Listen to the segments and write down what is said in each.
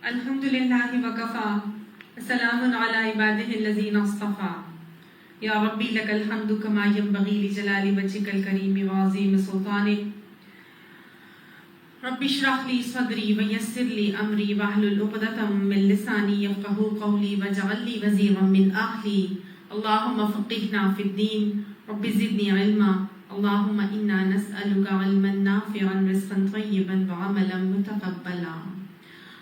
الحمدللہ وکفا سلام علی عبادہ الذین اصطفى یا ربی لک الحمد کما ینبغی لجلال وجهک الکریم وعظیم سلطانک رب اشرح لی صدری ویسر لی امری واحلل عقدۃ من لسانی یفقهوا قولی واجعل لی وزیرا من اہلی اللہم فقہنا فی الدین رب زدنی علما اللہم انا نسألک علما نافعا رزقا طیبا وعملا متقبلا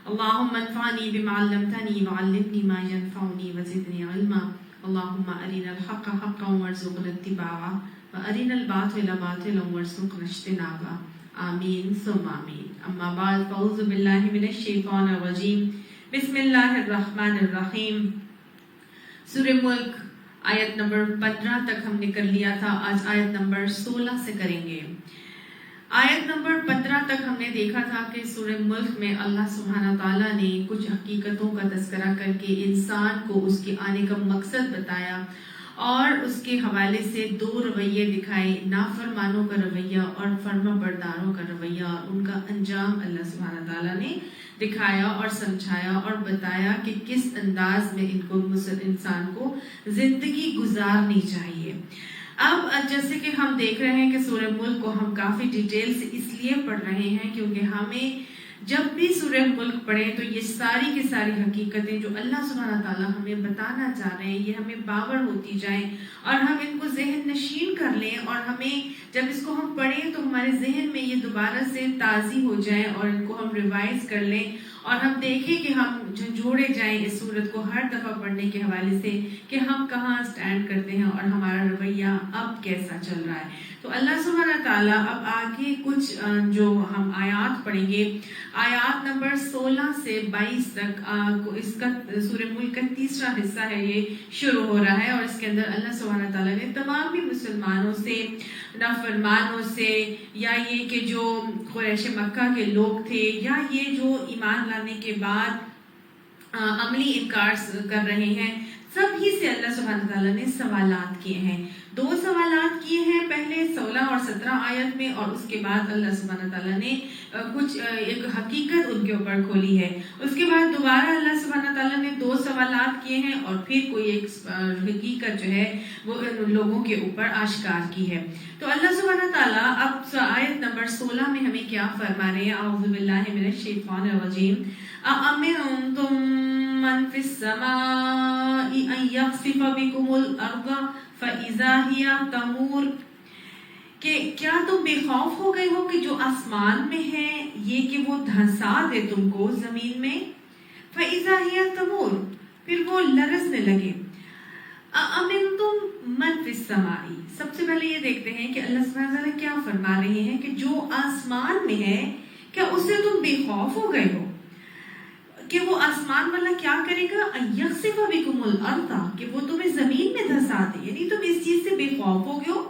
اللهم انفعني بما علمتني وعلمني ما ينفعني وزدني علما اللهم أرنا الحق حقا وارزقنا اتباعه وأرنا الباطل باطلا وارزقنا اجتنابه آمين ثم آمين أما بعد فأعوذ بالله من الشيطان الرجيم بسم الله الرحمن الرحيم سورہ ملک آیت نمبر 15 تک ہم نے کر لیا تھا. آج آیت نمبر 16 سے کریں گے. آیت نمبر 15 تک ہم نے دیکھا تھا کہ سورہ ملک میں اللہ سبحانہ تعالیٰ نے کچھ حقیقتوں کا تذکرہ کر کے انسان کو اس کے آنے کا مقصد بتایا اور اس کے حوالے سے دو رویے دکھائے، نافرمانوں کا رویہ اور فرما برداروں کا رویہ، اور ان کا انجام اللہ سبحانہ تعالیٰ نے دکھایا اور سمجھایا اور بتایا کہ کس انداز میں انسان کو زندگی گزارنی چاہیے. اب جیسے کہ ہم دیکھ رہے ہیں کہ سورہ ملک کو ہم کافی ڈیٹیل سے اس لیے پڑھ رہے ہیں کیونکہ ہمیں جب بھی سورہ ملک پڑھیں تو یہ ساری کی ساری حقیقتیں جو اللہ سبحانہ تعالیٰ ہمیں بتانا چاہ رہے ہیں یہ ہمیں باور ہوتی جائیں اور ہم ان کو ذہن نشین کر لیں، اور ہمیں جب اس کو ہم پڑھیں تو ہمارے ذہن میں یہ دوبارہ سے تازی ہو جائیں اور ان کو ہم ریوائز کر لیں اور ہم دیکھیں کہ ہم جھنجھوڑے جائیں اس سورت کو ہر دفعہ پڑھنے کے حوالے سے کہ ہم کہاں سٹینڈ کرتے ہیں اور ہمارا رویہ اب کیسا چل رہا ہے. تو اللہ سبحانہ تعالیٰ اب آگے کچھ جو ہم آیات پڑھیں گے، آیات نمبر 16 سے 22 تک اس کا سورہ ملک کا تیسرا حصہ ہے، یہ شروع ہو رہا ہے، اور اس کے اندر اللہ سبحانہ تعالیٰ نے تمام بھی مسلمانوں سے، نافرمانوں سے، یا یہ کہ جو قریش مکہ کے لوگ تھے، یا یہ جو ایمان لانے کے بعد عملی انکار کر رہے ہیں، سب ہی سے اللہ سبحانہ تعالیٰ نے سوالات کیے ہیں. 2 سوالات کیے ہیں، پہلے 16 اور 17 آیت میں، اور اس کے بعد اللہ سبحانہ تعالیٰ نے کچھ ایک حقیقت ان کے اوپر کھولی ہے. اس کے بعد دوبارہ اللہ سبحانہ تعالیٰ نے 2 سوالات کیے ہیں اور پھر کوئی ایک حقیقت جو ہے وہ لوگوں کے اوپر آشکار کی ہے. تو اللہ سبحانہ تعالیٰ اب آیت نمبر 16 میں ہمیں کیا فرما رہے ہیں؟ اعوذ باللہ من الشیطان الرجیم. أَأَمِنْتُمْ مَنْ فِي السَّمَاءِ أَنْ يَخْسِفَ بِكُمُ الْأَرْضَ فَإِذَا هِيَ تَمُورُ، کہ کیا تم بے خوف ہو گئے ہو کہ جو آسمان میں ہے یہ کہ وہ دھنسا دے تم کو زمین میں. فَإِذَا هِيَ تَمُورُ، پھر وہ لرزنے لگے. أَأَمِنْتُمْ مَنْ فِي السَّمَاءِ، سب سے پہلے یہ دیکھتے ہیں کہ اللہ سبحانہ وتعالیٰ کیا فرما رہے ہیں کہ جو آسمان میں ہے کیا اس سے تم بے خوف ہو گئے ہو کہ وہ آسمان والا کیا کرے گا؟ یخسف بکم الارض، کہ وہ تمہیں زمین میں دھسا دے. یعنی تم اس چیز سے بے خوف ہو گئے ہو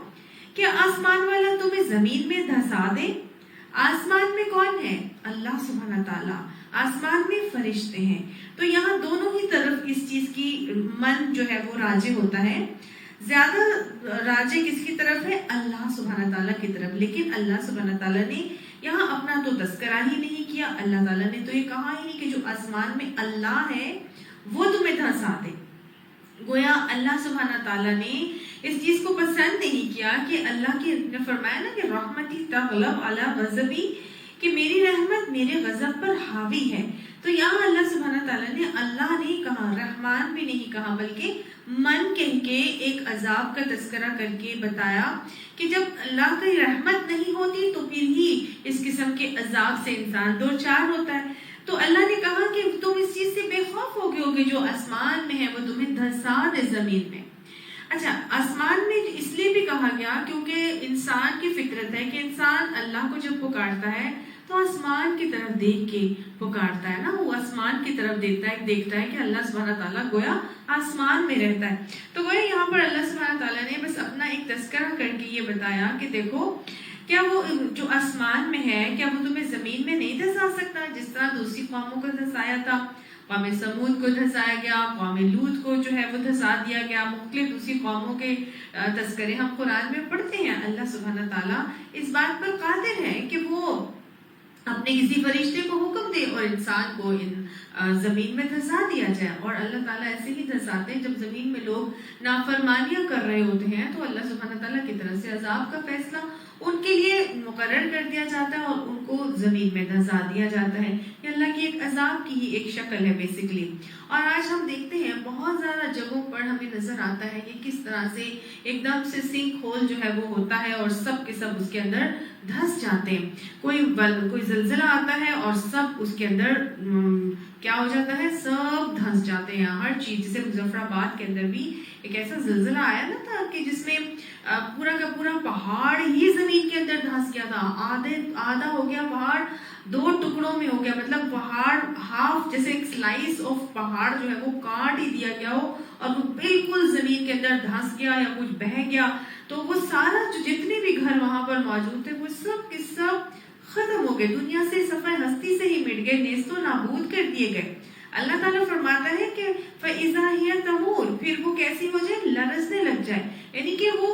کہ آسمان والا تمہیں زمین میں دھسا دے. آسمان میں کون ہے؟ اللہ سبحانہ تعالیٰ. آسمان میں فرشتے ہیں. تو یہاں دونوں ہی طرف اس چیز کی من جو ہے وہ راجع ہوتا ہے. زیادہ راجع کس کی طرف ہے؟ اللہ سبحانہ تعالیٰ کی طرف. لیکن اللہ سبحانہ تعالیٰ نے یہاں اپنا تو تذکرہ ہی نہیں کیا. اللہ تعالیٰ نے تو یہ کہا ہی نہیں کہ جو آسمان میں اللہ ہے وہ تمہیں دھنسا دے. گویا اللہ سبحانہ تعالیٰ نے اس چیز کو پسند نہیں کیا کہ اللہ کی نے فرمایا نا کہ رحمتی تغلب علی غضبی، کہ میری رحمت میرے غضب پر حاوی ہے. تو یہاں اللہ سبحانہ تعالیٰ نے اللہ نہیں کہا، رحمان بھی نہیں کہا، بلکہ من کہہ کے ایک عذاب کا تذکرہ کر کے بتایا کہ جب اللہ کی رحمت نہیں ہوتی تو پھر ہی اس قسم کے عذاب سے انسان دو چار ہوتا ہے. تو اللہ نے کہا کہ تم اس چیز سے بے خوف ہو گئے ہو کہ جو آسمان میں ہے وہ تمہیں دھسا دے زمین میں. اچھا، آسمان میں اس لیے بھی کہا گیا کیونکہ انسان کی فطرت ہے کہ انسان اللہ کو جب پکارتا ہے تو آسمان کی طرف دیکھ کے پکارتا ہے نا. وہ آسمان کی طرف دیکھتا ہے کہ اللہ سبحانہ تعالیٰ گویا آسمان میں رہتا ہے. تو گویا یہاں پر اللہ سبحانہ تعالیٰ نے بس اپنا ایک تذکرہ کر کے یہ بتایا کہ دیکھو کیا وہ جو آسمان میں ہے کیا وہ تمہیں زمین میں نہیں دھسا سکتا، جس طرح دوسری قوموں کو دھسایا تھا. قوم سمود کو دھسایا گیا، قوم لوط کو جو ہے وہ دھسا دیا گیا. مختلف دوسری قوموں کے تذکرے ہم قرآن میں پڑھتے ہیں. اللہ سبحانہ تعالیٰ اس بات پر قادر ہے کہ وہ اپنے اپنے کسی فرشتے کو حکم دے اور انسان کو زمین میں دھسا دیا جائے. اور اللہ تعالیٰ ایسے ہی دھساتے ہیں جب زمین میں لوگ نافرمانیاں کر رہے ہوتے ہیں تو اللہ سبحانہ تعالیٰ کی طرف سے عذاب کا فیصلہ ان کے لیے مقرر کر دیا جاتا ہے اور ان کو زمین میں دھسا دیا جاتا ہے. یہ اللہ کی ایک عذاب کی ہی ایک شکل ہے بیسیکلی. اور آج ہم دیکھتے ہیں بہت زیادہ جگہوں پر ہمیں نظر آتا ہے کہ کس طرح سے ایک دم سے سنک ہول جو ہے وہ ہوتا ہے اور سب کے سب اس کے اندر دھس جاتے ہیں. کوئی زلزلہ آتا ہے اور سب اس کے اندر کیا ہو جاتا ہے, سب دھس جاتے ہیں. ہر چیز, جیسے مظفر آباد کے اندر بھی ایک ایسا زلزلہ آیا نا تھا کہ جس میں پورا کا پورا پہاڑ ہی زمین کے اندر دھس گیا تھا. آدھا ہو گیا پہاڑ, 2 ٹکڑوں میں ہو گیا, مطلب پہاڑ ہاف, جیسے ایک سلائس آف پہاڑ جو ہے وہ کاٹ ہی دیا گیا ہو اور وہ بالکل زمین کے اندر دھس گیا یا کچھ بہہ گیا. تو وہ سارا جو جتنے بھی گھر وہاں پر موجود تھے وہ سب کے سب ختم ہو گئے, دنیا سے سفر ہستی سے ہی مٹ گئے, نیست و نابود کر دیے گئے. اللہ تعالیٰ فرماتا ہے کہ فَإِذَا هِيَ تَمُورُ, پھر وہ کیسی ہو جائے, لرزنے لگ جائے. یعنی کہ وہ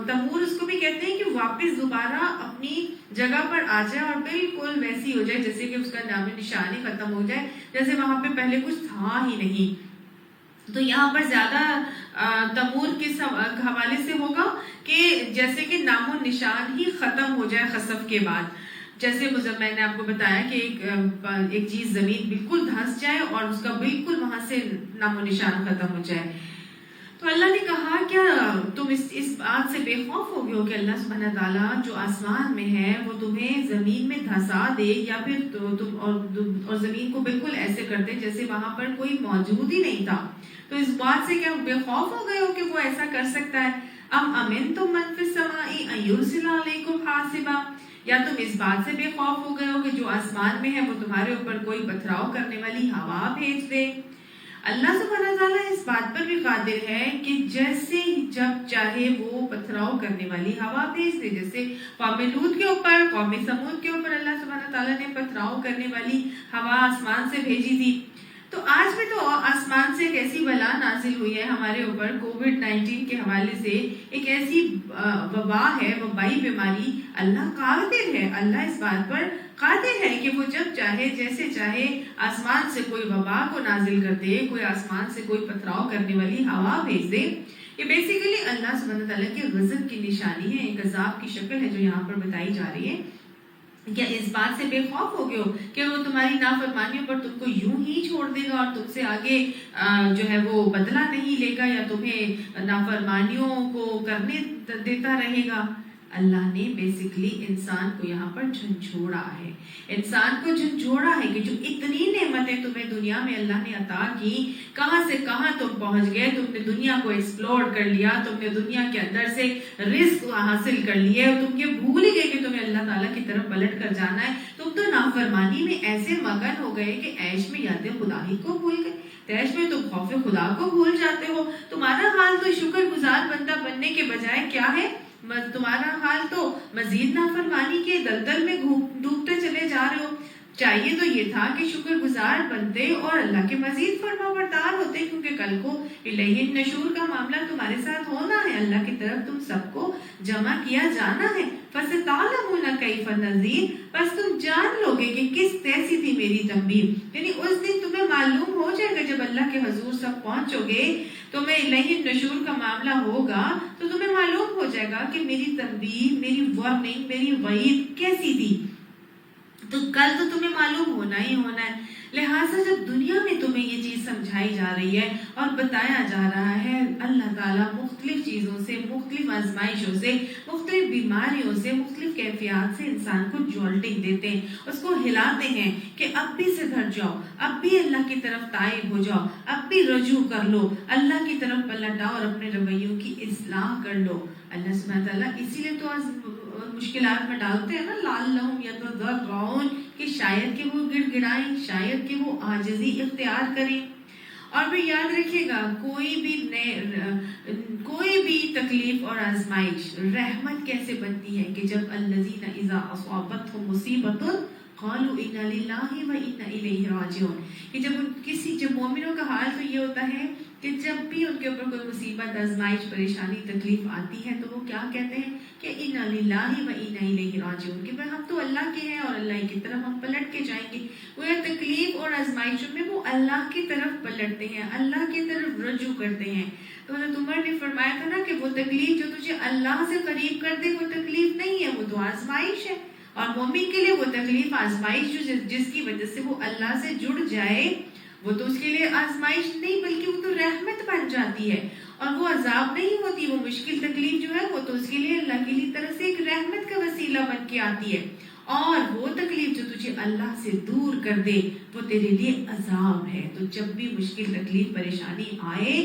تمور اس کو بھی کہتے ہیں کہ واپس دوبارہ اپنی جگہ پر آ جائے اور بالکل ویسی ہو جائے جیسے کہ اس کا نام نشان ہی ختم ہو جائے, جیسے وہاں پہ پہلے کچھ تھا ہی نہیں. تو یہاں پر زیادہ تمور کے حوالے سے ہوگا کہ جیسے کہ نام و نشان ہی ختم ہو جائے خسف کے بعد. جیسے میں نے آپ کو بتایا کہ ایک چیز زمین بالکل دھنس جائے اور اس کا بالکل وہاں سے نام و نشان ختم ہو جائے. تو اللہ نے کہا کیا تم اس بات سے بے خوف ہو گئے ہو کہ اللہ سبحانہ تعالیٰ جو آسمان میں ہے وہ تمہیں زمین میں دھسا دے, یا پھر تم اور زمین کو بالکل ایسے کر دے جیسے وہاں پر کوئی موجود ہی نہیں تھا. تو اس بات سے کیا بے خوف ہو گئے ہو کہ وہ ایسا کر سکتا ہے؟ ام امنتم من فی السماء ان یرسل علیکم حاصبا, یا تم اس بات سے بے خوف ہو گئے ہو کہ جو آسمان میں ہے وہ تمہارے اوپر کوئی پتھراؤ کرنے والی ہوا بھیج دے. اللہ سبحانہ تعالیٰ اس بات پر بھی قادر ہے کہ جیسے جب چاہے وہ پتھراؤ کرنے والی ہوا بھیج دے. جیسے قوم لوط کے اوپر, قوم سمود کے اوپر اللہ سبحانہ تعالیٰ نے پتھراؤ کرنے والی ہوا آسمان سے بھیجی تھی. تو آج بھی تو آسمان سے ایک ایسی بلا نازل ہوئی ہے ہمارے اوپر کووڈ-19 کے حوالے سے, ایک ایسی وبا ہے, وبائی بیماری. اللہ قادر ہے, اللہ اس بات پر قادر ہے کہ وہ جب چاہے جیسے چاہے آسمان سے کوئی وبا کو نازل کر دے, کوئی آسمان سے کوئی پتھراؤ کرنے والی ہوا بھیج دے. یہ بیسیکلی اللہ سبحانہ تعالیٰ کے غضب کی نشانی ہے, ایک عذاب کی شکل ہے جو یہاں پر بتائی جا رہی ہے. کیا اس بات سے بے خوف ہو گئے ہو کہ وہ تمہاری نافرمانیوں پر تم کو یوں ہی چھوڑ دے گا اور تم سے آگے جو ہے وہ بدلہ نہیں لے گا, یا تمہیں نافرمانیوں کو کرنے دیتا رہے گا؟ اللہ نے بیسیکلی انسان کو یہاں پر جھنجھوڑا ہے, انسان کو جھنجھوڑا ہے کہ جو اتنی نعمتیں تمہیں دنیا میں اللہ نے عطا کی, کہاں سے کہاں تم پہنچ گئے, تم نے دنیا کو ایکسپلور کر لیا, تم نے دنیا کے اندر سے رزق حاصل کر لیے, تم یہ بھول گئے کہ تمہیں اللہ تعالیٰ کی طرف پلٹ کر جانا ہے. تم تو نافرمانی میں ایسے مگن ہو گئے کہ عیش میں یاد خدا ہی کو بھول گئے, عیش میں تم خوف خدا کو بھول جاتے ہو. تمہارا حال تو شکر گزار بندہ بننے کے بجائے کیا ہے, تمہارا حال تو مزید نافرمانی کے دلدل میں ڈوبتے چلے جا رہے ہو. چاہیے تو یہ تھا کہ شکر گزار بنتے اور اللہ کے مزید فرما بردار ہوتے, کیونکہ کل کو الیہ النشور کا معاملہ تمہارے ساتھ ہونا ہے, اللہ کی طرف تم سب کو جمع کیا جانا ہے. فَسَتَعْلَمُونَ كَيْفَ نَذِيرٌ, بس تم جان لو گے کہ کس کیسی تھی میری تنبیہ. یعنی اس دن تمہیں معلوم ہو جائے گا جب اللہ کے حضور سب پہنچو گے, تمہیں الیہ النشور کا معاملہ ہوگا تو تمہیں معلوم ہو جائے گا کہ میری تنبیہ, میری وارننگ, میری وعید کیسی تھی. تو کل تو تمہیں معلوم ہونا ہی ہونا ہے. لہٰذا جب دنیا میں تمہیں یہ چیز سمجھائی جا رہی ہے اور بتایا جا رہا ہے اللہ تعالیٰ مختلف چیزوں سے, مختلف آزمائشوں سے, مختلف بیماریوں سے, مختلف کیفیات سے انسان کو جولٹنگ دیتے ہیں, اس کو ہلاتے ہیں کہ اب بھی سدھر جاؤ, اب بھی اللہ کی طرف تائب ہو جاؤ, اب بھی رجوع کر لو, اللہ کی طرف پلٹ آؤ اور اپنے رویوں کی اصلاح کر لو. اللہ سبحانہ تعالیٰ اسی لیے تو مشکلات میں ڈالتے ہیں نا, لعلہم یتضرعون, کہ شاید کہ وہ گڑ گڑائیں, شاید کہ وہ عاجزی اختیار کریں. اور پھر یاد رکھیے گا کوئی بھی تکلیف اور آزمائش رحمت کیسے بنتی ہے کہ جب الذین اذا اصابتهم مصیبۃ قالوا انا للہ و انا الیہ راجعون, کہ جب مومنوں کا حال تو یہ ہوتا ہے کہ جب بھی ان کے اوپر کوئی مصیبت، آزمائش، پریشانی، تکلیف آتی ہے تو وہ کیا کہتے ہیں کہ انا للہ و انا الیہ راجعون، کہ ہم تو اللہ کے ہیں اور اللہ کی طرف ہم پلٹ کے جائیں گے. وہ تکلیف اور آزمائشوں میں وہ اللہ کی طرف پلٹتے ہیں، اللہ کی طرف رجوع کرتے ہیں. تو حضرت عمر نے فرمایا تھا نا کہ وہ تکلیف جو تجھے اللہ سے قریب کر دے وہ تکلیف نہیں ہے، وہ تو آزمائش ہے. اور مومن کے لیے وہ تکلیف آزمائش جس کی وجہ سے وہ اللہ سے جڑ جائے وہ تو اس کے لیے آزمائش نہیں بلکہ وہ تو رحمت بن جاتی ہے، اور وہ عذاب نہیں ہوتی. وہ مشکل تکلیف جو ہے وہ تو اس کے لیے اللہ کی طرف سے ایک رحمت کا وسیلہ بن کے آتی ہے. اور وہ تکلیف جو تجھے اللہ سے دور کر دے وہ تیرے لیے عذاب ہے. تو جب بھی مشکل تکلیف پریشانی آئے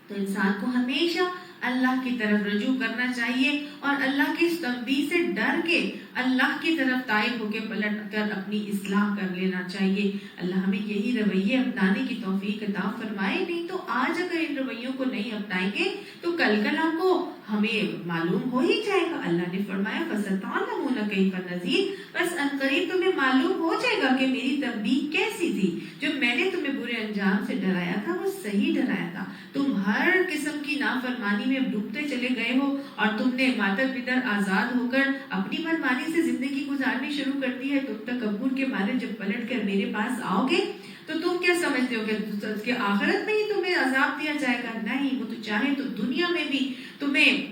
تو انسان کو ہمیشہ اللہ کی طرف رجوع کرنا چاہیے اور اللہ کی اس تنبیہ سے ڈر کے اللہ کی طرف تائب ہو کے پلٹ کر اپنی اصلاح کر لینا چاہیے. اللہ ہمیں یہی رویے اپنانے کی توفیق عطا فرمائے. نہیں تو آج اگر ان رویوں کو نہیں اپنائیں گے تو کل کل آپ کو ہمیں معلوم ہو ہی جائے گا. اللہ نے فرمایا فَسَتَعْلَمُونَ كَيْفَ نَذِيرٌ، بس عنقریب تمہیں معلوم ہو جائے گا کہ میری تنبیہ کیسی تھی. جو میں نے تمہیں برے انجام سے ڈرایا تھا وہ صحیح ڈرایا تھا. تم ہر قسم کی نافرمانی میں ڈوبتے چلے گئے ہو اور تم نے ماتر پتر آزاد ہو کر اپنی منمانی سے زندگی گزارنی شروع کر دی ہے. تم تکبر کے مارے جب پلٹ کر میرے پاس آؤ گے تو تم کیا سمجھتے ہو کہ آخرت میں ہی تمہیں عذاب دیا جائے گا؟ نہیں، وہ تو چاہے تو دنیا میں بھی تمہیں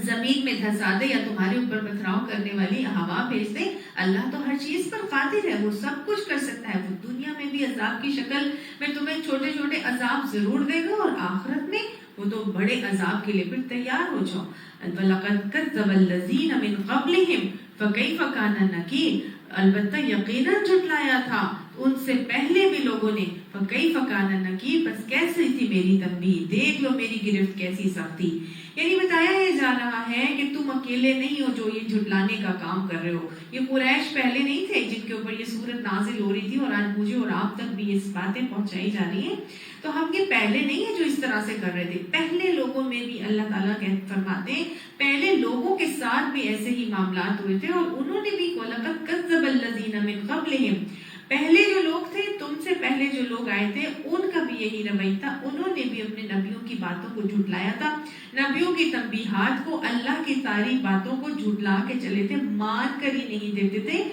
زمین میں دھسا دے یا تمہارے اوپر پتھراؤ کرنے والی ہوا بھیج دے. اللہ تو ہر چیز پر قادر ہے، وہ سب کچھ کر سکتا ہے. وہ دنیا میں بھی عذاب کی شکل میں تمہیں چھوٹے چھوٹے عذاب ضرور دے گا اور آخرت میں وہ تو بڑے عذاب کے لیے پھر تیار ہو جاؤ. وَلَقَدْ كَذَّبَ الَّذِينَ مِنْ قَبْلِهِمْ فَكَيْفَ كَانَ نَكِيرٌ، البتہ یقیناً جھٹلایا تھا ان سے پہلے بھی لوگوں نے. فَكَيْفَ كَانَ نَكِيرٌ، بس کیسی تھی میری تنبیہ، دیکھ لو میری گرفت کیسی سخت تھی. یعنی بتایا یہ جا رہا ہے کہ تم اکیلے نہیں ہو جو یہ جھٹلانے کا کام کر رہے ہو. یہ قریش پہلے نہیں تھے جن کے اوپر یہ سورت نازل ہو رہی تھی اور آج مجھے اور آپ تک بھی یہ باتیں پہنچائی جا رہی ہیں. تو ہم یہ پہلے نہیں ہیں جو اس طرح سے کر رہے تھے. پہلے لوگوں میں بھی اللہ تعالیٰ فرماتے ہیں پہلے لوگوں کے ساتھ بھی ایسے ہی معاملات ہوئے تھے اور انہوں نے بھی وَلَقَدْ كَذَّبَ الَّذِينَ مِنْ قَبْلِهِمْ، پہلے جو لوگ تھے تم سے پہلے جو لوگ آئے تھے ان کا بھی یہی رویہ تھا. انہوں نے بھی اپنے نبیوں کی باتوں کو جھٹلایا تھا، نبیوں کی تنبیہات کو، اللہ کی ساری باتوں کو جھٹلا کے چلے تھے، مان کر ہی نہیں دیتے تھے.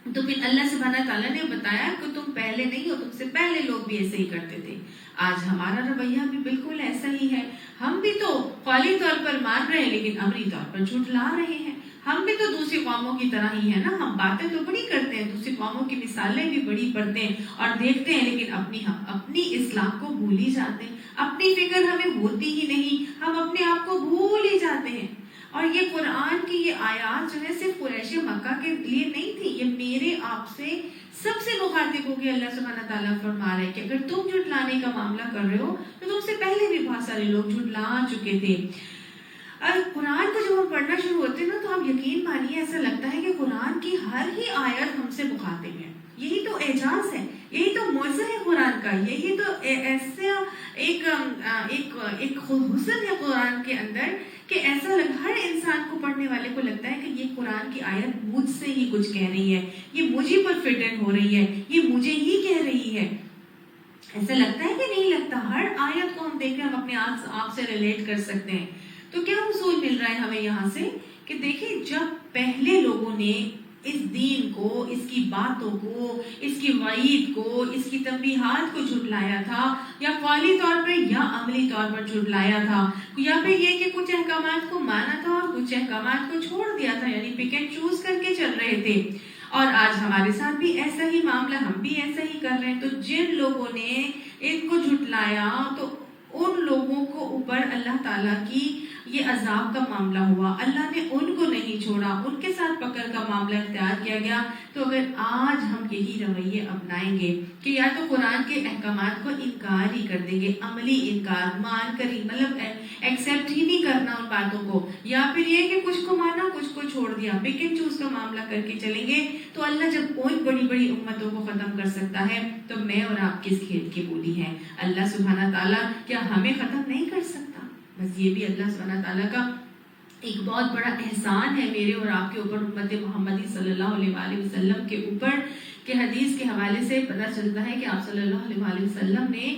تو پھر اللہ سبحانہ تعالیٰ نے بتایا کہ تم پہلے نہیں ہو، تم سے پہلے لوگ بھی ایسے ہی کرتے تھے. آج ہمارا رویہ بھی بالکل ایسا ہی ہے. ہم بھی تو قولی طور پر مان رہے ہیں لیکن عملی طور پر جھٹلا رہے ہیں. ہم بھی تو دوسری قوموں کی طرح ہی ہیں نا. ہم باتیں تو بڑی کرتے ہیں، دوسری قوموں کی مثالیں بھی بڑی پڑھتے ہیں اور دیکھتے ہیں، لیکن اپنی اصلاح کو بھول ہی جاتے ہیں. اپنی فکر ہمیں ہوتی ہی نہیں، ہم اپنے آپ کو بھول ہی جاتے ہیں. اور یہ قرآن کی یہ آیات جو ہے صرف قریش مکہ کے لیے نہیں تھی، یہ میرے آپ سے سب سے مخاطب ہو کے اللہ سبحانہ تعالیٰ فرما رہے ہیں کہ اگر تم جھٹلانے کا معاملہ کر رہے ہو تو تم سے پہلے بھی بہت سارے لوگ جھٹلا چکے تھے. قرآن کو جب ہم پڑھنا شروع ہوتے ہیں نا تو ہم یقین مانیے ایسا لگتا ہے کہ قرآن کی ہر ہی آیت ہم سے مخاطب ہے. یہی تو اعجاز ہے، یہی تو معجزہ ہے قرآن کا، یہی تو ایسا ایک حسن ہے قرآن کے اندر کہ ایسا ہر انسان کو پڑھنے والے کو لگتا ہے کہ یہ قرآن کی آیت مجھ سے ہی کچھ کہہ رہی ہے، یہ مجھے پر فٹ ان ہو رہی ہے، یہ مجھے ہی کہہ رہی ہے. ایسا لگتا ہے کہ نہیں لگتا؟ ہر آیت کو ہم دیکھ کے ہم اپنے آپ سے ریلیٹ کر سکتے ہیں. تو کیا حصول مل رہا ہے ہمیں یہاں سے کہ دیکھیں جب پہلے لوگوں نے اس دین کو، اس کی باتوں کو، اس کی وعید کو، اس کی تنبیہات کو جھٹلایا تھا، یا قولی طور پر یا عملی طور پر جھٹلایا تھا، یا پھر یہ کہ کچھ احکامات کو مانا تھا اور کچھ احکامات کو چھوڑ دیا تھا، یعنی پک اینڈ چوز کر کے چل رہے تھے. اور آج ہمارے ساتھ بھی ایسا ہی معاملہ، ہم بھی ایسا ہی کر رہے ہیں. تو جن لوگوں نے ان کو جھٹلایا تو ان لوگوں کو اوپر اللہ تعالیٰ کی یہ عذاب کا معاملہ ہوا. اللہ نے ان کو نہیں چھوڑا، ان کے ساتھ پکڑ کا معاملہ اختیار کیا گیا. تو اگر آج ہم یہی رویے اپنائیں گے کہ یا تو قرآن کے احکامات کو انکار ہی کر دیں گے، عملی انکار، مان کر ہی مطلب ایکسیپٹ ہی نہیں کرنا ان باتوں کو، یا پھر یہ کہ کچھ کو مانا کچھ کو چھوڑ دیا، پک اینڈ چوز کا معاملہ کر کے چلیں گے، تو اللہ جب کوئی بڑی بڑی امتوں کو ختم کر سکتا ہے تو میں اور آپ کس کھیت کی بولی ہیں؟ اللہ سبحانہ تعالیٰ کیا ہمیں ختم نہیں کر سکتا؟ بس یہ بھی اللہ سبحانہ تعالیٰ کا ایک بہت بڑا احسان ہے میرے اور آپ کے اوپر، امت محمدی صلی اللہ علیہ وآلہ وسلم کے اوپر، کہ حدیث کے حوالے سے پتہ چلتا ہے کہ آپ صلی اللہ علیہ وآلہ وسلم نے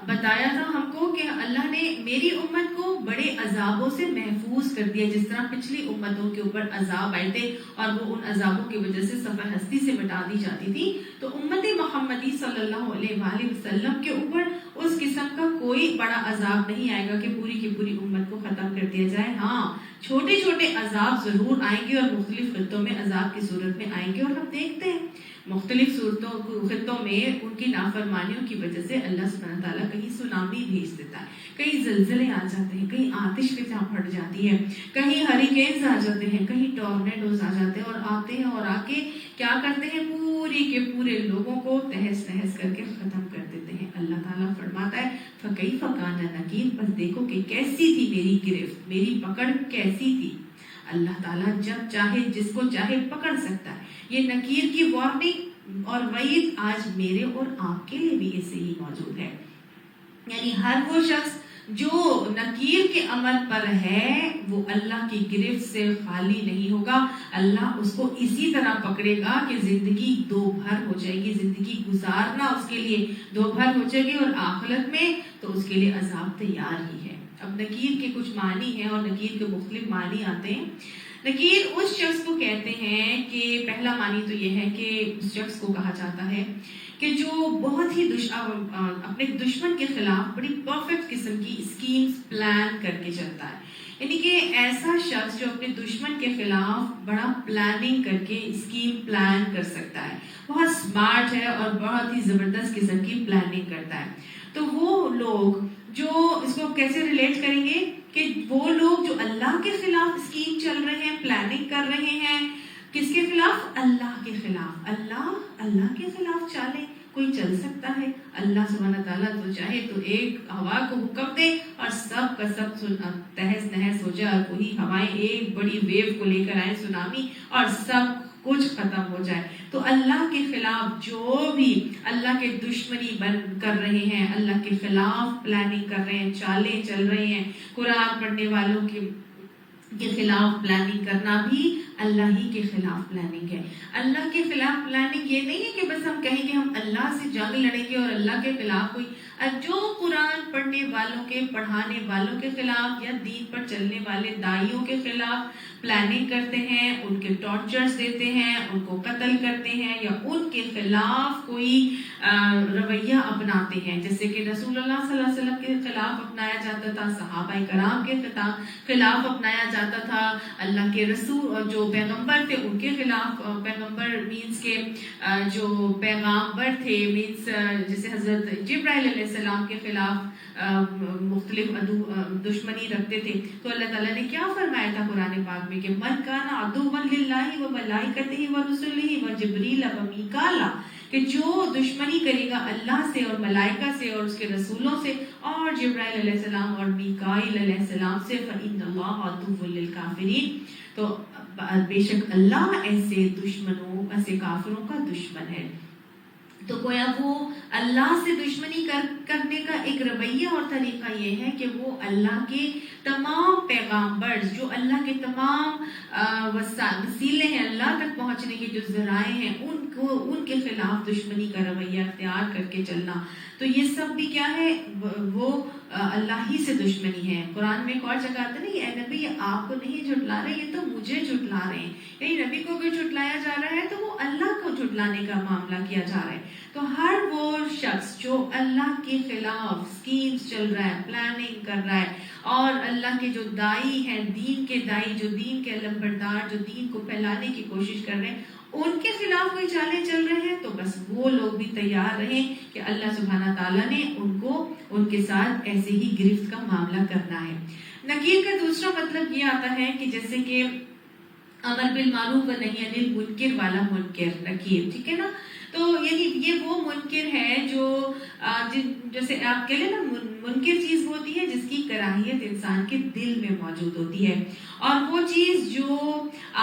بتایا تھا ہم کو کہ اللہ نے میری امت کو بڑے عذابوں سے محفوظ کر دیا، جس طرح پچھلی امتوں کے اوپر عذاب آئے تھے اور وہ ان عذابوں کی وجہ سے سفر ہستی سے مٹا دی جاتی تھی، تو امت محمدی صلی اللہ علیہ وآلہ وسلم کے اوپر اس قسم کا کوئی بڑا عذاب نہیں آئے گا کہ پوری کی پوری امت کو ختم کر دیا جائے۔ ہاں چھوٹے چھوٹے عذاب ضرور آئیں گے اور مختلف خطوں میں عذاب کی صورت میں آئیں گے، اور ہم دیکھتے ہیں مختلف خطوں میں ان کی نافرمانیوں کی وجہ سے اللہ سبحانہ تعالیٰ کہیں سونامی بھیج دیتا ہے، کہیں زلزلے آ جاتے ہیں، کہیں آتش فضا پھٹ جاتی ہے، کہیں ہریکینز آ جاتے ہیں، کہیں ٹورنیڈوز آ جاتے ہیں، اور آتے ہیں اور آ کے کیا کرتے ہیں، پوری کے پورے لوگوں کو تہس نہس کر کے ختم کر دیتے ہیں۔ اللہ تعالیٰ فرماتا ہے فَكَيْفَ كَانَ نَكِيرِ، بس دیکھو کہ کیسی تھی میری گرفت، میری پکڑ کیسی تھی۔ اللہ تعالیٰ جب چاہے جس کو چاہے پکڑ سکتا ہے۔ یہ نکیر کی وارننگ اور وعید آج میرے اور آپ کے لیے بھی ایسے ہی موجود ہے، یعنی ہر وہ شخص جو نکیر کے عمل پر ہے وہ اللہ کی گرفت سے خالی نہیں ہوگا، اللہ اس کو اسی طرح پکڑے گا کہ زندگی دو بھر ہو جائے گی، زندگی گزارنا اس کے لیے دو بھر ہو جائے گی، اور آخرت میں تو اس کے لیے عذاب تیار ہی ہے۔ اب نکیر کے کچھ معنی ہیں اور نکیر کے مختلف معنی آتے ہیں۔ نکیر اس شخص کو کہتے ہیں کہ پہلا معنی تو یہ ہے کہ اس شخص کو کہا جاتا ہے کہ جو بہت ہی اپنے دشمن کے خلاف بڑی پرفیکٹ قسم کی اسکیمز پلان کر کے چلتا ہے، یعنی کہ ایسا شخص جو اپنے دشمن کے خلاف بڑا پلاننگ کر کے اسکیم پلان کر سکتا ہے، بہت سمارٹ ہے اور بہت ہی زبردست قسم کی پلاننگ کرتا ہے۔ تو وہ لوگ جو اس کو کیسے ریلیٹ کریں گے کہ وہ لوگ جو اللہ کے خلاف اسکیم چل رہے ہیں، پلاننگ کر رہے ہیں، کس کے خلاف؟ اللہ کے خلاف۔ اللہ کے خلاف چالیں کوئی چل سکتا ہے؟ اللہ سبحانہ تعالیٰ تو چاہے تو ایک ہوا کو حکم دے اور سب کا سب تہس نہس ہو جائے، اور وہی ہوائیں ایک بڑی ویو کو لے کر آئے، سونامی، اور سب کچھ ختم ہو جائے۔ تو اللہ کے خلاف جو بھی اللہ کے دشمنی کر رہے ہیں، اللہ کے خلاف پلاننگ کر رہے ہیں، چالیں چل رہے ہیں، قرآن پڑھنے والوں کے خلاف پلاننگ کرنا بھی اللہ ہی کے خلاف پلاننگ ہے۔ اللہ کے خلاف پلاننگ یہ نہیں ہے کہ بس ہم کہیں کہ ہم اللہ سے جنگ لڑیں گے اور اللہ کے خلاف کوئی، جو قرآن پڑھنے والوں کے، پڑھانے والوں کے خلاف یا دین پر چلنے والے داعیوں کے خلاف پلاننگ کرتے ہیں، ان کے ٹارچرز دیتے ہیں، ان کو قتل کرتے ہیں، یا ان کے خلاف کوئی رویہ اپناتے ہیں، جیسے کہ رسول اللہ صلی اللہ علیہ وسلم کے خلاف اپنایا جاتا تھا، صحابہ کرام کے خلاف اپنایا جاتا تھا، اللہ کے رسول جو پیغمبر تھے ان کے خلاف، پیغمبر مینس کے جو پیغامبر تھے مینس جیسے حضرت جبرائیل علیہ السلام کے خلاف مختلف دشمنی رکھتے تھے، تو اللہ تعالیٰ نے کیا فرمایا تھا قرآن پاک میں کہ من کان عدوا للہ وملائکتہ ورسلہ وجبریل ومیکالا، کہ جو دشمنی کرے گا اللہ سے اور ملائکہ سے اور اس کے رسولوں سے اور جبرائیل علیہ السلام اور میکائیل علیہ السلام سے، فإن اللہ عدو للکافرین، تو بے شک اللہ ایسے دشمنوں، ایسے کافروں کا دشمن ہے۔ تو گویا وہ اللہ سے دشمنی کرنے کا ایک رویہ اور طریقہ یہ ہے کہ وہ اللہ کے تمام پیغامبر، جو اللہ کے تمام وسیلے ہیں اللہ تک پہنچنے کے جو ذرائع ہیں، ان کے خلاف دشمنی کا رویہ اختیار کر کے چلنا۔ تو یہ سب بھی کیا ہے؟ وہ اللہ ہی سے دشمنی ہے۔ قرآن میں ایک اور جگہ آتا ہے نا، اے نبی یہ آپ کو نہیں جھٹلا رہے، یہ تو مجھے جھٹلا رہے ہیں، یعنی نبی کو بھی جھٹلایا جا رہا ہے تو وہ اللہ کو جھٹلانے کا معاملہ کیا جا رہا ہے۔ تو ہر وہ شخص جو اللہ کے خلاف سکیمز چل رہا ہے، پلاننگ کر رہا ہے، اور اللہ کے جو دائی ہیں، دین کے دائی، جو دین کے علمبردار، جو دین کو پھیلانے کی کوشش کر رہے ہیں، ان کے خلاف کوئی چالیں چل رہے ہیں، تو بس وہ لوگ بھی تیار رہیں کہ اللہ سبحانہ تعالیٰ نے ان کے ساتھ ایسے ہی گرفت کا معاملہ کرنا ہے۔ نکیر کا دوسرا مطلب یہ آتا ہے کہ جیسے کہ امر بالمعروف و نہی عن المنکر والا منکر، نکیر، ٹھیک ہے نا؟ تو یعنی یہ وہ منکر ہے جو جیسے آپ کہہ لیں نا، منکر چیز وہ ہوتی ہے جس کی کراہیت انسان کے دل میں موجود ہوتی ہے، اور وہ چیز جو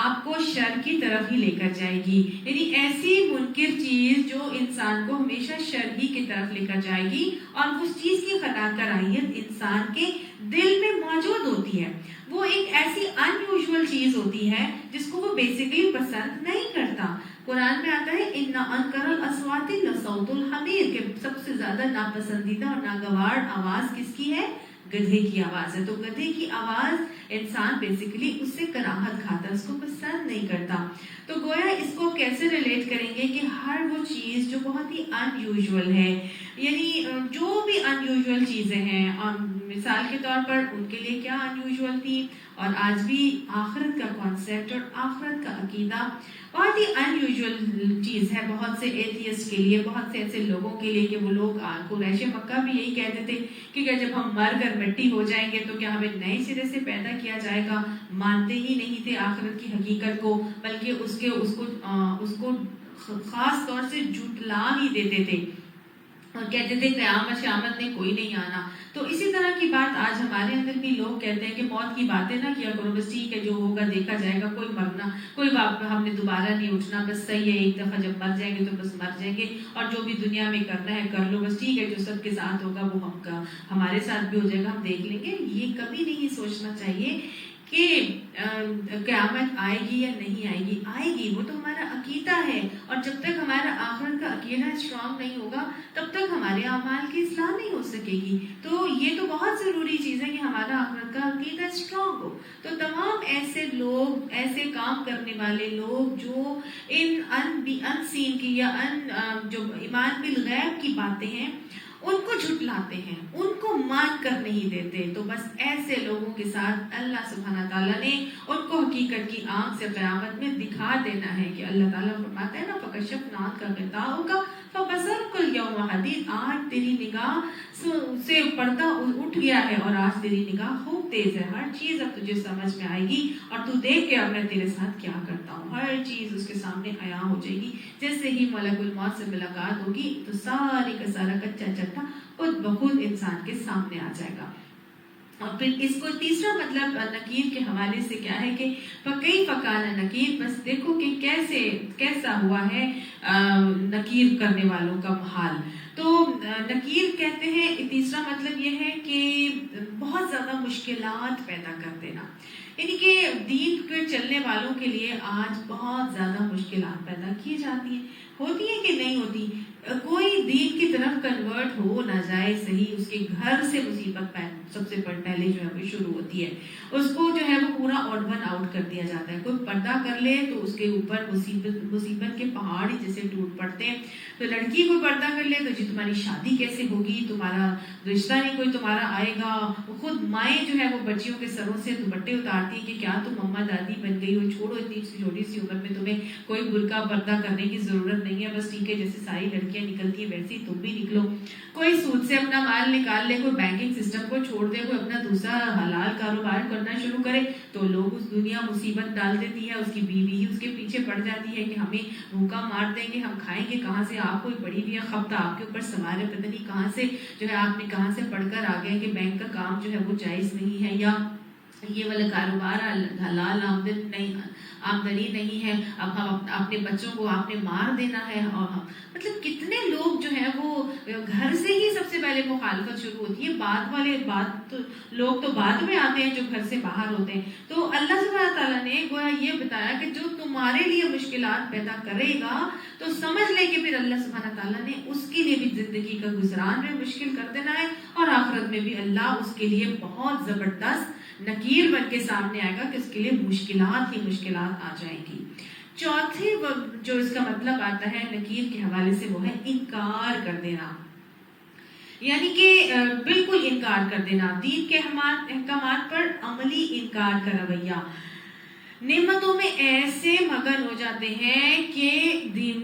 آپ کو شر کی طرف ہی لے کر جائے گی، یعنی ایسی منکر چیز جو انسان کو ہمیشہ شر ہی کی طرف لے کر جائے گی، اور اس چیز کی کراہیت انسان کے دل میں موجود ہوتی ہے۔ وہ ایک ایسی ان یوزول چیز ہوتی ہے جس کو وہ بیسیکلی پسند نہیں کرتا، قرآن میں آتا ہے اِنَّ أَنْكَرَ الْأَصْوَاتِ لَصَوْتُ الْحَمِيرِ کہ سب سے زیادہ ناپسندیدہ اور ناگوار آواز کس کی ہے؟ گدھے کی آواز ہے. تو گدھے کی آواز انسان بیسیکلی اس سے کراہت کھاتا ہے, اس کو پسند نہیں کرتا. تو گویا اس کو کیسے ریلیٹ کریں گے کہ ہر وہ چیز جو بہت ہی ان یوزول ہے, یعنی جو بھی ان یوزول چیزیں ہیں, اور مثال کے طور پر ان کے لیے کیا ان یوزول تھی, اور آج بھی آخرت کا کانسیپٹ اور آخرت کا عقیدہ بہت ہی ان یوزول چیز ہے بہت سے ایتھیسٹ کے لیے, بہت سے ایسے لوگوں کے لیے کہ وہ لوگ قریش مکہ بھی یہی کہتے تھے کہ جب ہم مر کر مٹی ہو جائیں گے تو کیا ہمیں نئے سرے سے پیدا کیا جائے گا. مانتے ہی نہیں تھے آخرت کی حقیقت کو, بلکہ اس کو خاص طور سے جھٹلا ہی دیتے تھے اور کہتے تھے قیامت شیامت میں کوئی نہیں آنا. تو اسی طرح کی بات آج ہمارے اندر بھی لوگ کہتے ہیں کہ موت کی باتیں نہ کیا کرو, بس ٹھیک ہے جو ہوگا دیکھا جائے گا, کوئی مرنا کوئی ہم نے دوبارہ نہیں اٹھنا, بس صحیح ہے ایک دفعہ جب مر جائیں گے تو بس مر جائیں گے, اور جو بھی دنیا میں کرنا ہے کر لو, بس ٹھیک ہے جو سب کے ساتھ ہوگا وہ ہمارے ساتھ بھی ہو جائے گا, ہم دیکھ لیں گے. یہ کبھی نہیں سوچنا چاہیے کہ قیامت آئے گی یا نہیں آئے گی. آئے گی, وہ تو ہمارا عقیدہ ہے, اور جب تک ہمارا آخرت کا عقیدہ اسٹرانگ نہیں ہوگا تب تک ہمارے اعمال کی اصلاح نہیں ہو سکے گی. تو یہ تو بہت ضروری چیز ہے کہ ہمارا آخرت کا عقیدہ اسٹرانگ ہو. تو تمام ایسے لوگ, ایسے کام کرنے والے لوگ جو ان سین کی یا جو ایمان بالغیب کی باتیں ہیں ان کو جھٹلاتے ہیں, ان کو مان کر نہیں دیتے, تو بس ایسے لوگوں کے ساتھ اللہ سبحانہ تعالیٰ نے ان کو حقیقت کی آنکھ سے قیامت میں دکھا دینا ہے کہ اللہ تعالیٰ فرماتا ہے نا فَكَشَفْنَا عَنْكَ غِطَاءَكَ فَبَصَرُكَ الْيَوْمَ حَدِيدٌ, آج تیری نگاہ سے پردہ اٹھ گیا ہے اور آج تیری نگاہ خوب تیز ہے, ہر چیز اب تجھے سمجھ میں آئے گی, اور تو دیکھ کے اب میں تیرے ساتھ کیا کرتا ہوں, ہر چیز اس کے سامنے عیاں ہو جائے گی. جیسے ہی ملک الموت سے ملاقات ہوگی تو ساری کا سارا کچا چٹا خود بخود انسان کے سامنے آ جائے گا. اور پھر اس کو تیسرا مطلب نکیر کے حوالے سے کیا ہے کہ فَكَيْفَ كَانَ نَكِيرٌ, بس دیکھو کہ کیسا ہوا ہے نکیر کرنے والوں کا حال. تو نکیر کہتے ہیں تیسرا مطلب یہ ہے کہ بہت زیادہ مشکلات پیدا کر دینا, یعنی کہ دین کے چلنے والوں کے لیے آج بہت زیادہ مشکلات پیدا کی جاتی ہیں. ہوتی ہے کہ نہیں ہوتی؟ کوئی دین کی طرف کنورٹ ہو نہ جائے صحیح, اس کے گھر سے مصیبت سب سے پہلے جو ہے وہ شروع ہوتی ہے. اس کو جو ہے وہ پورا آڈ ون آؤٹ کر دیا جاتا ہے. کوئی پردہ کر لے تو اس کے اوپر مصیبت کے پہاڑ ہی جیسے ٹوٹ پڑتے ہیں. تو لڑکی کوئی پردہ کر لے تو جی تمہاری شادی کیسے ہوگی, تمہارا رشتہ نہیں کوئی تمہارا آئے گا. خود مائیں جو ہے وہ بچیوں کے سروں سے دوپٹے اتارتی ہیں کہ کیا تم مما دادی بن گئی ہو, چھوڑو اتنی چھوٹی سی عمر میں تمہیں کوئی برقع پردہ کرنے کی ضرورت نہیں ہے, بس ٹھیک ہے جیسے ساری لڑکیاں نکلتی ہیں ویسے ہی تم بھی نکلو. کوئی سود سے اپنا مال نکال لے, کوئی بینکنگ سسٹم کو چھوڑ دے, کوئی اپنا دوسرا حلال کاروبار کرنا شروع کرے, تو لوگ اس دنیا مصیبت ڈال دیتی ہے, اس کی بیوی ہی اس کے پیچھے پڑ جاتی ہے کہ ہمیں بھوکا مار دیں گے, ہم کھائیں گے کہاں سے, آپ کوئی بڑی ہوئی خبر آپ کے اوپر سوار ہے, پتہ نہیں کہاں سے جو ہے آپ نے کہاں سے پڑھ کر آ گئے کہ بینک کا کام جو ہے وہ جائز نہیں ہے, یا یہ والا کاروبار حلال آمدنی نہیں ہے, اب ہم اپنے بچوں کو آپ نے مار دینا ہے. اور مطلب کتنے لوگ جو ہیں وہ گھر سے ہی سب سے پہلے مخالفت شروع ہوتی ہے, بات لوگ تو بعد میں آتے ہیں جو گھر سے باہر ہوتے ہیں. تو اللہ سبحانہ تعالیٰ نے گویا یہ بتایا کہ جو تمہارے لیے مشکلات پیدا کرے گا تو سمجھ لے کہ پھر اللہ سبحانہ تعالیٰ نے اس کے لیے بھی زندگی کا گزران میں مشکل کر دینا ہے, اور آخرت میں بھی اللہ اس کے لیے بہت زبردست نکیر بن کے سامنے آئے گا کہ اس کے لیے مشکلات ہی مشکلات آ جائیں گی. چوتھے جو اس کا مطلب آتا ہے نکیر کے حوالے سے وہ ہے انکار کر دینا, یعنی کہ بالکل انکار کر دینا, دین کے احکامات پر عملی انکار کا رویہ. نعمتوں میں ایسے مگن ہو جاتے ہیں کہ دین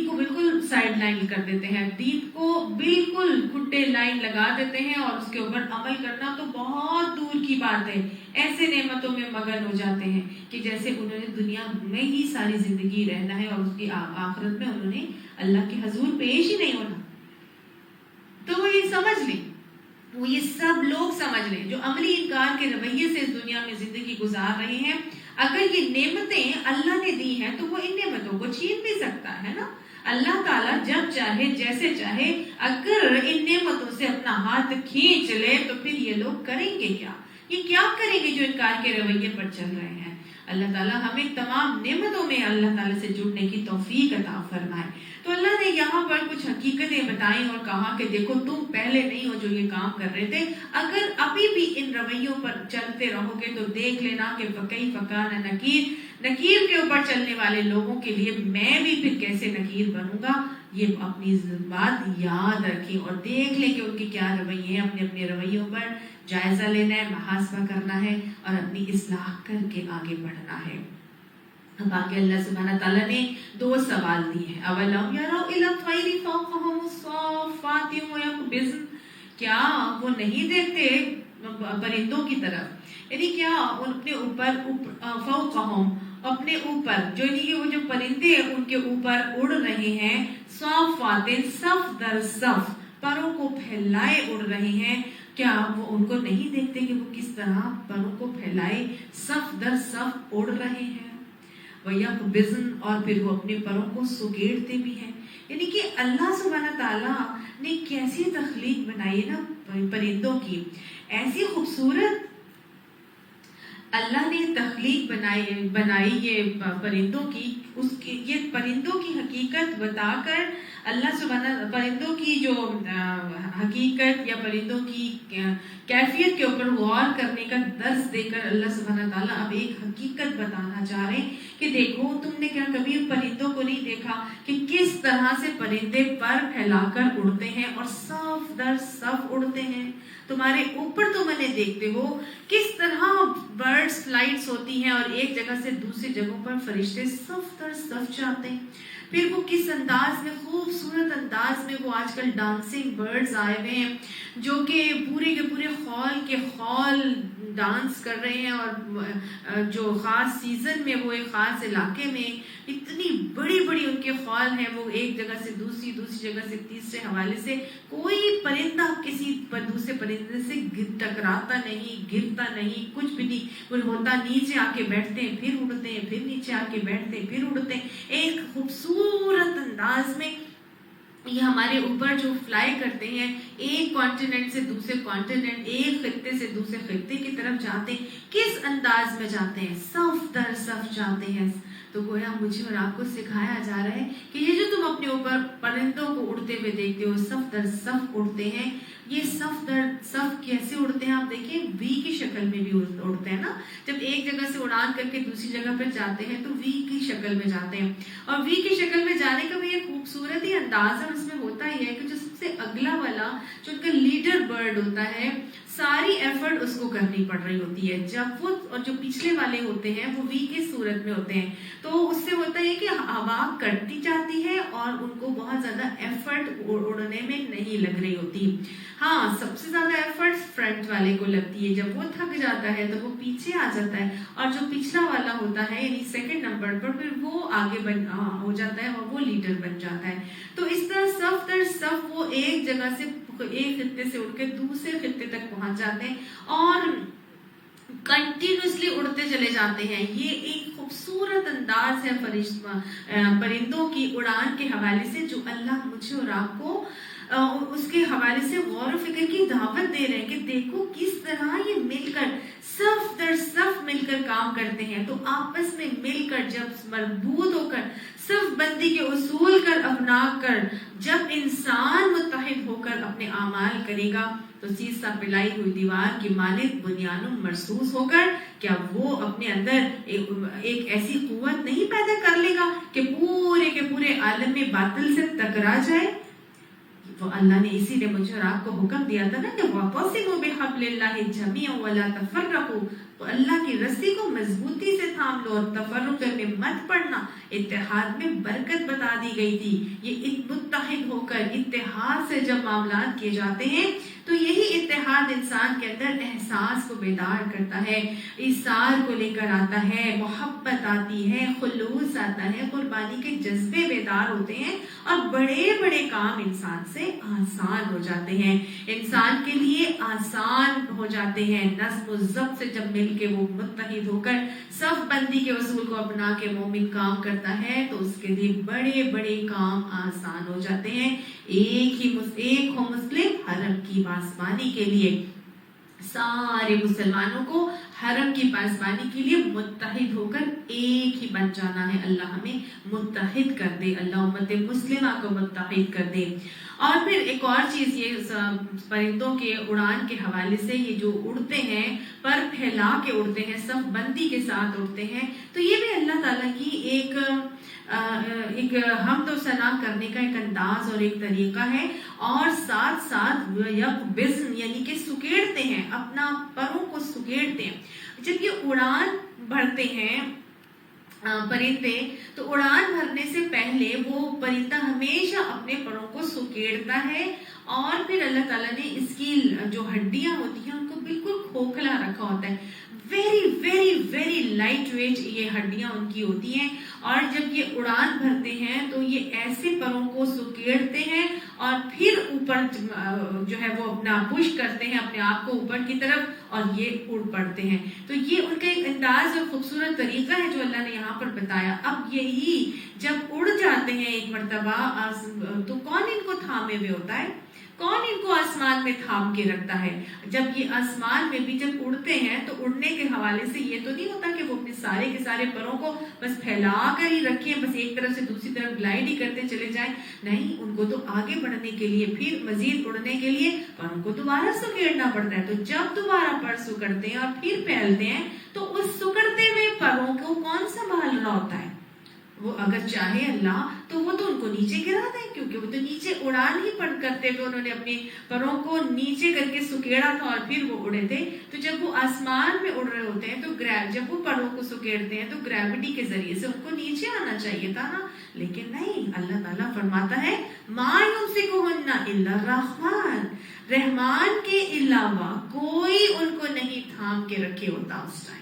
کو بالکل سائڈ لائن کر دیتے ہیں, دین کو بالکل کھٹے لائن لگا دیتے ہیں, اور اس کے اوپر عمل کرنا تو بہت دور کی بات ہے. ایسے نعمتوں میں مگن ہو جاتے ہیں کہ جیسے انہوں نے دنیا میں ہی ساری زندگی رہنا ہے, اور اس کی آخرت میں انہوں نے اللہ کے حضور پیش ہی نہیں ہونا. تو وہ یہ سمجھ لیں, وہ یہ سب لوگ سمجھ لیں جو عملی انکار کے رویے سے اس دنیا میں زندگی گزار رہے ہیں, اگر یہ نعمتیں اللہ نے دی ہیں تو وہ ان نعمتوں کو چھین بھی سکتا ہے نا. اللہ تعالیٰ جب چاہے جیسے چاہے اگر ان نعمتوں سے اپنا ہاتھ کھینچ لے تو پھر یہ لوگ کریں گے کیا, یہ کیا کریں گے جو انکار کے رویے پر چل رہے ہیں. اللہ تعالیٰ ہمیں تمام نعمتوں میں اللہ تعالیٰ سے جڑنے کی توفیق عطا فرمائے۔ تو اللہ نے یہاں پر کچھ حقیقتیں بتائیں اور کہا کہ دیکھو تم پہلے نہیں ہو جو یہ کام کر رہے تھے، اگر ابھی بھی ان رویوں پر چلتے رہو گے تو دیکھ لینا کہ فَكَيْفَ كَانَ نَكِيرٌ، نکیر کے اوپر چلنے والے لوگوں کے لیے میں بھی پھر کیسے نکیر بنوں گا۔ یہ اپنی بات یاد رکھیں اور دیکھ لیں کہ ان کے کیا رویے ہیں، اپنے اپنے رویوں پر جائزہ لینا ہے، محاسبہ کرنا ہے اور اپنی اصلاح کر کے آگے بڑھنا ہے۔ اب آگے اللہ سبحانہ تعالیٰ نے 2 سوال دیے ہیں۔ اولم یروا الی الطیر فوقہم الصافات ویقبضن، کیا وہ نہیں دیکھتے پرندوں کی طرف، یعنی کیا اپنے اوپر فوقہم اپنے اوپر جو یعنی کہ وہ جو پرندے ان کے اوپر اڑ رہے ہیں، صافات صف در صف پروں کو پھیلائے اڑ رہے ہیں، کیا وہ ان کو نہیں دیکھتے کہ وہ کس طرح پروں کو پھیلائے صف در صف اڑ رہے ہیں؟ وَيَقْبِضْنَ، اور پھر وہ اپنے پروں کو سکیڑتے بھی ہیں۔ یعنی کہ اللہ سبحانہ تعالیٰ نے کیسی تخلیق بنائی ہے نا پرندوں کی، ایسی خوبصورت اللہ نے تخلیق بنائی یہ پرندوں کی، یہ پرندوں کی حقیقت بتا کر اللہ سبحانہ پرندوں کی جو حقیقت یا پرندوں کی کیفیت کے اوپر غور کرنے کا درس دے کر اللہ سبحانہ تعالیٰ اب ایک حقیقت بتانا چاہ رہے ہیں کہ دیکھو تم نے کیا کبھی پرندوں کو نہیں دیکھا کہ کس طرح سے پرندے پر پھیلا کر اڑتے ہیں اور صف در صف اڑتے ہیں؟ تمہارے اوپر تو میں نے دیکھتے ہو کس طرح برڈز فلائٹس ہوتی ہیں اور ایک جگہ سے دوسری جگہوں پر فرشتے صف در صف جاتے ہیں، پھر وہ کس انداز میں، خوبصورت انداز میں وہ آج کل ڈانسنگ برڈز آئے ہوئے ہیں جو کہ پورے کے پورے خول کے خول ڈانس کر رہے ہیں، اور جو خاص سیزن میں وہ ایک خاص علاقے میں اتنی بڑی بڑی ان کے خول ہیں، وہ ایک جگہ سے دوسری جگہ سے تیسرے حوالے سے کوئی پرندہ کسی دوسرے پرندے سے ٹکراتا نہیں، گرتا نہیں، کچھ بھی نہیں، وہ ہوتا نیچے آ کے بیٹھتے ہیں پھر اڑتے ہیں، پھر نیچے آ کے بیٹھتے ہیں پھر اڑتے ہیں، ایک خوبصورت انداز میں یہ ہمارے اوپر جو فلائی کرتے ہیں، ایک کانٹیننٹ سے دوسرے کانٹیننٹ، ایک خطے سے دوسرے خطے کی طرف جاتے ہیں، کس انداز میں جاتے ہیں؟ صف در صف جاتے ہیں۔ تو گویا مجھے اور آپ کو سکھایا جا رہا ہے کہ یہ جو تم اپنے اوپر پرندوں کو اڑتے ہوئے دیکھتے ہو، صف در صف اڑتے ہیں، یہ صف در صف کیسے اڑتے ہیں؟ آپ دیکھیں وی کی شکل میں بھی اڑتے ہیں نا، جب ایک جگہ سے اڑان کر کے دوسری جگہ پر جاتے ہیں تو وی کی شکل میں جاتے ہیں، اور وی کی شکل میں جانے کا بھی ایک خوبصورت ہی انداز ہے، اس میں ہوتا ہی ہے کہ جو سب سے اگلا والا جو ان کا لیڈر برڈ ہوتا ہے، ساری ایفرٹ اس کو کرنی پڑ رہی ہوتی ہے، جب وہ اور جو پچھلے والے ہوتے ہیں وہ وی کی صورت میں ہوتے ہیں، تو اس سے ہوتا ہے کہ ہوا کٹتی جاتی ہے اور ان کو بہت زیادہ ایفرٹ اڑنے میں نہیں لگ رہی ہوتی۔ ہاں، سب سے زیادہ ایفرٹ فرنٹ والے کو لگتی ہے، جب وہ تھک جاتا ہے تو وہ پیچھے آ جاتا ہے، اور جو پچھلا والا ہوتا ہے یعنی سیکنڈ نمبر پر پھر وہ آگے ہو جاتا ہے اور وہ لیڈر بن جاتا ہے۔ تو اس طرح صف در صف وہ ایک جگہ سے ایک خطے سے اڑ کے دوسرے خطے تک پہنچ جاتے ہیں اور کنٹینیوسلی اڑتے چلے جاتے ہیں۔ یہ ایک خوبصورت انداز ہے پرندوں کی اڑان کے حوالے سے، جو اللہ مجھے اور آپ کو اس کے حوالے سے غور و فکر کی دعوت دے رہے ہیں کہ دیکھو کس طرح یہ مل کر صف در صف مل کر کام کرتے ہیں۔ تو آپس میں مل کر جب مربوط ہو کر صف بندی کے اصول کر اپنا کر جب انسان متحد ہو کر اپنے اعمال کرے گا تو سیسا پلائی ہوئی دیوار کی مانند بنیان مرصوص ہو کر کیا وہ اپنے اندر ایک ایسی قوت نہیں پیدا کر لے گا کہ پورے کے پورے عالم میں باطل سے ٹکرا جائے؟ تو اللہ نے اسی لیے مجھے اور آپ کو حکم دیا تھا نا کہ وَاعْتَصِمُوا بِحَبْلِ اللَّهِ جَمِيعًا وَلَا تَفَرَّقُوا، تو اللہ کی رسی کو مضبوطی سے تھام لو اور تفرق میں مت پڑنا۔ اتحاد میں برکت بتا دی گئی تھی، یہ متحد ہو کر اتحاد سے جب معاملات کیے جاتے ہیں تو یہی اتحاد انسان کے اندر احساس کو بیدار کرتا ہے، ایثار کو لے کر آتا ہے، محبت آتی ہے، خلوص آتا ہے، قربانی کے جذبے بیدار ہوتے ہیں اور بڑے بڑے کام انسان سے آسان ہو جاتے ہیں، انسان کے لیے آسان ہو جاتے ہیں۔ نظم و ضبط سے جب مل کے وہ متحد ہو کر صف بندی کے اصول کو اپنا کے مومن کام کرتا ہے تو اس کے لیے بڑے بڑے کام آسان ہو جاتے ہیں۔ ایک ہو مسلم حرم کی پاسبانی کے لیے، سارے مسلمانوں کو حرم کی پاسبانی کے لیے متحد ہو کر ایک ہی بن جانا ہے. اللہ ہمیں متحد کر دے، اللہ امت مسلمہ کو متحد کر دے. اور پھر ایک اور چیز یہ پرندوں کے اڑان کے حوالے سے، یہ جو اڑتے ہیں پر پھیلا کے اڑتے ہیں، صف بندی کے ساتھ اڑتے ہیں، تو یہ بھی اللہ تعالیٰ کی ایک حمد و ثنا کرنے کا ایک انداز اور ایک طریقہ ہے. اور ساتھ ساتھ یقبضن یعنی کہ سکیڑتے ہیں، اپنا پروں کو سکیڑتے ہیں. جب یہ اڑان بھرتے ہیں پرندے، تو اڑان بھرنے سے پہلے وہ پرندہ ہمیشہ اپنے پروں کو سکیڑتا ہے، اور پھر اللہ تعالیٰ نے اس کی جو ہڈیاں ہوتی ہیں ان کو بالکل کھوکھلا رکھا ہوتا ہے. Very very very light weight یہ ہڈیاں ان کی ہوتی ہیں. اور جب یہ اڑان بھرتے ہیں تو یہ ایسے پروں کو سکیڑتے ہیں اور پھر اوپر جو ہے وہ اپنا پش کرتے ہیں اپنے آپ کو اوپر کی طرف، اور یہ اڑ پڑتے ہیں. تو یہ ان کا ایک انداز اور خوبصورت طریقہ ہے جو اللہ نے یہاں پر بتایا. اب یہی جب اڑ جاتے ہیں ایک مرتبہ، تو کون ان کو تھامے ہوئے ہوتا ہے؟ کون ان کو آسمان میں تھام کے رکھتا ہے؟ جب یہ آسمان میں بھی جب اڑتے ہیں تو اڑنے کے حوالے سے یہ تو نہیں ہوتا کہ وہ اپنے سارے کے سارے پروں کو بس پھیلا کر ہی رکھیں، بس ایک طرف سے دوسری طرف گلائڈ ہی کرتے چلے جائیں. نہیں، ان کو تو آگے بڑھنے کے لیے، پھر مزید اڑنے کے لیے پروں کو دوبارہ سکیڑنا پڑتا ہے. تو جب دوبارہ پر سکڑتے ہیں اور پھر پھیلتے ہیں تو اس سکڑتے ہوئے پروں کو کون سنبھال رہا ہوتا ہے؟ وہ اگر چاہے اللہ تو وہ تو ان کو نیچے گرا دے، کیونکہ وہ تو نیچے اڑان ہی پڑ کرتے ہوئے انہوں نے اپنے پروں کو نیچے کر کے سکیڑا تھا اور پھر وہ اڑے تھے. تو جب وہ آسمان میں اڑ رہے ہوتے ہیں تو جب وہ پروں کو سکیڑتے ہیں تو گریوٹی کے ذریعے سے ان کو نیچے آنا چاہیے تھا نا، لیکن نہیں. اللہ تعالیٰ فرماتا ہے ما یمسکہن الا الرحمن، رحمان کے علاوہ کوئی ان کو نہیں تھام کے رکھے ہوتا اس ٹائم.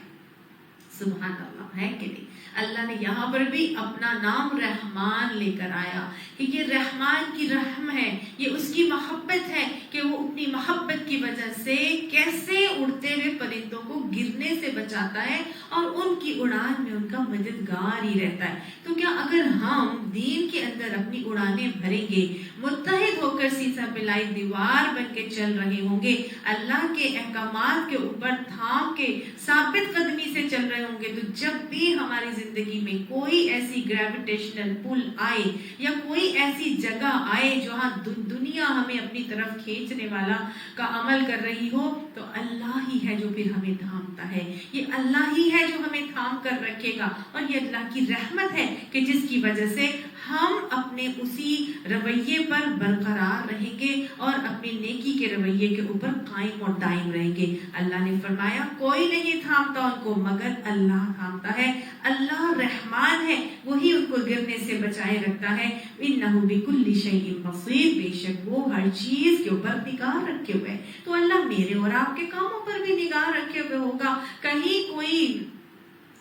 سبحان اللہ، ہے کہ نہیں؟ اللہ نے یہاں پر بھی اپنا نام رحمان لے کر آیا کہ یہ رحمان کی رحم ہے، یہ اس کی محبت ہے کہ وہ اپنی محبت کی وجہ سے کیسے اڑتے ہوئے پرندوں کو گرنے سے بچاتا ہے اور ان کی اڑان میں ان کا مددگار ہی رہتا ہے. تو کیا اگر ہم دین کے اندر اپنی اڑانیں بھریں گے، متحد ہو کر سیسا پلائی دیوار بن کے چل رہے ہوں گے، اللہ کے احکامات کے اوپر تھام کے ثابت قدمی سے چل رہے ہوں گے، تو جب بھی ہماری زندگی میں کوئی ایسی گریویٹیشنل پل آئے یا کوئی ایسی جگہ آئے جہاں دنیا ہمیں اپنی طرف کھینچنے والا کا عمل کر رہی ہو، تو اللہ ہی ہے جو پھر ہمیں تھامتا ہے. یہ اللہ ہی ہے جو ہمیں تھام کر رکھے گا، اور یہ اللہ کی رحمت ہے کہ جس کی وجہ سے ہم اپنے اسی رویے پر برقرار رہیں گے اور اپنی نیکی کے رویے کے اوپر قائم اور دائم رہیں گے. اللہ نے فرمایا کوئی نہیں تھامتا ان کو مگر اللہ تھامتا ہے. اللہ رحمان ہے، وہی ان کو گرنے سے بچائے رکھتا ہے. انہ بکل شیء بصیر، بے شک وہ ہر چیز کے اوپر نگاہ رکھے ہوئے. تو اللہ میرے اور آپ کے کاموں پر بھی نگاہ رکھے ہوئے ہوگا. کہیں کوئی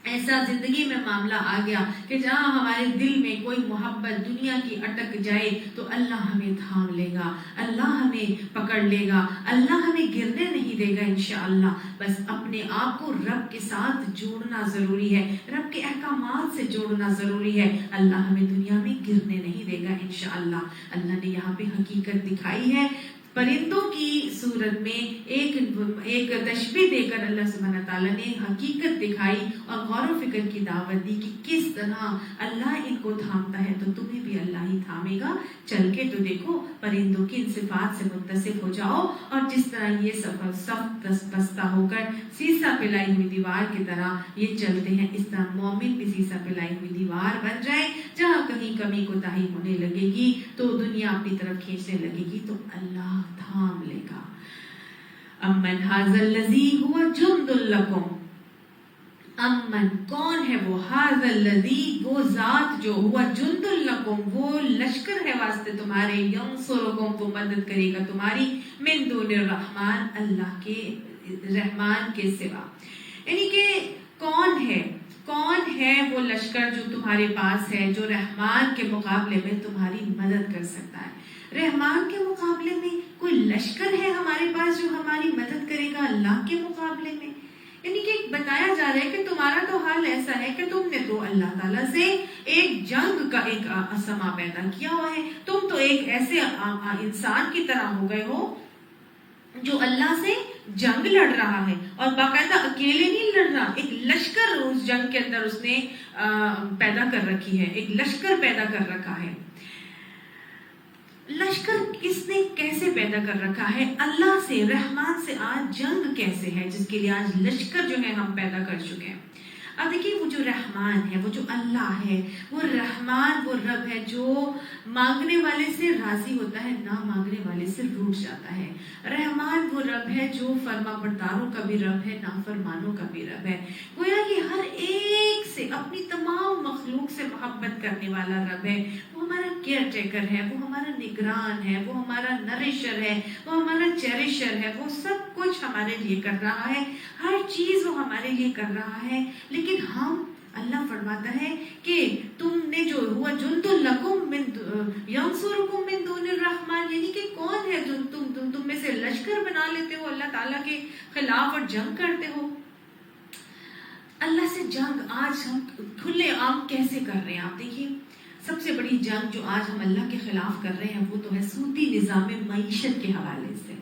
ایسا زندگی میں معاملہ آ گیا کہ جہاں ہمارے دل میں کوئی محبت دنیا کی اٹک جائے تو اللہ ہمیں تھام لے گا، اللہ ہمیں پکڑ لے گا، اللہ ہمیں گرنے نہیں دے گا انشاءاللہ. بس اپنے آپ کو رب کے ساتھ جوڑنا ضروری ہے، رب کے احکامات سے جوڑنا ضروری ہے. اللہ ہمیں دنیا میں گرنے نہیں دے گا انشاءاللہ. اللہ نے یہاں پہ حقیقت دکھائی ہے پرندوں کی صورت میں، ایک تشبیہ دے کر اللہ سبحانہ تعالیٰ نے حقیقت دکھائی اور غور و فکر کی دعوت دی کہ کس طرح اللہ ان کو تھامتا ہے تو تمہیں بھی اللہ ہی تھامے گا. چل کے تو دیکھو پرندوں کی ان صفات سے متصف ہو جاؤ، اور جس طرح یہ سخت بستہ ہو کر سیسا پلائی ہوئی دیوار کی طرح یہ چلتے ہیں، اس طرح مومن بھی سیسا پلائی ہوئی دیوار بن جائے. جہاں کہیں کمی کوتاہی ہونے لگے گی تو دنیا اپنی طرف کھینچنے لگے گی تو اللہ تھام لے گا. امن ھذا الذی ھوا جند لکم، امن کون ہے وہ، ھذا الذی وہ ذات جو، ہوا جند لکم وہ لشکر ہے واسطے تمہارے، ینصرکم وہ مدد کرے گا تمہاری، من دون الرحمن اللہ کے رحمان کے سوا. یعنی کہ کون ہے وہ لشکر جو تمہارے پاس ہے جو رحمان کے مقابلے میں تمہاری مدد کر سکتا ہے. رحمان کے مقابلے میں کوئی لشکر ہے ہمارے پاس جو ہماری مدد کرے گا اللہ کے مقابلے میں؟ یعنی کہ بتایا جا رہا ہے کہ تمہارا تو حال ایسا ہے کہ تم نے تو اللہ تعالیٰ سے ایک جنگ کا ایک سما پیدا کیا ہوا ہے. تم تو ایک ایسے انسان کی طرح ہو گئے ہو جو اللہ سے جنگ لڑ رہا ہے اور باقاعدہ اکیلے نہیں لڑ رہا، ایک لشکر اس جنگ کے اندر اس نے پیدا کر رکھی ہے، ایک لشکر پیدا کر رکھا ہے۔ لشکر کس نے کیسے پیدا کر رکھا ہے؟ اللہ سے، رحمان سے۔ آج جنگ کیسے ہے جس کے لیے آج لشکر جو ہے ہم پیدا کر چکے ہیں۔ اب دیکھیے وہ جو رحمان ہے، وہ جو اللہ ہے، وہ رحمان وہ رب ہے جو مانگنے والے سے راضی ہوتا ہے، نہ مانگنے والے سے روٹھ جاتا ہے۔ رحمان وہ رب ہے جو فرما برداروں کا بھی رب ہے، نافرمانوں کا بھی رب ہے۔ گویا کہ ہر ایک سے، اپنی تمام مخلوق سے محبت کرنے والا رب ہے۔ وہ ہمارا کیئر ٹیکر ہے، وہ ہمارا نگران ہے، وہ ہمارا نرشر ہے، وہ ہمارا چیریشر ہے، وہ سب کچھ ہمارے لیے کر رہا ہے، ہر چیز وہ ہمارے لیے کر رہا ہے۔ لیکن ہم، اللہ فرماتا ہے کہ تم نے جو ہوا جند لکم من ینصرکم من دون الرحمن، یعنی کہ کون ہے جو تم میں سے لشکر بنا لیتے ہو اللہ تعالیٰ کے خلاف اور جنگ کرتے ہو۔ اللہ سے جنگ آج ہم کھلے عام کیسے کر رہے ہیں؟ آپ دیکھیے سب سے بڑی جنگ جو آج ہم اللہ کے خلاف کر رہے ہیں وہ تو ہے سودی نظام معیشت کے حوالے سے۔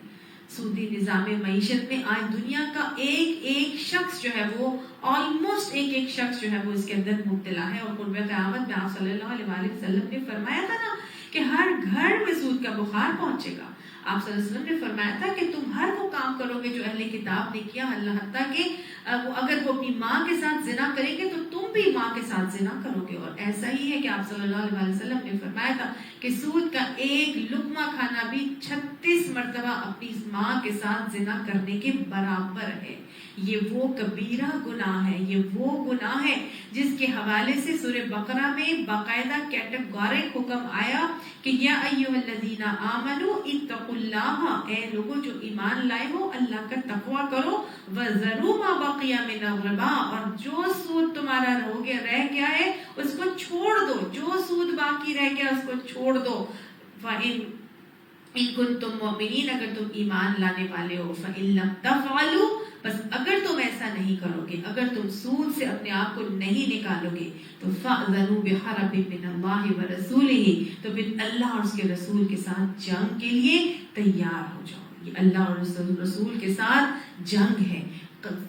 سودی نظام معیشت میں آج دنیا کا ایک شخص جو ہے وہ آلموسٹ ایک شخص جو ہے وہ اس کے اندر مبتلا ہے۔ اور قرب قیامت میں آپ صلی اللہ علیہ وسلم نے فرمایا تھا نا کہ ہر گھر میں سود کا بخار پہنچے گا۔ آپ صلی اللہ علیہ وسلم نے فرمایا تھا کہ تم ہر وہ کام کرو گے جو اہل کتاب نے کیا، اللہ حتیٰ کہ اگر وہ اپنی ماں کے ساتھ زنا کریں گے تو تم بھی ماں کے ساتھ زنا کرو گے۔ اور ایسا ہی ہے کہ آپ صلی اللہ علیہ وسلم نے فرمایا تھا کہ سود کا ایک لقمہ کھانا بھی 36 مرتبہ اپنی ماں کے ساتھ زنا کرنے کے برابر ہے۔ یہ وہ کبیرہ گناہ ہے، یہ وہ گناہ ہے جس کے حوالے سے سورہ بقرہ میں باقاعدہ کیٹیگورک حکم آیا کہ یا ایھا الذین آمنوا اتقوا اللہ، اے لوگوں جو ایمان لائے ہو اللہ کا تقوی کرو، وذروا ما بقی من الربا، اور جو سود تمہارا رہ گیا ہے اس کو چھوڑ دو، جو سود باقی رہ گیا اس کو چھوڑ دو۔ ان کنتم مؤمنین، اگر تم ایمان لانے والے ہو، فإن لم تفعلوا، بس اگر تم ایسا نہیں کرو گے، اگر تم سود سے اپنے آپ کو نہیں نکالو گے تو فأذنوا بحرب من اللہ ورسولہ، تو پھر اللہ اور اس کے رسول کے ساتھ جنگ کے لیے تیار ہو جاؤ۔ یہ اللہ اور رسول کے ساتھ جنگ ہے،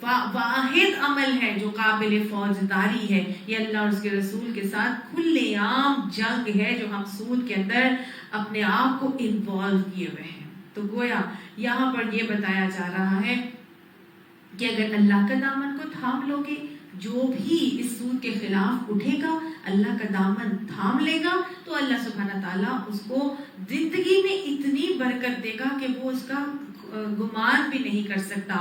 واحد عمل ہے جو قابل فوجداری ہے۔ یہ اللہ اور اس کے رسول کے ساتھ کھلے عام جنگ ہے جو ہم سود کے اندر اپنے آپ کو انوالو کیے ہوئے ہیں۔ تو گویا یہاں پر یہ بتایا جا رہا ہے کہ اگر اللہ کا دامن کو تھام لو گے، جو بھی اس سود کے خلاف اٹھے گا اللہ کا دامن تھام لے گا تو اللہ سبحانہ تعالیٰ اس کو زندگی میں اتنی برکت دے گا کہ وہ اس کا گمان بھی نہیں کر سکتا۔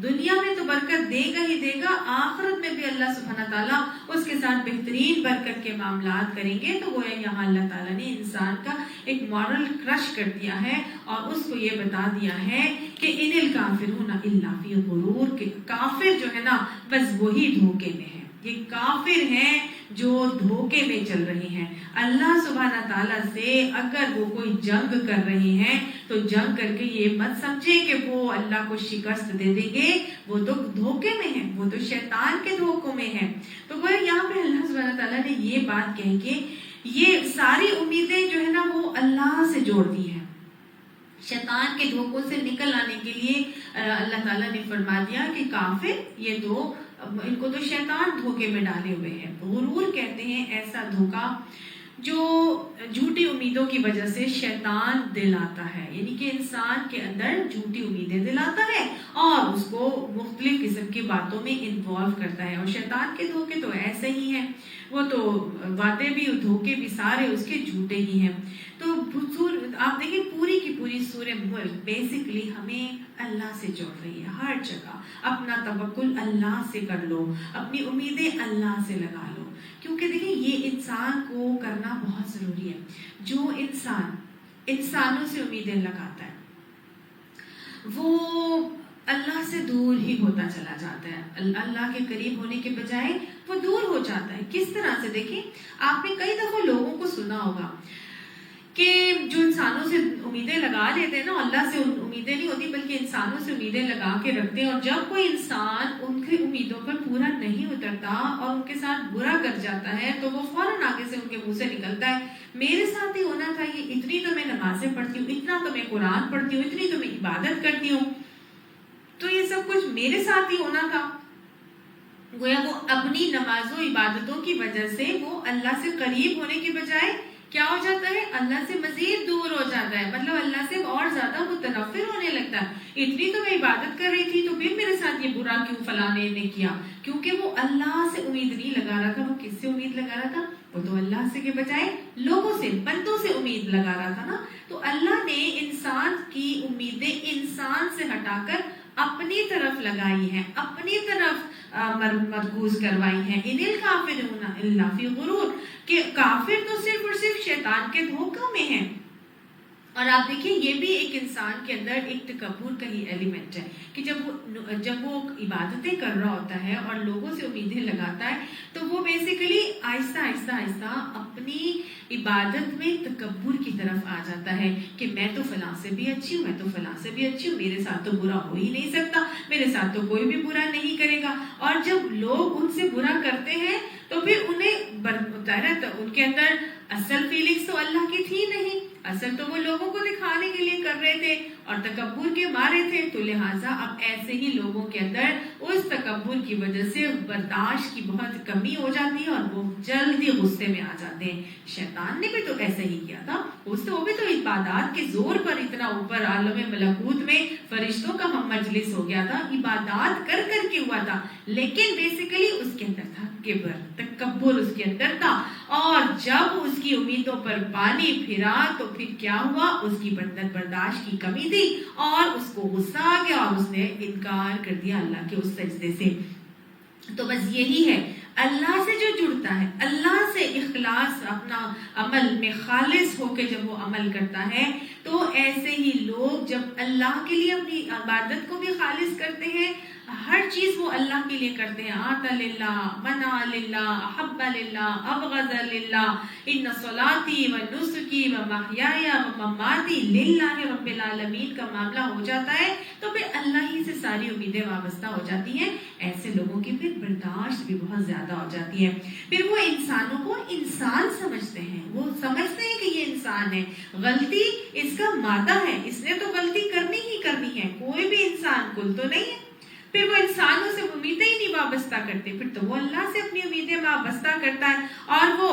دنیا میں تو برکت دے گا ہی دے گا، آخرت میں بھی اللہ سبحانہ تعالیٰ اس کے ساتھ بہترین برکت کے معاملات کریں گے۔ تو گویا یہاں اللہ تعالیٰ نے انسان کا ایک مورل کرش کر دیا ہے اور اس کو یہ بتا دیا ہے کہ ان الکافرون الا فی غرور، کہ کافر جو ہے نا بس وہی دھوکے میں ہے۔ یہ کافر ہیں جو دھوکے میں چل رہے ہیں۔ اللہ سبحانہ تعالیٰ سے اگر وہ کوئی جنگ کر رہے ہیں تو جنگ کر کے یہ مت سمجھے کہ وہ اللہ کو شکست دے دیں گے، وہ تو دھوکے میں ہیں، وہ تو شیطان کے دھوکوں میں ہیں۔ تو وہ یہاں پہ اللہ سبحانہ تعالیٰ نے یہ بات کہہ کے یہ ساری امیدیں جو ہے نا وہ اللہ سے جوڑ دی ہیں۔ شیطان کے دھوکوں سے نکل آنے کے لیے اللہ تعالیٰ نے فرما دیا کہ کافر یہ دو، ان کو تو شیطان دھوکے میں ڈالے ہوئے ہیں۔ غرور کہتے ہیں ایسا دھوکا جو جھوٹی امیدوں کی وجہ سے شیطان دلاتا ہے، یعنی کہ انسان کے اندر جھوٹی امیدیں دلاتا ہے اور اس کو مختلف قسم کی باتوں میں انوالو کرتا ہے۔ اور شیطان کے دھوکے تو ایسے ہی ہیں، وہ تو وعدے بھی دھوکے بھی سارے اس کے جھوٹے ہی ہیں۔ تو آپ دیکھیں پوری کی پوری سورہ ملک بیسیکلی ہمیں اللہ سے جوڑ رہی ہے۔ ہر جگہ اپنا توکل اللہ سے کر لو، اپنی امیدیں اللہ سے لگا لو، کیونکہ دیکھیں یہ انسان کو کرنا بہت ضروری ہے۔ جو انسان انسانوں سے امیدیں لگاتا ہے وہ اللہ سے دور ہی ہوتا چلا جاتا ہے، اللہ کے قریب ہونے کے بجائے وہ دور ہو جاتا ہے۔ کس طرح سے؟ دیکھیں آپ نے کئی دفعہ لوگوں کو سنا ہوگا کہ جو انسانوں سے امیدیں لگا لیتے ہیں نا، اللہ سے امیدیں نہیں ہوتی بلکہ انسانوں سے امیدیں لگا کے رکھتے ہیں، اور جب کوئی انسان ان کی امیدوں پر پورا نہیں اترتا اور ان کے ساتھ برا کر جاتا ہے تو وہ فوراً آگے سے ان کے منہ سے نکلتا ہے میرے ساتھ ہی ہونا چاہیے، اتنی تو میں نمازیں پڑھتی ہوں، اتنا تو میں قرآن پڑھتی ہوں، اتنی تو میں عبادت کرتی ہوں، تو یہ سب کچھ میرے ساتھ ہی ہونا تھا۔ گویا وہ اپنی نمازوں عبادتوں کی وجہ سے وہ اللہ سے قریب ہونے کے بجائے کیا ہو جاتا ہے، اللہ سے مزید دور ہو جاتا ہے، مطلب اللہ سے اور زیادہ متنفر ہونے لگتا ہے۔ اتنی تو میں عبادت کر رہی تھی تو پھر میرے ساتھ یہ برا کیوں فلانے نے کیا، کیونکہ وہ اللہ سے امید نہیں لگا رہا تھا۔ وہ کس سے امید لگا رہا تھا؟ وہ تو اللہ سے کے بجائے لوگوں سے، بندوں سے امید لگا رہا تھا نا۔ تو اللہ نے انسان کی امیدیں انسان سے ہٹا کر اپنی طرف لگائی ہیں، اپنی طرف مرکوز کروائی ہیں۔ ان الکافرون الا فی غرور، کہ کافر تو صرف اور صرف شیطان کے دھوکہ میں ہیں۔ اور آپ دیکھیں یہ بھی ایک انسان کے اندر ایک تکبر کا ہی ایلیمنٹ ہے کہ جب وہ عبادتیں کر رہا ہوتا ہے اور لوگوں سے امیدیں لگاتا ہے تو وہ بیسیکلی آہستہ آہستہ آہستہ اپنی عبادت میں تکبر کی طرف آ جاتا ہے کہ میں تو فلاں سے بھی اچھی ہوں، میں تو فلاں سے بھی اچھی ہوں، میرے ساتھ تو برا ہو ہی نہیں سکتا، میرے ساتھ تو کوئی بھی برا نہیں کرے گا۔ اور جب لوگ ان سے برا کرتے ہیں تو پھر انہیں ان کے اندر اصل فیلنگز تو اللہ کی تھی نہیں، اصل تو وہ لوگوں کو دکھانے کے لیے کر رہے تھے اور تکبر کے مارے تھے۔ تو لہٰذا اب ایسے ہی لوگوں کے اندر اس تکبر کی وجہ سے برداشت کی بہت کمی ہو جاتی ہے اور وہ جلدی غصے میں آ جاتے ہیں۔ شیطان نے بھی تو ایسے ہی کیا تھا، وہ بھی تو عبادات کے زور پر اتنا اوپر عالم ملکوت میں فرشتوں کا ہم مجلس ہو گیا تھا، عبادات کر کر کے ہوا تھا، لیکن بیسیکلی اس کے اندر تھا کبر، تکبر اس کے اندر تھا۔ اور جب اس کی امیدوں پر پانی پھرا تو پھر کیا ہوا، اس کی برداشت کی کمی تھی اور اس کو غصہ آ گیا اور اس نے انکار کر دیا اللہ کے اس سجدے سے۔ تو بس یہی ہے، اللہ سے جو جڑتا ہے، اللہ سے اخلاص اپنا عمل میں خالص ہو کے جب وہ عمل کرتا ہے تو ایسے ہی لوگ جب اللہ کے لیے اپنی عبادت کو بھی خالص کرتے ہیں، ہر چیز وہ اللہ کے لیے کرتے ہیں، آتا للہ، منع للہ، احب للہ، ابغض للہ، ان صلاتی و نسکی و محیای و مماتی للہ رب العالمین کا معاملہ ہو جاتا ہے تو پھر اللہ ہی سے ساری امیدیں وابستہ ہو جاتی ہیں۔ ایسے لوگوں کی پھر برداشت بھی بہت زیادہ ہو جاتی ہے، پھر وہ انسانوں کو انسان سمجھتے ہیں، وہ سمجھتے ہیں کہ یہ انسان ہے، غلطی اس کا مادہ ہے، اس نے تو غلطی کرنی ہی کرنی ہے، کوئی بھی انسان کل تو نہیں ہے۔ پھر وہ انسانوں سے امیدیں ہی نہیں وابستہ کرتے، پھر تو وہ اللہ سے اپنی امیدیں وابستہ کرتا ہے۔ اور وہ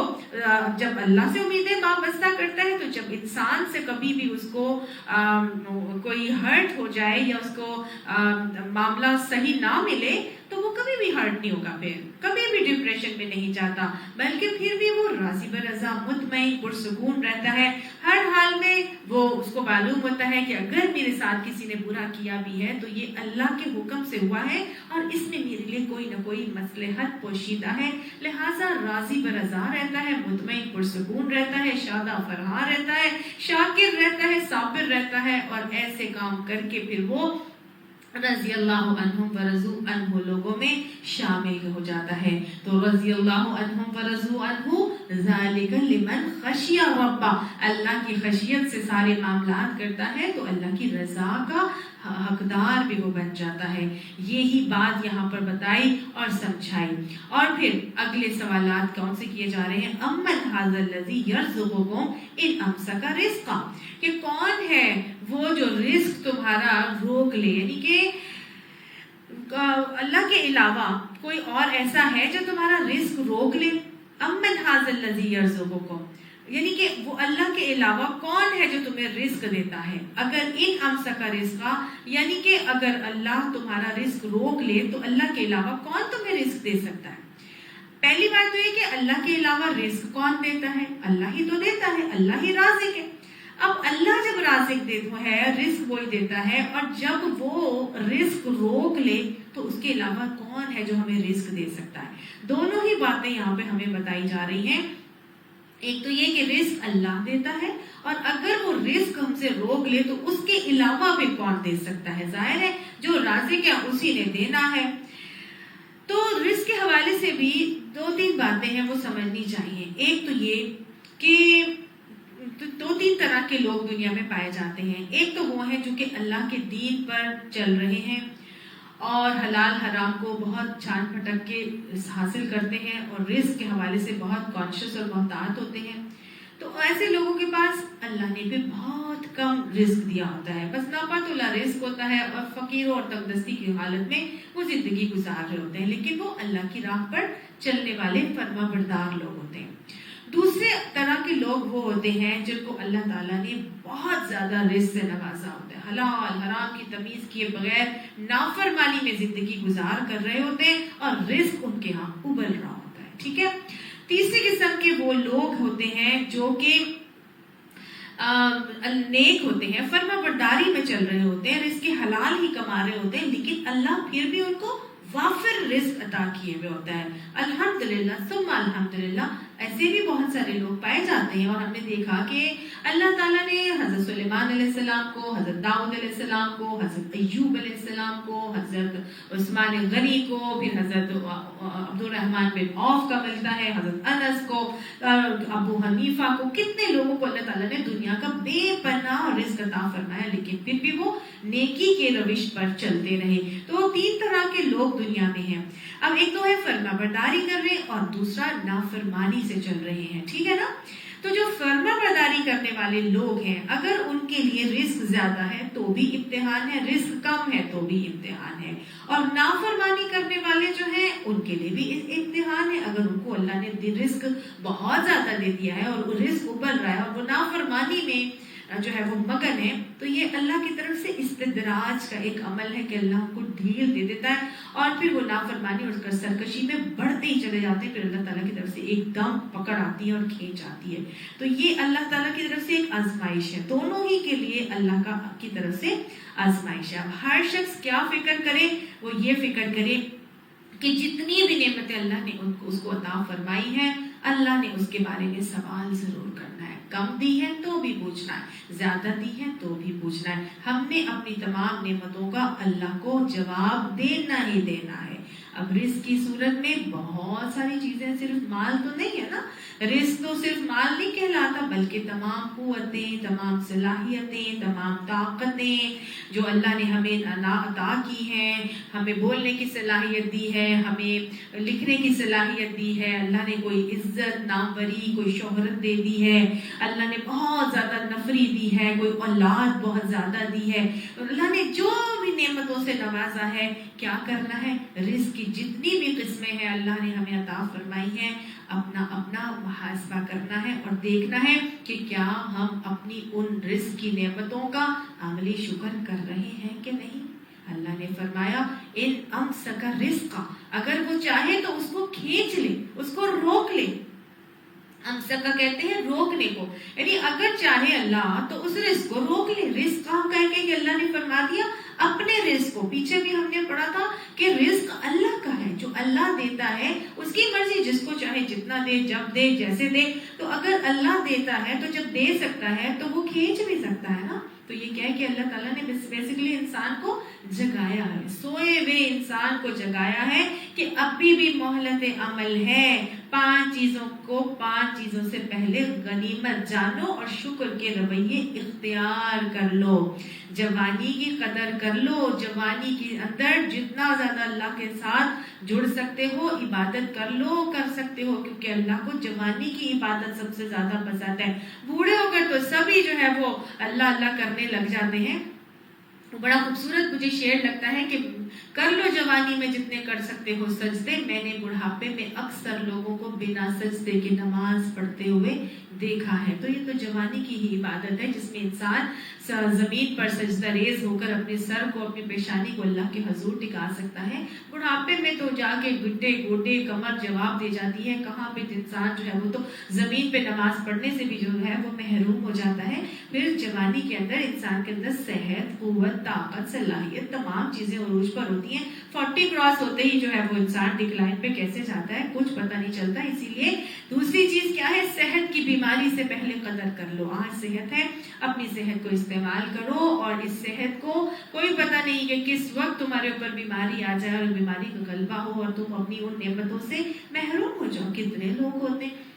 جب اللہ سے امیدیں وابستہ کرتا ہے تو جب انسان سے کبھی بھی اس کو کوئی ہرٹ ہو جائے یا اس کو معاملہ صحیح نہ ملے تو وہ کبھی بھی ہرٹ نہیں ہوگا، پھر کبھی بھی ڈپریشن میں نہیں جاتا، بلکہ پھر بھی وہ راضی برضا مطمئن پرسکون رہتا ہے۔ ہر حال میں وہ اس کو معلوم ہوتا ہے کہ اگر میرے ساتھ کسی نے برا کیا بھی ہے تو یہ اللہ کے حکم سے ہوا ہے اور اس میں میرے لیے کوئی نہ کوئی مصلحت پوشیدہ ہے، لہٰذا راضی برضا رہتا ہے، مطمئن پرسکون رہتا ہے، شادہ فرحاں رہتا ہے، شاکر رہتا ہے، صابر رہتا ہے، اور ایسے کام کر کے پھر وہ رضی اللہ عنہم ورضوا عنہ لوگوں میں شامل ہو جاتا ہے۔ تو رضی اللہ عنہم ورضوا عنہ ذالک لمن خشی ربہ، اللہ کی خشیت سے سارے معاملات کرتا ہے تو اللہ کی رضا کا حقدار بھی وہ بن جاتا ہے۔ یہی بات یہاں پر بتائی اور سمجھائی، اور پھر اگلے سوالات کون سے کیے جا رہے ہیں؟ امن ھذا الذی یرزقکم ان امسک رزقا، کہ کون ہے وہ جو رزق تمہارا روک لے، یعنی کہ اللہ کے علاوہ کوئی اور ایسا ہے جو تمہارا رزق روک لے؟ امن ھذا الذی یرزقکم، یعنی کہ وہ اللہ کے علاوہ کون ہے جو تمہیں رزق دیتا ہے؟ اگر ان امسک رزقا، یعنی کہ اگر اللہ تمہارا رزق روک لے تو اللہ کے علاوہ کون تمہیں رزق دے سکتا ہے؟ پہلی بات تو یہ کہ اللہ کے علاوہ رزق کون دیتا ہے؟ اللہ ہی تو دیتا ہے، اللہ ہی رازق ہے۔ اب اللہ جب رازق دیتا ہے، رزق وہی دیتا ہے، اور جب وہ رزق روک لے تو اس کے علاوہ کون ہے جو ہمیں رزق دے سکتا ہے؟ دونوں ہی باتیں یہاں پہ ہمیں بتائی جا رہی ہیں۔ ایک تو یہ کہ رزق اللہ دیتا ہے، اور اگر وہ رزق ہم سے روک لے تو اس کے علاوہ بھی کون دے سکتا ہے؟ ظاہر ہے جو رازق ہے اسی نے دینا ہے۔ تو رزق کے حوالے سے بھی دو تین باتیں ہیں وہ سمجھنی چاہیے۔ ایک تو یہ کہ دو تین طرح طرح کے لوگ دنیا میں پائے جاتے ہیں. ایک تو وہ ہیں جو کہ اللہ کے دین پر چل رہے ہیں اور حلال حرام کو بہت چھان پھٹک کے حاصل کرتے ہیں اور رزق کے حوالے سے بہت کانشیس اور محتاط ہوتے ہیں. تو ایسے لوگوں کے پاس اللہ نے بھی بہت کم رزق دیا ہوتا ہے, بس ناپتہ رزق ہوتا ہے اور فقیروں اور تنگدستی کی حالت میں وہ زندگی گزار رہے ہوتے ہیں, لیکن وہ اللہ کی راہ پر چلنے والے فرما بردار لوگ ہوتے ہیں. دوسرے طرح کے لوگ وہ ہوتے ہیں جن کو اللہ تعالیٰ نے بہت زیادہ رزق سے نوازا ہوتا ہے, حلال حرام کی تمیز کیے بغیر نافرمانی میں زندگی گزار کر رہے ہوتے ہیں اور رزق ان کے ہاں ابل رہا ہوتا ہے. ٹھیک ہے. تیسری قسم کے وہ لوگ ہوتے ہیں جو کہ نیک ہوتے ہیں, فرما برداری میں چل رہے ہوتے ہیں, رزق حلال ہی کما رہے ہوتے ہیں, لیکن اللہ پھر بھی ان کو وافر رزق عطا کیے ہوئے ہوتا ہے. الحمدللہ ثم الحمدللہ ایسے بھی بہت سارے لوگ پائے جاتے ہیں, اور ہم نے دیکھا کہ اللہ تعالیٰ نے حضرت سلیمان علیہ السلام کو, حضرت داؤد علیہ السلام کو, حضرت ایوب علیہ السلام کو, حضرت عثمان غنی کو, پھر حضرت عبد الرحمن بن عوف کا ملتا ہے, حضرت انس کو, ابو حنیفہ کو, کتنے لوگوں کو اللہ تعالیٰ نے دنیا کا بے پناہ رزق عطا فرمایا, لیکن پھر بھی وہ نیکی کے روش پر چلتے رہے. تو تین طرح کے لوگ دنیا میں ہیں. اب ایک تو ہے فرما برداری کر رہے اور دوسرا نافرمانی سے چل رہے ہیں. ٹھیک ہے نا. تو جو فرما برداری کرنے والے لوگ ہیں, اگر ان کے لیے رزق زیادہ ہے تو بھی امتحان ہے, رزق کم ہے تو بھی امتحان ہے, اور نافرمانی کرنے والے جو ہیں ان کے لیے بھی امتحان ہے. اگر ان کو اللہ نے رزق بہت زیادہ دے دیا ہے اور وہ رزق ابل رہا ہے اور وہ نافرمانی میں جو ہے وہ مگن ہے, تو یہ اللہ کی طرف سے استدراج کا ایک عمل ہے کہ اللہ کو ڈھیل دے دیتا ہے اور پھر وہ نافرمانی اور سرکشی میں بڑھتے ہی چلے جاتے ہیں. پھر اللہ تعالیٰ کی طرف سے ایک دم پکڑ آتی ہے اور کھینچ آتی ہے. تو یہ اللہ تعالیٰ کی طرف سے ایک آزمائش ہے, دونوں ہی کے لیے اللہ کی طرف سے آزمائش ہے. اب ہر شخص کیا فکر کرے, وہ یہ فکر کرے کہ جتنی بھی نعمتیں اللہ نے اس کو عطا فرمائی ہیں, اللہ نے اس کے بارے میں سوال ضرور کرنا ہے. کم دی ہے تو بھی پوچھنا ہے, زیادہ دی ہے تو بھی پوچھنا ہے. ہم نے اپنی تمام نعمتوں کا اللہ کو جواب دینا ہی دینا ہے. اب رزق کی صورت میں بہت ساری چیزیں, صرف مال تو نہیں ہے نا, رزق تو صرف مال نہیں کہلاتا بلکہ تمام قوتیں, تمام صلاحیتیں, تمام طاقتیں جو اللہ نے ہمیں عطا کی ہیں. ہمیں بولنے کی صلاحیت دی ہے, ہمیں لکھنے کی صلاحیت دی ہے, اللہ نے کوئی عزت, ناموری, کوئی شہرت دے دی ہے, اللہ نے بہت زیادہ نفری دی ہے, کوئی اولاد بہت زیادہ دی ہے. اللہ نے جو بھی نعمتوں سے نوازا ہے, کیا کرنا ہے, رزق کی جتنی بھی قسمیں ہیں اللہ نے ہمیں عطا فرمائی ہیں, اپنا اپنا محاسبہ کرنا ہے اور دیکھنا ہے کہ کیا ہم اپنی ان رزق کی نعمتوں کا عملی شکر کر رہے ہیں کہ نہیں. اللہ نے فرمایا ان امسک رزقا, اگر وہ چاہے تو اس کو کھینچ لے, اس کو روک لے. امسکا کہتے ہیں روکنے کو, یعنی اگر چاہے اللہ تو اس رزق کو روک لے. رزق کہاں کہہ کے کہ اللہ نے فرما دیا اپنے رزق کو. پیچھے بھی ہم نے پڑھا تھا کہ رزق اللہ کا ہے, جو اللہ دیتا ہے اس کی مرضی, جس کو چاہے جتنا دے, جب دے, جیسے دے. تو اگر اللہ دیتا ہے تو جب دے سکتا ہے تو وہ کھینچ بھی سکتا ہے نا. تو یہ کیا ہے کہ اللہ تعالیٰ نے بیسیکلی انسان کو جگایا ہے, سوئے ہوئے انسان کو جگایا ہے کہ ابھی بھی مہلت عمل ہے. 5 چیزوں سے پہلے غنیمت جانو اور شکر کے رویے اختیار کر لو. جوانی کی قدر کر لو, جوانی کے اندر جتنا زیادہ اللہ کے ساتھ جڑ سکتے ہو عبادت کر لو, کر سکتے ہو, کیونکہ اللہ کو جوانی کی عبادت سب سے زیادہ پسند ہے. بوڑھے ہو کر تو سبھی جو ہے وہ اللہ اللہ کرنے لگ جاتے ہیں. بڑا خوبصورت مجھے شعر لگتا ہے کہ کر لو جوانی میں جتنے کر سکتے ہو سجدے, میں نے بڑھاپے میں اکثر لوگوں کو بنا سجدے کے نماز پڑھتے ہوئے دیکھا ہے. تو یہ تو جوانی کی ہی عبادت ہے جس میں انسان زمین پر سجدہ ریز ہو کر اپنے سر کو, اپنی پیشانی کو اللہ کے حضور ٹکا سکتا ہے. بڑھاپے میں تو جا کے گڈے گوٹے کمر جواب دے جاتی ہے, کہاں پہ انسان جو ہے وہ تو زمین پہ نماز پڑھنے سے بھی جو ہے وہ محروم ہو جاتا ہے. پھر جوانی کے اندر انسان کے اندر صحت, قوت, طاقت, صلاحیت تمام چیزیں عروج پر ہوتی ہیں. 40 کراس ہوتے ہی جو ہے وہ انسان ڈکلائن پہ کیسے جاتا ہے کچھ پتہ نہیں چلتا. اسی لیے دوسری چیز کیا ہے, صحت کی بیماری سے پہلے قدر کر لو. آج صحت ہے, اپنی صحت کو استعمال کرو, اور اس صحت کو کوئی پتہ نہیں کہ کس وقت تمہارے اوپر بیماری آ جائے اور بیماری کا غلبہ ہو اور تم اپنی ان نعمتوں سے محروم ہو جاؤ. کتنے لوگ ہوتے ہیں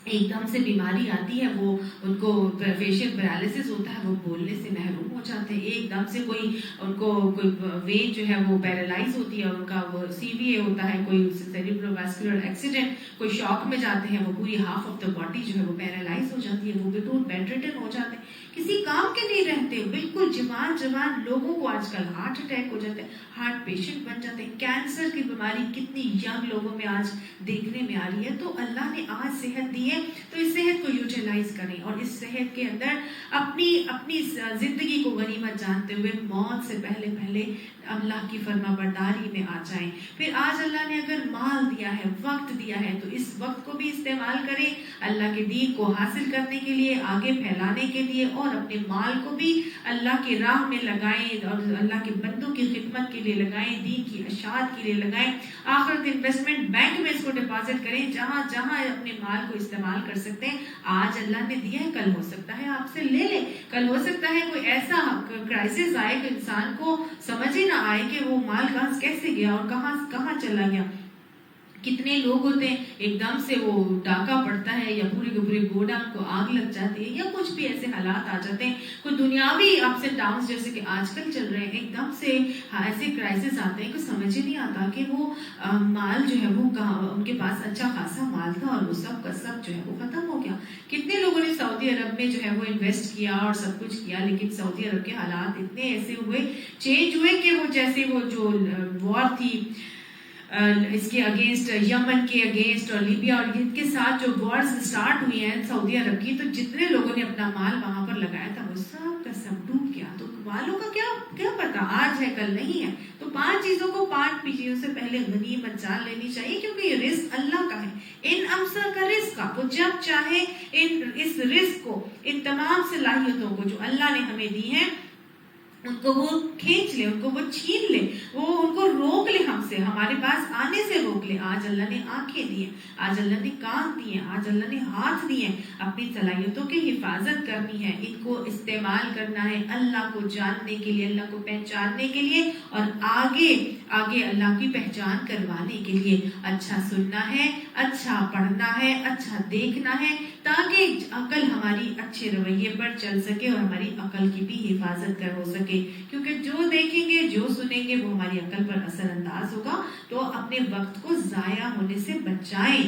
ایک دم سے بیماری آتی ہے، وہ ان کو فیشیل پیرالسس ہوتا ہے، وہ بولنے سے محروم ہو جاتے ہیں. ایک دم سے کوئی ان کو کوئی وین جو ہے وہ پیرالائز ہوتی ہے، ان کا وہ سی وی اے ہوتا ہے، کوئی سیریبرو واسکولر ایکسیڈنٹ، کوئی شاک میں جاتے ہیں، وہ پوری ہاف آف دا باڈی جو ہے وہ پیرالائز ہو جاتی ہے، وہ بالکل بیڈ ریڈن ہو جاتے ہیں، کسی کام کے نہیں رہتے. بالکل جوان لوگوں کو آج کل ہارٹ اٹیک ہو جاتے ہیں، ہارٹ پیشنٹ بن جاتے ہیں. کینسر کی بیماری کتنی ینگ لوگوں میں آج دیکھنے میں آ رہی ہے. تو اللہ نے آج صحت دی ہے تو اس صحت کو یوٹیلائز کریں، اور اس صحت کے اندر اپنی زندگی کو غنیمت جانتے ہوئے موت سے پہلے اللہ کی فرما برداری میں آ جائیں. پھر آج اللہ نے اگر مال دیا ہے، وقت دیا ہے، تو اس وقت کو بھی استعمال کریں اللہ کے دین کو حاصل کرنے کے لیے، آگے پھیلانے کے لیے، اور اپنے مال کو بھی اللہ کی راہ میں لگائیں اور اللہ کے بندوں کی خدمت کے لیے لگائیں، دین کی اشاعت کے لیے لگائیں. آخرت انویسٹمنٹ بینک میں اس کو ڈپازٹ کریں، جہاں جہاں اپنے مال کو استعمال کر سکتے ہیں. آج اللہ نے دیا ہے، کل ہو سکتا ہے آپ سے لے لیں، کل ہو سکتا ہے کوئی ایسا کرائسس آئے کہ انسان کو سمجھ ہی نہ آئے کہ وہ مال کہاں کیسے گیا اور کہاں چلا گیا. کتنے لوگ ہوتے ہیں ایک دم سے وہ ڈاکہ پڑتا ہے یا پوری کے پوری گوڈاؤن کو آگ لگ جاتی ہے یا کچھ بھی ایسے حالات آ جاتے ہیں، کوئی دنیاوی اپس اینڈ ڈاؤنس جیسے کہ آج کل چل رہے ہیں، ایک دم سے ایسے کرائسس آتے ہیں کہ سمجھ ہی نہیں آتا کہ وہ مال جو ہے وہ کہاں، ان کے پاس اچھا خاصا مال تھا اور وہ سب کا سب جو ہے وہ ختم ہو گیا. کتنے لوگوں نے سعودی عرب میں جو ہے وہ انویسٹ کیا اور سب کچھ کیا، لیکن سعودی عرب کے حالات اتنے ایسے ہوئے، چینج ہوئے کہ وہ جیسے وہ جو وار تھی اس کے اگینسٹ، یمن کے اگینسٹ اور لیبیا اور ان کے ساتھ جو وارز سٹارٹ ہوئی ہیں سعودی عرب کی، تو جتنے لوگوں نے اپنا مال وہاں پر لگایا تھا وہ سب کا سب ڈوب گیا. تو والوں کا کیا پتا، آج ہے کل نہیں ہے. تو 5 چیزوں کو 5 چیزوں سے پہلے غنیمت جان لینی چاہیے، کیونکہ یہ رزق اللہ کا ہے. ان امسا کا رزق کا، وہ جب چاہے اس رزق کو، ان تمام صلاحیتوں کو جو اللہ نے ہمیں دی ہیں، ان کو وہ کھینچ لے، ان کو وہ چھین لے، وہ ان کو روک لے، ہم سے، ہمارے پاس آنے سے روک لے. آج اللہ نے آنکھیں دی ہیں، آج اللہ نے کان دیے ہیں، آج اللہ نے ہاتھ دیے ہیں. اپنی صلاحیتوں کی حفاظت کرنی ہے، ان کو استعمال کرنا ہے اللہ کو جاننے کے لیے، اللہ کو پہچاننے کے لیے، اور آگے اللہ کی پہچان کروانے کے لیے. اچھا سننا ہے، اچھا پڑھنا ہے، اچھا دیکھنا ہے، تاکہ عقل ہماری اچھے رویے پر چل سکے اور ہماری عقل کی بھی حفاظت ہو سکے. کیونکہ جو دیکھیں گے، جو سنیں گے، وہ ہماری عقل پر اثر انداز ہوگا. تو اپنے وقت کو ضائع ہونے سے بچائیں،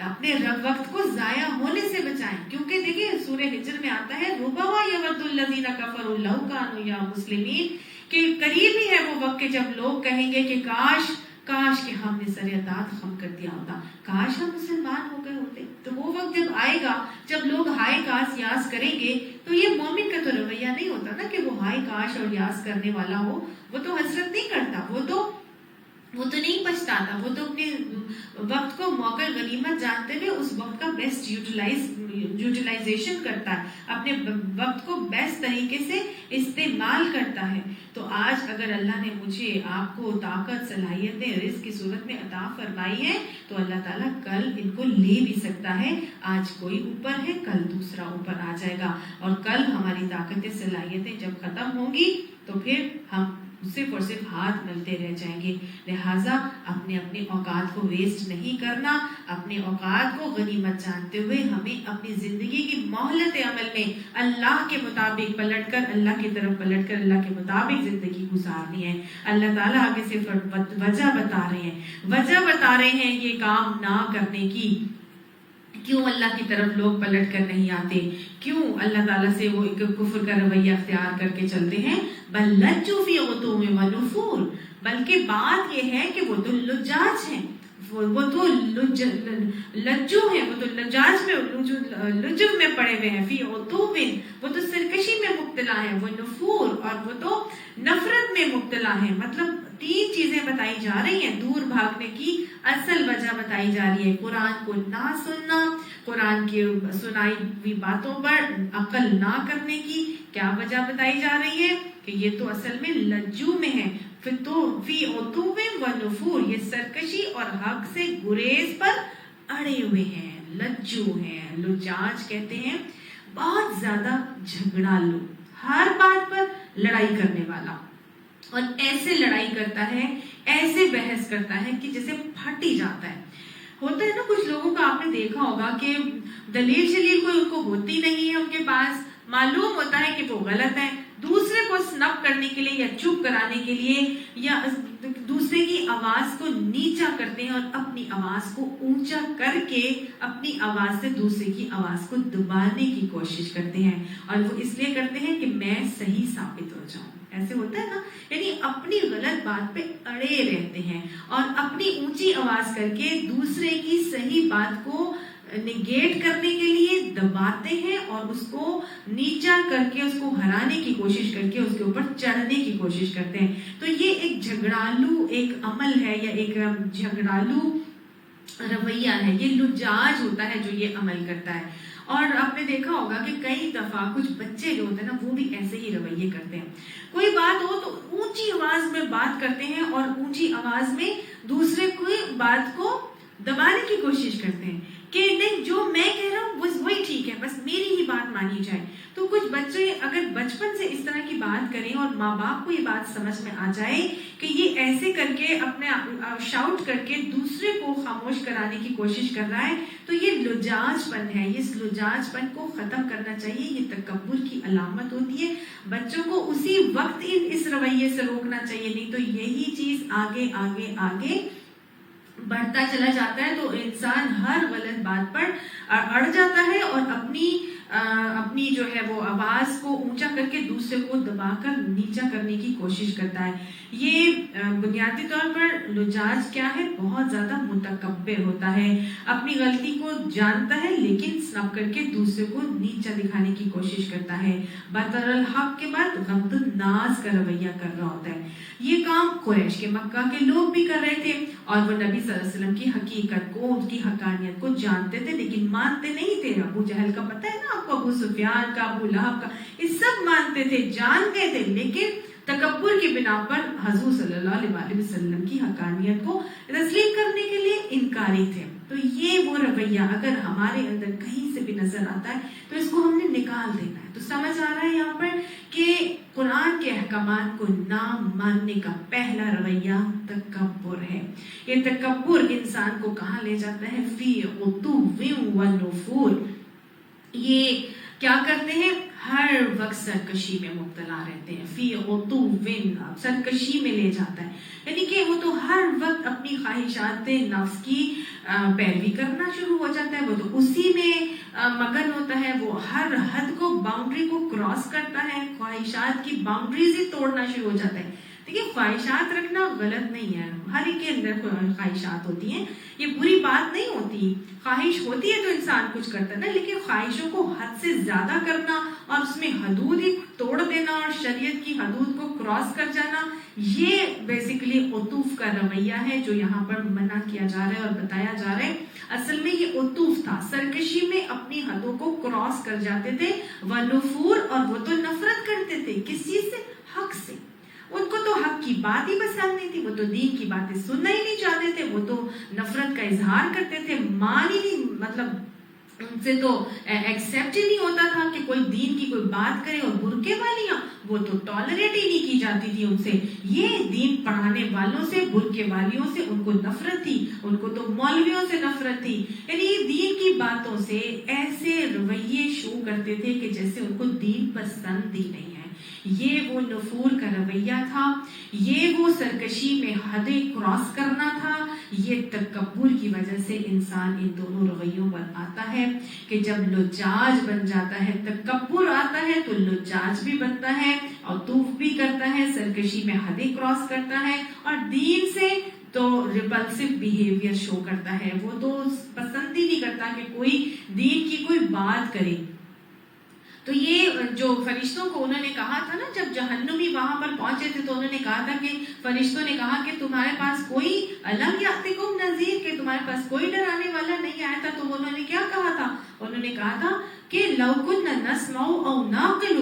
اپنے وقت کو ضائع ہونے سے بچائیں. کیونکہ دیکھیں سورہ ہجر میں آتا ہے ربما یود الذین کفروا لو کانوا یا مسلمین، کہ قریب ہی ہے وہ وقت کہ جب لوگ کہیں گے کہ کاش کہ ہم نے سر اطاعت خم کر دیا ہوتا، کاش ہم مسلمان ہو گئے ہوتے. تو وہ وقت جب آئے گا، جب لوگ ہائے کاش یاس کریں گے، تو یہ مومن کا تو رویہ نہیں ہوتا نا کہ وہ ہائے کاش اور یاس کرنے والا ہو. وہ تو حسرت نہیں کرتا، وہ تو نہیں پچھتاتا، وہ تو اپنے وقت کو موقع غنیمت جانتے ہوئے اس وقت کا بیسٹ یوٹیلائزیشن کرتا ہے، اپنے وقت کو بیسٹ طریقے سے استعمال کرتا ہے. تو آج اگر اللہ نے مجھے آپ کو طاقت، صلاحیتیں رزق کی صورت میں عطا فرمائی ہے، تو اللہ تعالیٰ کل ان کو لے بھی سکتا ہے. آج کوئی اوپر ہے، کل دوسرا اوپر آ جائے گا، اور کل ہماری طاقتیں، صلاحیتیں جب ختم ہوں گی تو پھر ہم صرف اور صرف ہاتھ ملتے رہ جائیں گے. لہٰذا اپنے اوقات کو ویسٹ نہیں کرنا، اپنے اوقات کو غنیمت جانتے ہوئے ہمیں اپنی زندگی کی مہلت عمل میں اللہ کے مطابق پلٹ کر، اللہ کی طرف پلٹ کر اللہ کے مطابق زندگی گزارنی ہے. اللہ تعالیٰ آگے سے وجہ بتا رہے ہیں یہ کام نہ کرنے کی. کیوں اللہ کی طرف لوگ پلٹ کر نہیں آتے؟ کیوں اللہ تعالیٰ سے وہ ایک کفر کا رویہ اختیار کر کے چلتے ہیں؟ بل لجوا فی عتو و نفور، بلکہ بات یہ ہے کہ وہ تو لجاج ہیں، وہ تو لجو ہیں، وہ تو لجاج میں لجو میں پڑے ہوئے ہیں. فی عتو، وہ تو سرکشی میں مبتلا ہیں. وہ نفور، اور وہ تو نفرت میں مبتلا ہیں. مطلب 3 چیزیں بتائی جا رہی ہیں دور بھاگنے کی. اصل وجہ بتائی جا رہی ہے قرآن کو نہ سننا، قرآن کی سنائی ہوئی باتوں پر عقل نہ کرنے کی. کیا وجہ بتائی جا رہی ہے؟ کہ یہ تو اصل میں لجو میں ہے. فی عتو و نفور، یہ سرکشی اور حق سے گریز پر اڑے ہوئے ہیں، لجو ہیں. لجاج کہتے ہیں بہت زیادہ جھگڑالو، ہر بات پر لڑائی کرنے والا، اور ایسے لڑائی کرتا ہے، ایسے بحث کرتا ہے کہ جیسے پھٹ ہی جاتا ہے. ہوتا ہے نا کچھ لوگوں کا آپ نے دیکھا ہوگا کہ دلیل شلیل کوئی ان کو ہوتی نہیں ہے ان کے پاس، معلوم ہوتا ہے کہ وہ غلط ہے، دوسرے کو سنپ کرنے کے لیے یا چپ کرانے کے لیے یا دوسرے کی آواز کو نیچا کرتے ہیں اور اپنی آواز کو اونچا کر کے اپنی آواز سے دوسرے کی آواز کو دبانے کی کوشش کرتے ہیں، اور وہ اس لیے کرتے ہیں کہ میں صحیح ثابت ہو جاؤں. ایسے ہوتا ہے نا، یعنی اپنی غلط بات پہ اڑے رہتے ہیں اور اپنی اونچی آواز کر کے دوسرے کی صحیح بات کو نگیٹ کرنے کے لیے دباتے ہیں اور اس کو نیچا کر کے اس کو ہرانے کی کوشش کر کے اس کے اوپر چڑھنے کی کوشش کرتے ہیں. تو یہ ایک جھگڑالو ایک عمل ہے یا ایک جھگڑالو رویہ ہے، یہ لجاج ہوتا ہے جو یہ عمل کرتا ہے. اور آپ نے دیکھا ہوگا کہ کئی دفعہ کچھ بچے جو ہوتے ہیں نا وہ بھی ایسے ہی رویے کرتے ہیں، کوئی بات ہو تو اونچی آواز میں بات کرتے ہیں اور اونچی آواز میں دوسرے کوئی بات کو دبانے کی کوشش کرتے ہیں کہ نہیں جو میں کہہ رہا ہوں وہی ٹھیک ہے، بس میری ہی بات مانی جائے. تو کچھ بچے اگر بچپن سے اس طرح کی بات کریں اور ماں باپ کو یہ بات سمجھ میں آ جائے کہ یہ ایسے کر کے اپنے شاؤٹ کر کے دوسرے کو خاموش کرانے کی کوشش کر رہا ہے، تو یہ لجاج پن ہے. اس لجاج پن کو ختم کرنا چاہیے، یہ تکبر کی علامت ہوتی ہے. بچوں کو اسی وقت اس رویے سے روکنا چاہیے، نہیں تو یہی چیز آگے آگے آگے بڑھتا چلا جاتا ہے. تو انسان ہر غلط بات پر اڑ جاتا ہے اور اپنی جو ہے وہ آواز کو اونچا کر کے دوسرے کو دبا کر نیچا کرنے کی کوشش کرتا ہے. یہ بنیادی طور پر لجاج کیا ہے؟ بہت زیادہ متکبر ہوتا ہے، اپنی غلطی کو جانتا ہے لیکن سنپ کر کے دوسرے کو نیچا دکھانے کی کوشش کرتا ہے. بطر الحق کے بعد غمط الناس کا رویہ کر رہا ہوتا ہے. یہ کام قریش کے مکہ کے لوگ بھی کر رہے تھے اور وہ نبی صلی اللہ علیہ وسلم کی حقیقت کو، اس کی حقانیت کو جانتے تھے لیکن مانتے نہیں تھے. ابو جہل کا پتہ ہے نا آپ کو، ابو سفیان کا، ابو لہب کا، یہ سب مانتے تھے، جانتے تھے، لیکن تکبر کی بنا پر حضور صلی اللہ علیہ وسلم کی حقانیت کو تسلیم کرنے کے لیے انکاری تھے. تو یہ وہ رویہ اگر ہمارے اندر کہیں سے بھی نظر آتا ہے تو اس کو ہم نے نکال دینا ہے. تو سمجھ آ رہا ہے یہاں پر کہ قرآن کے احکامات کو نہ ماننے کا پہلا رویہ تکبر ہے. یہ تکبر انسان کو کہاں لے جاتا ہے؟ فی عتو و نفور. یہ کیا کرتے ہیں؟ ہر وقت سرکشی میں مبتلا رہتے ہیں. فی عتو سرکشی میں لے جاتا ہے، یعنی کہ وہ تو ہر وقت اپنی خواہشات نفس کی پیروی کرنا شروع ہو جاتا ہے، وہ تو اسی میں مگن ہوتا ہے، وہ ہر حد کو، باؤنڈری کو کراس کرتا ہے، خواہشات کی باؤنڈریز ہی توڑنا شروع ہو جاتا ہے. دیکھیے خواہشات رکھنا غلط نہیں ہے، ہر ایک کے اندر خواہشات ہوتی ہیں، یہ بری بات نہیں ہوتی. خواہش ہوتی ہے تو انسان کچھ کرتا ہے نا، لیکن خواہشوں کو حد سے زیادہ کرنا اور اس میں حدود ہی توڑ دینا اور شریعت کی حدود کو کراس کر جانا، یہ بیسیکلی عطوف کا رویہ ہے جو یہاں پر منع کیا جا رہا ہے اور بتایا جا رہا ہے. اصل میں یہ عطوف تھا، سرکشی میں اپنی حدوں کو کراس کر جاتے تھے. ونفور، اور وہ تو نفرت کرتے تھے کس چیز سے؟ حق سے. ان کو تو حق کی بات ہی پسند نہیں تھی، وہ تو دین کی باتیں سننا ہی نہیں چاہتے تھے، وہ تو نفرت کا اظہار کرتے تھے، مان ہی نہیں، مطلب ان سے تو ایکسیپٹ ہی نہیں ہوتا تھا کہ کوئی دین کی کوئی بات کرے. اور برقعے والیاں وہ تو ٹالریٹ ہی نہیں کی جاتی تھی ان سے. یہ دین پڑھانے والوں سے، برقعے والیوں سے ان کو نفرت تھی، ان کو تو مولویوں سے نفرت تھی. یعنی دین کی باتوں سے ایسے رویے شو کرتے تھے کہ جیسے ان کو دین پسند ہی نہیں ہے. یہ وہ نفور کا رویہ تھا، یہ وہ سرکشی میں حدیں کراس کرنا تھا. یہ تکبر کی وجہ سے انسان ان دونوں رویوں پر آتا ہے کہ جب لجاج بن جاتا ہے، تکبر آتا ہے تو لجاج بھی بنتا ہے، عطوف بھی کرتا ہے، سرکشی میں حدیں کراس کرتا ہے، اور دین سے تو ریپلسو بیہیویئر شو کرتا ہے. وہ تو پسند ہی نہیں کرتا کہ کوئی دین کی کوئی بات کرے. تو یہ جو فرشتوں کو انہوں نے کہا تھا نا، جب جہنمی وہاں پر پہنچے تھے تو انہوں نے کہا تھا کہ فرشتوں نے کہا کہ تمہارے پاس کوئی الم یاتکم نذیر، کہ تمہارے پاس کوئی ڈرانے والا نہیں آیا تھا. تو انہوں نے کیا کہا تھا؟ انہوں نے کہا تھا کہ لو کنا نسمع او نعقل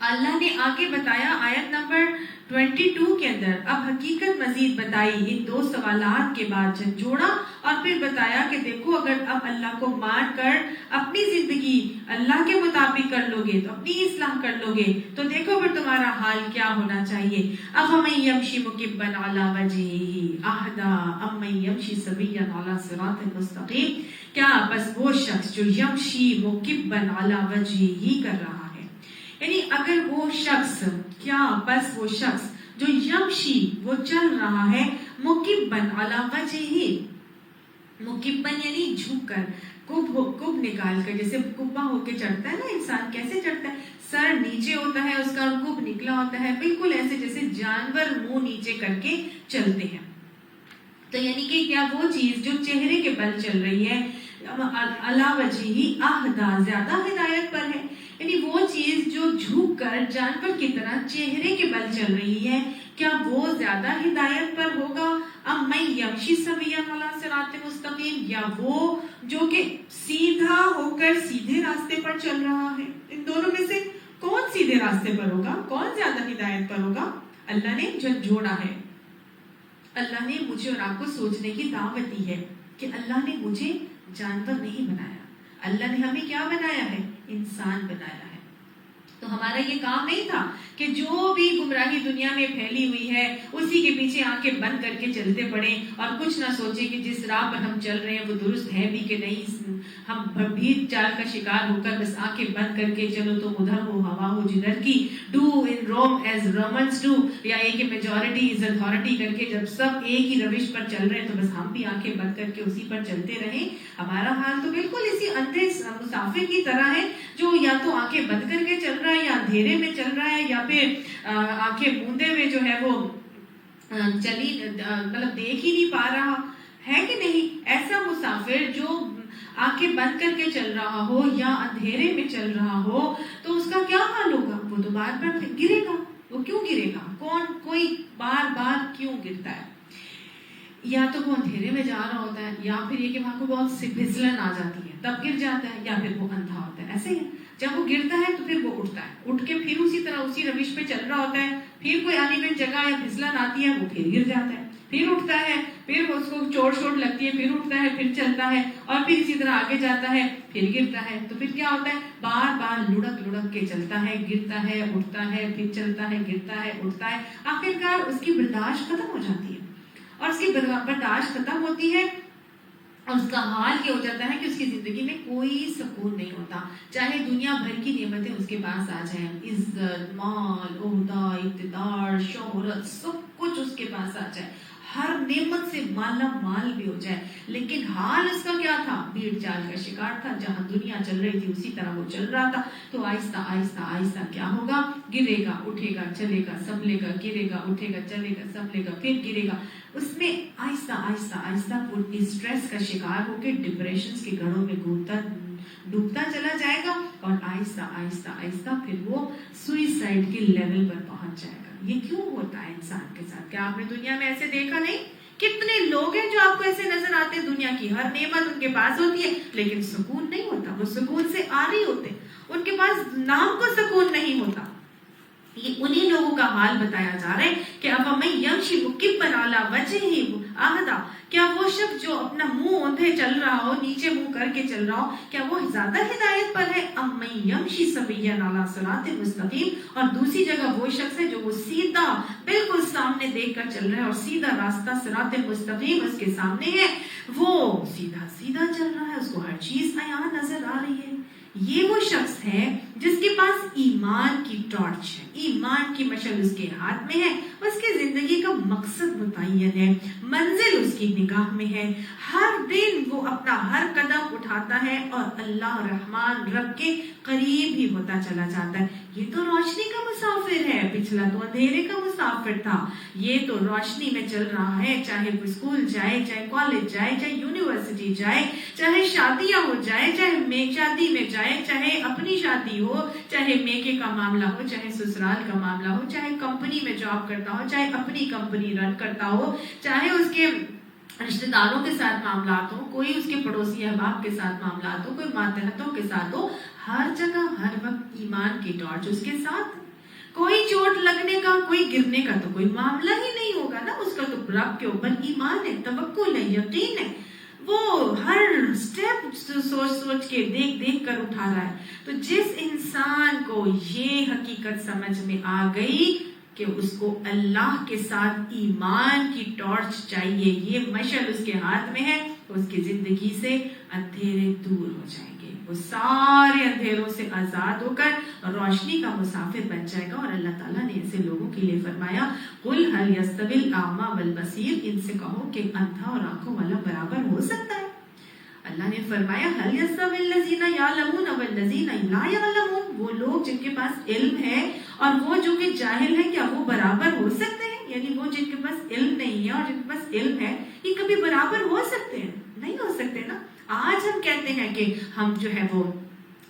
اللہ نے آگے بتایا آیت نمبر 22 کے اندر، اب حقیقت مزید بتائی ان دو سوالات کے بعد جھنجھوڑا، اور پھر بتایا کہ دیکھو اگر اب اللہ کو مان کر اپنی زندگی اللہ کے مطابق کر لو گے، تو اپنی اصلاح کر لو گے، تو دیکھو پھر تمہارا حال کیا ہونا چاہیے. افمن یمشی مکبا علی وجہہ اہدی امن یمشی سویا علی صراط مستقیم. کیا بس وہ شخص جو یمشی مکبا علی وجہہ کر رہا ہے، یعنی اگر وہ شخص، کیا بس وہ شخص جو یمشی وہ چل رہا ہے مکبن علی وجہہ، مکبن یعنی جھک کر، کب نکال کر، جیسے کبا ہو کے چڑھتا ہے نا انسان، کیسے چڑھتا ہے؟ سر نیچے ہوتا ہے اس کا اور کب نکلا ہوتا ہے، بالکل ایسے جیسے جانور منہ نیچے کر کے چلتے ہیں. تو یعنی کہ کیا وہ چیز جو چہرے کے بل چل رہی ہے، علی وجہہ اہدی زیادہ ہدایت پر ہے، یعنی وہ چیز جو جھک کر جانور کی طرح چہرے کے بل چل رہی ہے، کیا وہ زیادہ ہدایت پر ہوگا؟ ام من یمشی سویا علی صراط مستقیم، یا وہ جو کہ سیدھا ہو کر سیدھے راستے پر چل رہا ہے. ان دونوں میں سے کون سیدھے راستے پر ہوگا، کون زیادہ ہدایت پر ہوگا؟ اللہ نے جھنجھوڑا ہے. اللہ نے مجھے اور آپ کو سوچنے کی دعوت دی ہے کہ اللہ نے مجھے جانور نہیں بنایا، اللہ نے ہمیں کیا بنایا ہے؟ انسان بنایا ہے. تو ہمارا یہ کام نہیں تھا کہ جو بھی گمراہی دنیا میں پھیلی ہوئی ہے اسی کے پیچھے آنکھیں بند کر کے چلتے پڑیں اور کچھ نہ سوچیں کہ جس راہ پر ہم چل رہے ہیں وہ درست ہے بھی کہ نہیں. ہم بھیڑ چال کا شکار ہو کر بس آنکھیں بند کر کے چلو تو ادھر ہو ہوا ہو جدھر کی، do in Rome as Romans do, یا ایک میجورٹی از اتھارٹی کر کے جب سب ایک ہی روش پر چل رہے ہیں تو بس ہم بھی آنکھیں بند کر کے اسی پر چلتے رہیں. ہمارا حال تو بالکل اسی اندھے مسافر کی طرح ہے جو یا تو آنکھیں بند کر کے چل رہا ہے یا اندھیرے میں چل رہا ہے یا پھر آنکھیں موندے ہوئے جو ہے وہ چلی مطلب دیکھ ہی نہیں پا رہا ہے کہ نہیں. ایسا مسافر جو آنکھیں بند کر کے چل رہا ہو یا اندھیرے میں چل رہا ہو تو اس کا کیا حال ہوگا؟ وہ تو بار بار گرے گا. وہ کیوں گرے گا؟ کوئی بار بار کیوں گرتا ہے؟ یا تو وہ اندھیرے میں جا رہا ہوتا ہے، یا پھر یہ کہ وہاں کو بہت سی پھسلن آ جاتی ہے تب گر جاتا ہے، یا پھر وہ اندھا ہوتا ہے. ایسے ہی جب وہ گرتا ہے تو پھر وہ اٹھتا ہے، اٹھ کے پھر اسی طرح اسی روش پہ چل رہا ہوتا ہے، پھر کوئی انیون جگہ یا پھسلن آتی ہے وہ پھر گر جاتا ہے، پھر اٹھتا ہے، پھر اس کو چوٹ لگتی ہے، پھر اٹھتا ہے، پھر چلتا ہے اور پھر اسی طرح آگے جاتا ہے، پھر گرتا ہے. تو پھر کیا ہوتا ہے؟ بار بار لڑک کے چلتا ہے، گرتا ہے، اٹھتا ہے، پھر چلتا ہے، گرتا ہے، اٹھتا ہے. آخرکار اس کی برداشت ختم ہو جاتی ہے، اور اس کی برداشت ختم ہوتی ہے اور اس کا حال یہ ہو جاتا ہے کہ اس کی زندگی میں کوئی سکون نہیں ہوتا. چاہے دنیا بھر کی نعمتیں اس کے پاس آ جائیں، عزت، مال، عہدہ، اقتدار، شہرت، سب کچھ اس کے پاس آ جائے، ہر نعمت سے مالا مال بھی ہو جائے، لیکن حال اس کا کیا تھا؟ بھیڑ چال کا شکار تھا. جہاں دنیا چل رہی تھی اسی طرح وہ چل رہا تھا. تو آہستہ آہستہ آہستہ کیا ہوگا؟ گرے گا، اٹھے گا، چلے گا، سنبھلے گا، گرے گا، اٹھے گا، چلے گا، سنبھلے گا، پھر گرے گا. اس میں آہستہ آہستہ آہستہ وہ اسٹریس کا شکار ہو کے ڈپریشن کے گڑھوں میں ڈوبتا چلا جائے گا، اور آہستہ آہستہ آہستہ پھر وہ سوئسائڈ کے لیول پر پہنچ جائے گا. یہ کیوں ہوتا ہے انسان کے ساتھ؟ کیا آپ نے دنیا میں ایسے دیکھا نہیں؟ کتنے لوگ ہیں جو آپ کو ایسے نظر آتے ہیں، دنیا کی ہر نعمت ان کے پاس ہوتی ہے لیکن سکون نہیں ہوتا. وہ سکون سے عاری ہوتے، ان کے پاس نام کو سکون نہیں ہوتا. یہ انہی لوگوں کا حال بتایا جا رہا ہے کہ افمن یمشی مکبا علی وجہہ اہدی، کیا وہ شخص جو اپنا منہ اوندھے چل رہا ہو، نیچے منہ کر کے چل رہا ہو، کیا وہ زیادہ ہدایت پر ہے؟ ام من یمشی سویا علی صراط مستقیم. اور دوسری جگہ وہ شخص ہے جو وہ سیدھا بالکل سامنے دیکھ کر چل رہا ہے، اور سیدھا راستہ صراط مستقیم اس کے سامنے ہے، وہ سیدھا سیدھا چل رہا ہے، اس کو ہر چیز عیاں نظر آ رہی ہے. یہ وہ شخص ہے جس کے پاس ایمان کی ٹارچ ہے، ایمان کی مشعل اس کے ہاتھ میں ہے، اس کی زندگی کا مقصد متعین ہے، منزل اس کی نگاہ میں ہے. ہر دن وہ اپنا ہر قدم اٹھاتا ہے اور اللہ رحمان رب کے قریب ہی ہوتا چلا جاتا ہے. یہ تو روشنی کا مسافر ہے، پچھلا تو اندھیرے کا مسافر تھا. یہ تو روشنی میں چل رہا ہے، چاہے وہ اسکول جائے، چاہے کالج جائے، چاہے یونیورسٹی جائے، چاہے شادیاں ہو جائے، چاہے شادی میں جائے، چاہے اپنی شادی ہو، چاہے میکے کا معاملہ ہو، چاہے سسرال کا معاملہ ہو، چاہے کمپنی میں جاب کرتا ہو، چاہے اپنی کمپنی رن کرتا ہو، چاہے اس کے رشتہ داروں کے ساتھ معاملات ہو، کوئی اس کے پڑوسی احباب کے ساتھ معاملات ہو، کوئی ماتحتوں کے ساتھ ہو، ہر جگہ ہر وقت ایمان کی ٹارچ اس کے ساتھ کوئی چوٹ لگنے کا، کوئی گرنے کا تو کوئی معاملہ ہی نہیں ہوگا نا. اس کا تو رب کے اوپر ایمان ہے، توکل ہے، یقین ہے. وہ ہر سٹیپ سوچ سوچ کے دیکھ دیکھ کر اٹھا رہا ہے. تو جس انسان کو یہ حقیقت سمجھ میں آ گئی کہ اس کو اللہ کے ساتھ ایمان کی ٹارچ چاہیے، یہ مشعل اس کے ہاتھ میں ہے، اس کی زندگی سے اندھیرے دور ہو جائیں گے. وہ سارے اندھیروں سے آزاد ہو کر روشنی کا مسافر بن جائے گا. اور اللہ تعالیٰ نے ایسے لوگوں کے لیے فرمایا قل هل يستوي الاعمى والبصير، ان سے کہو کہ اندھا اور آنکھوں والا برابر ہو سکتا ہے. اللہ نے فرمایا هل يستوي الذين يعلمون والذين لا يعلمون، وہ لوگ جن کے پاس علم ہے اور وہ جو کہ جاہل ہے، کیا وہ برابر ہو سکتے ہیں؟ یعنی وہ جن کے پاس علم نہیں ہے اور جن کے پاس علم ہے، یہ کبھی برابر ہو سکتے ہیں؟ نہیں ہو سکتے نا. آج ہم کہتے ہیں کہ ہم جو ہے وہ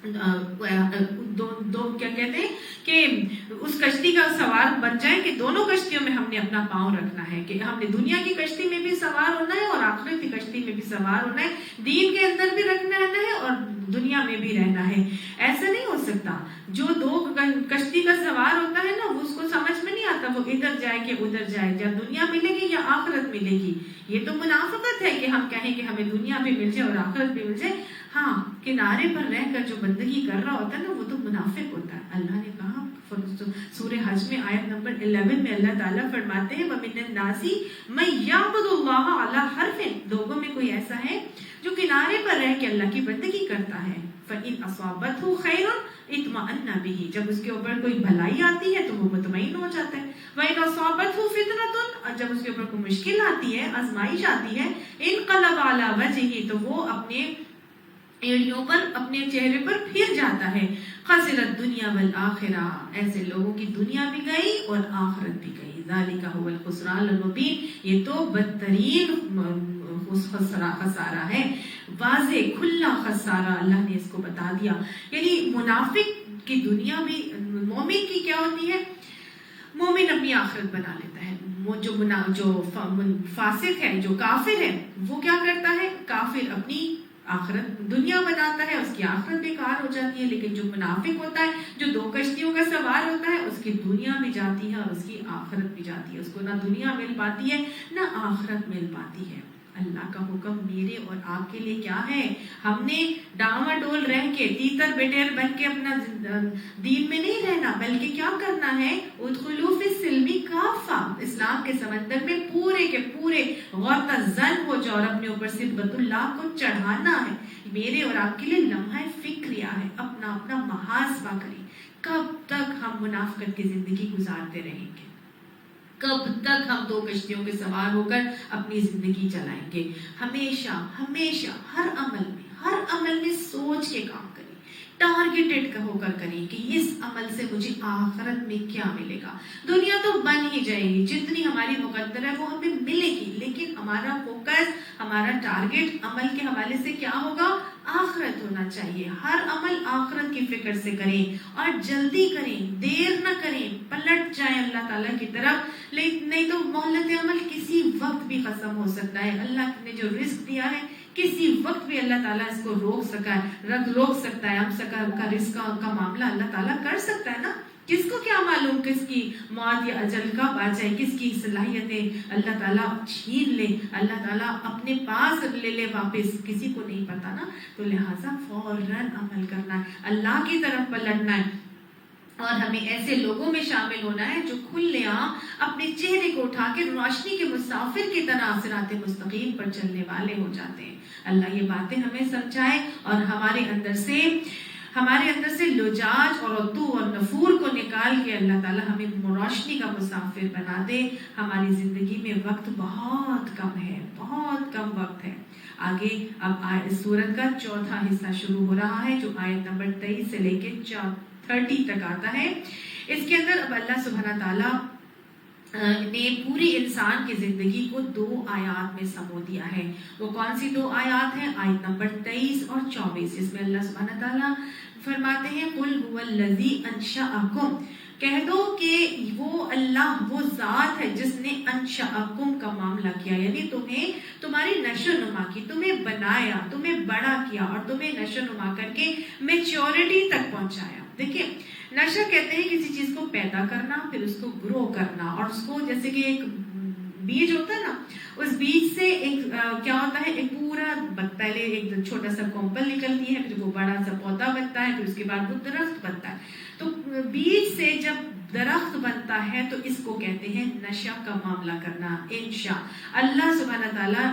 دو کیا کہتے ہیں کہ اس کشتی کا سوار بن جائیں کہ دونوں کشتیوں میں ہم نے اپنا پاؤں رکھنا ہے، کہ ہم نے دنیا کی کشتی میں بھی سوار ہونا ہے اور آخرت کی کشتی میں بھی سوار ہونا ہے، دین کے اندر بھی رکھنا ہے اور دنیا میں بھی رہنا ہے. ایسا نہیں ہو سکتا. جو دو کشتی کا سوار ہوتا ہے نا، وہ اس کو سمجھ میں نہیں آتا وہ ادھر جائے کہ ادھر جائے، یا دنیا ملے گی یا آخرت ملے گی. یہ تو منافقت ہے کہ ہم کہیں کہ ہمیں دنیا بھی مل جائے اور آخرت بھی مل جائے. ہاں، کنارے پر رہ کر جو بندگی کر رہا ہوتا ہے نا، وہ تو منافق ہوتا ہے. اللہ نے کہا سورہ حج میں آیت نمبر 11 میں اللہ تعالیٰ فرماتے ہیں وَمِنَ النَّاسِ مَن يَعْبُدُ اللَّهَ عَلَى حَرْفٍ، لوگوں میں کوئی ایسا ہے جو کنارے پر رہ کے اللہ کی بندگی کرتا ہے. فَإِنْ أَصَابَتْهُ خَيْرٌ اطْمَأَنَّ بِهِ، جب اس کے اوپر کوئی بھلائی آتی ہے تو وہ مطمئن ہو جاتا ہے. وَإِنْ أَصَابَتْهُ فِتْنَةٌ، اور جب اس کے اوپر کوئی مشکل آتی ہے، آزمائش آتی ہے، انقلب علی وجہہ، تو وہ اپنے ایڑیوں پر، اپنے چہرے پر پھر جاتا ہے. خسرت دنیا والآخرہ، ایسے لوگوں کی دنیا بھی گئی اور آخرت بھی گئی. ذالک هو الخسران المبین، یہ تو بدترین خسارہ ہے، واضح کھلا خسارہ. اللہ نے اس کو بتا دیا. یعنی منافق کی دنیا بھی، مومن کی کیا ہوتی ہے؟ مومن اپنی آخرت بنا لیتا ہے. جو فاسق ہے، جو کافر ہے، وہ کیا کرتا ہے؟ کافر اپنی آخرت دنیا بناتا ہے، اس کی آخرت بیکار ہو جاتی ہے. لیکن جو منافق ہوتا ہے، جو دو کشتیوں کا سوار ہوتا ہے، اس کی دنیا بھی جاتی ہے اور اس کی آخرت بھی جاتی ہے. اس کو نہ دنیا مل پاتی ہے نہ آخرت مل پاتی ہے. اللہ کا حکم میرے اور آپ کے لیے کیا ہے؟ ہم نے ڈاواڈول رہ کے، تیتر بٹیر بن کے اپنا دین میں نہیں رہنا، بلکہ کیا کرنا ہے؟ ادخلوا فی السلم کافہ، اسلام کے سمندر میں پورے کے پورے غوطہ زن ہو جاؤ اور اپنے اوپر صبغۃ اللہ کو چڑھانا ہے. میرے اور آپ کے لیے لمحہ فکریہ ہے. اپنا اپنا محاسبہ کریں. کب تک ہم منافقت کی زندگی گزارتے رہیں گے؟ کب تک ہم دو کشتیوں کے سوار ہو کر اپنی زندگی چلائیں گے؟ ہمیشہ ہمیشہ ہر عمل میں سوچ کے کام کریں، ٹارگیٹڈ ہو کر کریں کہ اس عمل سے مجھے آخرت میں کیا ملے گا. دنیا تو بن ہی جائے گی، جتنی ہماری مقدر ہے وہ ہمیں ملے گی، لیکن ہمارا فوکس، ہمارا ٹارگیٹ عمل کے حوالے سے کیا ہوگا؟ آخرت ہونا چاہیے. ہر عمل آخرت کی فکر سے کریں اور جلدی کریں، دیر نہ کریں، پلٹ جائیں اللہ تعالیٰ کی طرف. نہیں تو مہلت عمل کسی وقت بھی ختم ہو سکتا ہے. اللہ نے جو رزق دیا ہے کسی وقت بھی اللہ تعالیٰ اس کو روک سکتا ہے. ہم کا رزق کا معاملہ اللہ تعالیٰ کر سکتا ہے نا. کس کو کیا معلوم کس کی موت یا اجل کب آ جائے، کس کی صلاحیتیں اللہ تعالیٰ چھین لے، اللہ تعالیٰ اپنے پاس لے لے واپس، کسی کو نہیں پتا نا. تو لہٰذا فوراً عمل کرنا ہے، اللہ کی طرف پلٹنا ہے اور ہمیں ایسے لوگوں میں شامل ہونا ہے جو کھلے عام اپنے چہرے کو اٹھا کے روشنی کے مسافر کی طرح صراط مستقیم پر چلنے والے ہو جاتے ہیں. اللہ یہ باتیں ہمیں سمجھائے اور ہمارے اندر سے لجاج اور عتو اور نفور کو نکال کے اللہ تعالیٰ ہمیں روشنی کا مسافر بنا دے. ہماری زندگی میں وقت بہت کم ہے، بہت کم وقت ہے. آگے اب اس سورت کا چوتھا حصہ شروع ہو رہا ہے جو آیت نمبر 23 سے لے کے 30 تک آتا ہے. اس کے اندر اب اللہ سبحانہ تعالیٰ نے پوری انسان کی زندگی کو 2 آیات میں سمو دیا ہے. وہ کون سی 2 آیات ہیں؟ آیت نمبر 23 اور 24. اس میں اللہ سبحانہ تعالیٰ فرماتے ہیں قُلْ هُوَ الَّذِي أَنشَأَكُمْ، کہہ دو کہ وہ اللہ، وہ ذات ہے جس نے انشأکم کا معاملہ کیا، یعنی تمہاری نشو نما کی، تمہیں بنایا، تمہیں بڑا کیا اور تمہیں نشو نما کر کے میچورٹی تک پہنچایا. دیکھیے نشہ کہتے ہیں کسی چیز کو پیدا کرنا، پھر اس کو گرو کرنا، اور اس کو جیسے کہ ایک بیج ہوتا ہے نا، اس بیج سے ایک کیا ہوتا ہے، ایک پورا پہلے ایک چھوٹا سا کومپل نکلتی ہے، پھر وہ بڑا سا پودا بنتا ہے، پھر اس کے بعد وہ درخت بنتا ہے. تو بیج سے جب درخت بنتا ہے تو اس کو کہتے ہیں نشہ کا معاملہ کرنا. انشاء اللہ سبحانہ تعالیٰ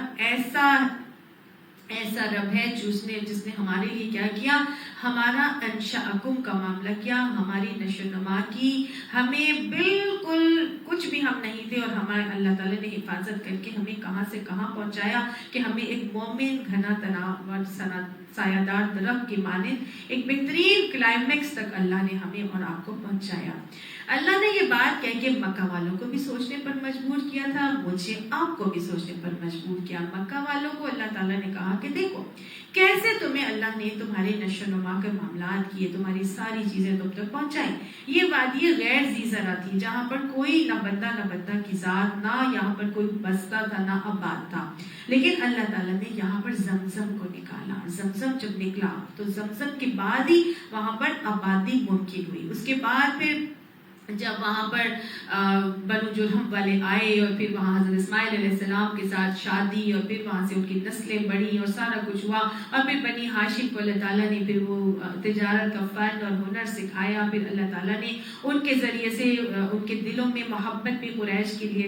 ایسا رب ہے جس نے ہمارے لیے کیا کیا، ہمارا انشاءکم کا معاملہ کیا، ہماری نشو نما کی. ہمیں بالکل کچھ بھی ہم نہیں تھے، اور ہمارے اللہ تعالیٰ نے حفاظت کر کے ہمیں کہاں سے کہاں پہنچایا کہ ہمیں ایک مومن گھنا تناور سایہ دار درخت کی مانند ایک بہترین کلائمیکس تک اللہ نے ہمیں اور آپ کو پہنچایا. اللہ نے یہ بات کہہ کے مکہ والوں کو بھی سوچنے پر مجبور کیا تھا، مجھے آپ کو بھی سوچنے پر مجبور کیا. مکہ والوں کو اللہ تعالیٰ نے کہا کہ دیکھو کیسے تمہیں اللہ نے تمہارے نشو نما کے معاملات کیے، تمہاری ساری چیزیں تم تک پہنچائی. یہ وادی غیر ذی زرع تھی، جہاں پر کوئی نہ بندہ کی ذات، نہ یہاں پر کوئی بستہ تھا، نہ آباد تھا. لیکن اللہ تعالیٰ نے یہاں پر زمزم کو نکالا. زمزم جب نکلا تو زمزم کے بعد ہی وہاں پر آبادی ممکن ہوئی. اس کے بعد پھر جب وہاں پر بنو جرہم والے آئے، اور پھر وہاں حضرت اسماعیل علیہ السلام کے ساتھ شادی، اور پھر وہاں سے ان کی نسلیں بڑھی اور سارا کچھ ہوا. اور پھر بنی ہاشم کو اللہ تعالیٰ نے پھر وہ تجارت کا فن اور ہنر سکھایا. پھر اللہ تعالیٰ نے ان کے ذریعے سے ان کے دلوں میں محبت بھی قریش کے لیے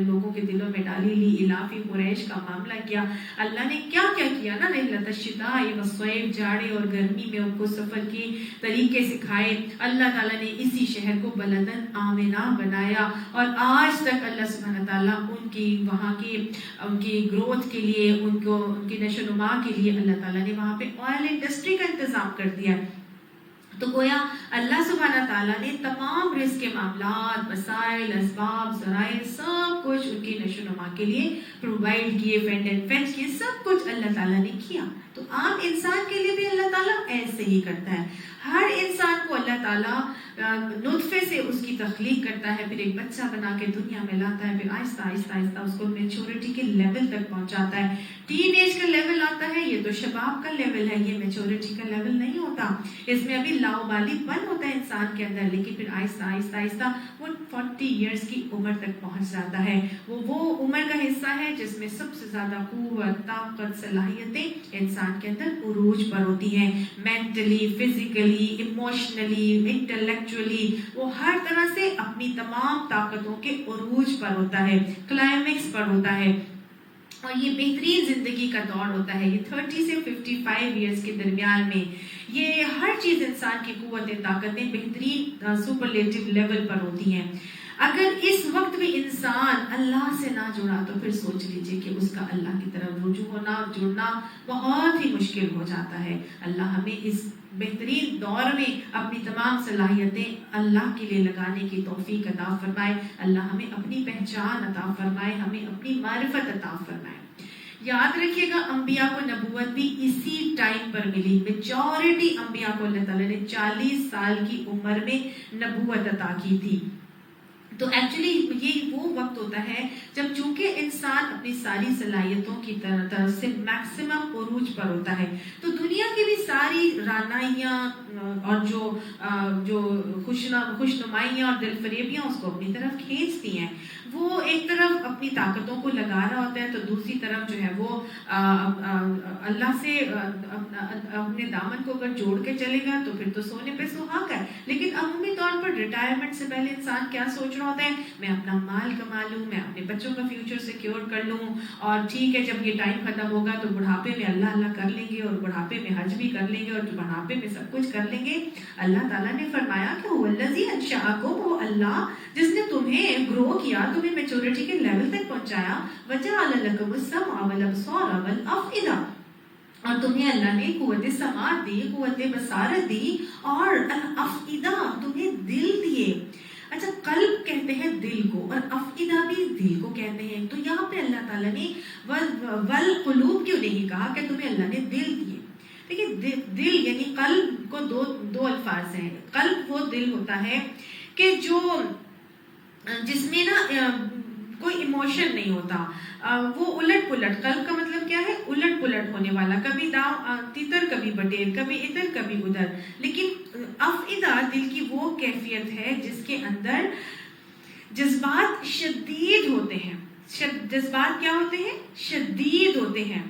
لوگوں کے دلوں میں ڈالی لی. الافی قریش کا معاملہ کیا. اللہ نے کیا کیا نا، رحلۃ الشتاء والصیف، جاڑے اور گرمی میں ان کو سفر کے طریقے سکھائے. اللہ تعالیٰ نے اسی شہر کو بلندن آمنہ بنایا، اور آج تک اللہ سبحانہ تعالیٰ ان کی وہاں کی ان کی گروتھ کے لیے، ان کی نشو و نما کے لیے اللہ تعالیٰ نے وہاں پہ آئل انڈسٹری کا انتظام کر دیا. تو گویا اللہ سبحانہ تعالیٰ نے تمام رزق کے معاملات، وسائل، اسباب، ذرائع، سب کچھ ان کی نشو و نما کے لیے پرووائڈ کیے، فینڈ اینڈ فیچ کیے، سب کچھ اللہ تعالیٰ نے کیا. تو عام انسان کے لیے بھی اللہ تعالیٰ ایسے ہی کرتا ہے. ہر انسان کو اللہ تعالیٰ نطفے سے اس کی تخلیق کرتا ہے، پھر ایک بچہ بنا کے دنیا میں لاتا ہے، پھر آہستہ آہستہ آہستہ اس کو میچورٹی کے لیول تک پہنچاتا ہے. ٹین ایج کا لیول آتا ہے، یہ تو شباب کا لیول ہے، یہ میچورٹی کا لیول نہیں ہوتا. اس میں ابھی لاؤبالی پن ہوتا ہے انسان کے اندر، لیکن پھر آہستہ آہستہ آہستہ وہ 40 ایئرس کی عمر تک پہنچ جاتا ہے. وہ عمر کا حصہ ہے جس میں سب سے زیادہ قوت، طاقت، صلاحیتیں انسان کے اندر عروج پر ہوتی ہیں. مینٹلی، فزیکلی، ایموشنلی، انٹلیکچولی، وہ ہر طرح سے اپنی تمام طاقتوں کے عروج پر ہوتا ہے، کلائمیکس پر ہوتا ہے. اور یہ بہترین زندگی کا دور ہوتا ہے. یہ 30 سے 55 ایئرس کے درمیان میں یہ ہر چیز انسان کی قوتیں، طاقتیں بہترین سپرلیٹو لیول پر ہوتی ہیں. اگر اس وقت بھی انسان اللہ سے نہ جڑا تو پھر سوچ لیجئے کہ اس کا اللہ کی طرف رجوع ہونا، جڑنا بہت ہی مشکل ہو جاتا ہے. اللہ ہمیں اس بہترین دور میں اپنی تمام صلاحیتیں اللہ کے لیے لگانے کی توفیق عطا فرمائے. اللہ ہمیں اپنی پہچان عطا فرمائے، ہمیں اپنی معرفت عطا فرمائے. یاد رکھیے گا انبیاء کو نبوت بھی اسی ٹائم پر ملی. میجورٹی انبیاء کو اللہ تعالیٰ نے 40 سال کی عمر میں نبوت عطا کی تھی. تو ایکچولی یہ وہ وقت ہوتا ہے جب چونکہ انسان اپنی ساری صلاحیتوں کی طرف سے میکسیمم عروج پر ہوتا ہے. تو دنیا کی بھی ساری رانائیاں اور جو خوش نمائیاں اور دل فریبیاں اس کو اپنی طرف کھینچتی ہیں. وہ ایک طرف اپنی طاقتوں کو لگا رہا ہوتا ہے، تو دوسری طرف جو ہے وہ اللہ سے اپنے دامن کو اگر جوڑ کے چلے گا تو پھر تو سونے پہ سہاگا ہے. لیکن عمومی طور پر ریٹائرمنٹ سے پہلے انسان کیا سوچ رہا ہوتا ہے، میں اپنا مال کما لوں، میں اپنے بچوں کا فیوچر سیکیور کر لوں، اور ٹھیک ہے جب یہ ٹائم ختم ہوگا تو بڑھاپے میں اللہ اللہ کر لیں گے، اور بڑھاپے میں حج بھی کر لیں گے، اور بڑھاپے میں سب کچھ کر لیں گے. اللہ تعالیٰ نے فرمایا کہ هو الذی انشأکم، وہ اللہ جس نے تمہیں گرو کیا، تمہیں میچورٹی کے لیول تک پہنچایا. وجعل لکم السمع والابصار والافئدہ، اور تمہیں اللہ نے قوت سماعت دی، قوت بصارت دی، اور الافئدہ تمہیں دل دیے. اچھا، قلب کہتے ہیں دل کو، اور افئدہ بھی دل کو کہتے ہیں. تو یہاں پہ اللہ تعالیٰ نے والقلوب کیوں نہیں کہا کہ تمہیں اللہ نے دل دیے؟ دیکھیے دل یعنی قلب کو دو الفاظ ہیں. قلب وہ دل ہوتا ہے کہ جس میں نا کوئی ایموشن نہیں ہوتا، وہ الٹ پلٹ، قلب کا مطلب کیا ہے؟ الٹ پلٹ ہونے والا، کبھی داؤ تیتر کبھی بٹیر، کبھی ادھر کبھی ادھر. لیکن افئدہ دل کی وہ کیفیت ہے جس کے اندر جذبات شدید ہوتے ہیں. جذبات کیا ہوتے ہیں؟ شدید ہوتے ہیں.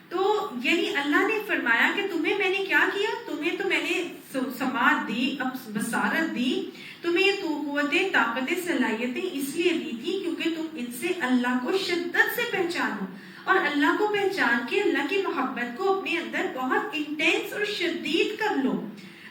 تو یعنی اللہ نے فرمایا کہ تمہیں میں نے کیا کیا؟ تمہیں تو میں نے سماعت دی، بصارت دی، تمہیں یہ قوتیں، طاقتیں، صلاحیتیں اس لیے دی تھی کیونکہ تم ان سے اللہ کو شدت سے پہچانو، اور اللہ کو پہچان کے اللہ کی محبت کو اپنے اندر بہت انٹینس اور شدید کر لو.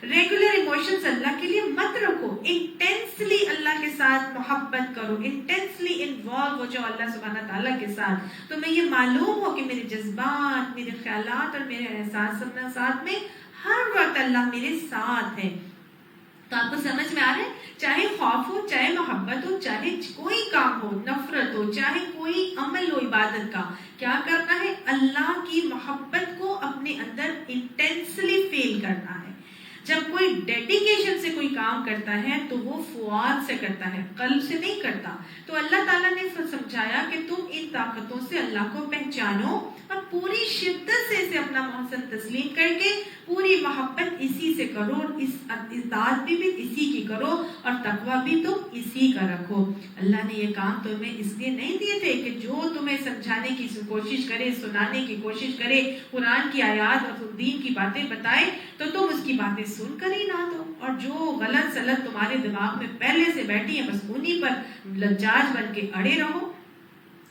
ریگولر ایموشنز اللہ کے لیے مت رکھو، انٹینسلی اللہ کے ساتھ محبت کرو، انٹینسلی انوالو ہو جاؤ اللہ سبحانہ تعالیٰ کے ساتھ. تمہیں یہ معلوم ہو کہ میرے جذبات، میرے خیالات اور میرے احساسات میں ہر وقت اللہ میرے ساتھ ہے. تو آپ کو سمجھ میں آ رہا ہے؟ چاہے خوف ہو، چاہے محبت ہو، چاہے کوئی کام ہو، نفرت ہو، چاہے کوئی عمل ہو عبادت کا، کیا کرنا ہے؟ اللہ کی محبت کو اپنے اندر انٹینسلی فیل کرنا ہے. جب کوئی ڈیڈیکیشن سے کوئی کام کرتا ہے تو وہ فؤاد سے کرتا ہے، قلب سے نہیں کرتا. تو اللہ تعالیٰ نے سمجھایا کہ تم ان طاقتوں سے اللہ کو پہچانو اور پوری شدت سے اسے اپنا محسن تسلیم کر کے پوری محبت اسی سے کرو، اور اس اطاعت بھی اسی کی کرو، اور تقویٰ بھی تم اسی کا رکھو. اللہ نے یہ کام تمہیں اس لیے نہیں دیے تھے کہ جو تمہیں سمجھانے کی کوشش کرے، سنانے کی کوشش کرے، قرآن کی آیات اور دین کی باتیں بتائے تو تم اس کی باتیں سن کر ہی نہ دو، اور جو غلط سلط تمہارے دماغ میں پہلے سے بیٹھی ہیں بس انہی پر لجاج بن کے اڑے رہو.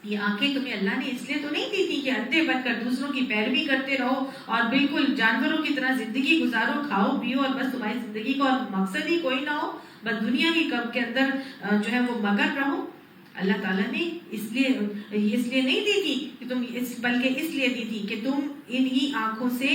یہ آنکھیں تمہیں اللہ نے اس لیے تو نہیں دی تھی کہ اندھے بن کر دوسروں کی پیروی کرتے رہو اور بالکل جانوروں کی طرح زندگی گزارو، کھاؤ پیو، اور بس تمہاری زندگی کا مقصد ہی کوئی نہ ہو، بس دنیا کی کب کے اندر جو ہے وہ مگن رہو. اللہ تعالیٰ نے اس لیے نہیں دی تھی کہ تم بلکہ اس لیے دی تھی کہ تم انہی آنکھوں سے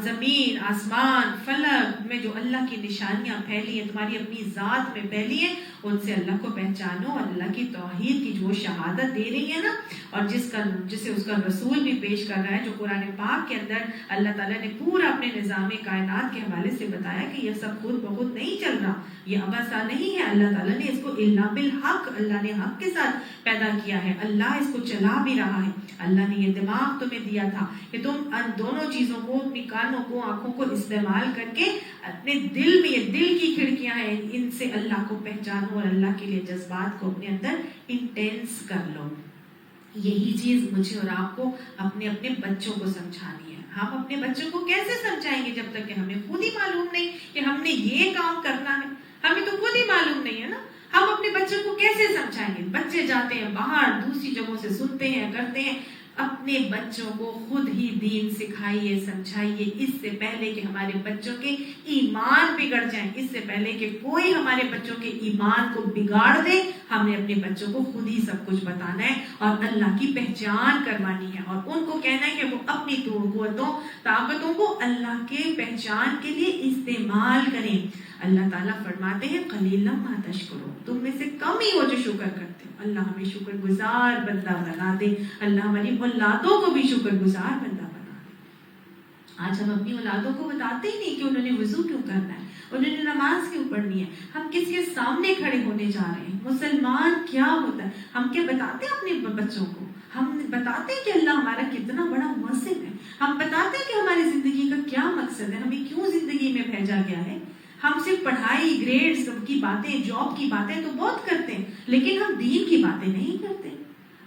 زمین، آسمان، فلک میں جو اللہ کی نشانیاں پھیلی ہیں، تمہاری اپنی ذات میں پھیلی ہیں، ان سے اللہ کو پہچانو، اور اللہ کی توحید کی جو شہادت دے رہی ہے نا، اور جسے اس کا رسول بھی پیش کر رہا ہے، جو قرآن پاک کے اندر اللہ تعالیٰ نے پورا اپنے نظام کائنات کے حوالے سے بتایا کہ یہ سب خود بخود نہیں چل رہا، یہ عبثا نہیں ہے. اللہ تعالیٰ نے اس کو الا بالحق، اللہ نے حق کے ساتھ پیدا کیا ہے، اللہ اس کو چلا بھی رہا ہے. اللہ نے یہ دماغ تمہیں دیا تھا کہ تم ان دونوں چیزوں کو، اپنی کانوں کو، آنکھوں کو استعمال کر کے اپنے دل میں، یہ دل کی کھڑکیاں ہیں، ان سے اللہ کو پہچانو اور اللہ کے لیے جذبات کو اپنے اندر انٹینس کر لو. یہی چیز مجھے اور آپ کو اپنے بچوں کو سمجھانی ہے. ہم اپنے بچوں کو کیسے سمجھائیں گے جب تک کہ ہمیں خود ہی معلوم نہیں کہ ہم نے یہ کام کرنا ہے؟ ہمیں تو خود ہی معلوم نہیں ہے نا. ہم اپنے بچوں کو کیسے سمجھائیں گے؟ بچے جاتے ہیں باہر، دوسری جگہوں سے سنتے ہیں، کرتے ہیں. اپنے بچوں کو خود ہی دین سکھائیے، سمجھائیے، اس سے پہلے کہ ہمارے بچوں کے ایمان بگڑ جائیں، اس سے پہلے کہ کوئی ہمارے بچوں کے ایمان کو بگاڑ دے. ہم نے اپنے بچوں کو خود ہی سب کچھ بتانا ہے اور اللہ کی پہچان کروانی ہے، اور ان کو کہنا ہے کہ وہ اپنی قوتوں، طاقتوں کو اللہ کے پہچان کے لیے استعمال کریں. اللہ تعالیٰ فرماتے ہیں قلیلا ما تشکرون، تم میں سے کم ہی ہو جو شکر کرتے ہو. اللہ ہمیں شکر گزار بندہ بنا دے، اللہ ہماری اولادوں کو بھی شکر گزار بندہ بنا دے. آج ہم اپنی اولادوں کو بتاتے ہی نہیں کہ انہوں نے وضو کیوں کرنا ہے، انہوں نے نماز کیوں پڑھنی ہے. ہم کس کے سامنے کھڑے ہونے جا رہے ہیں، مسلمان کیا ہوتا ہے، ہم کیا بتاتے ہیں اپنے بچوں کو؟ ہم بتاتے ہیں کہ اللہ ہمارا کتنا بڑا محسن ہے، ہم بتاتے ہیں کہ ہماری زندگی کا کیا مقصد ہے، ہمیں کیوں زندگی میں بھیجا گیا ہے. ہم صرف پڑھائی، گریڈز کی باتیں، جاب کی باتیں تو بہت کرتے ہیں، لیکن ہم دین کی باتیں نہیں کرتے.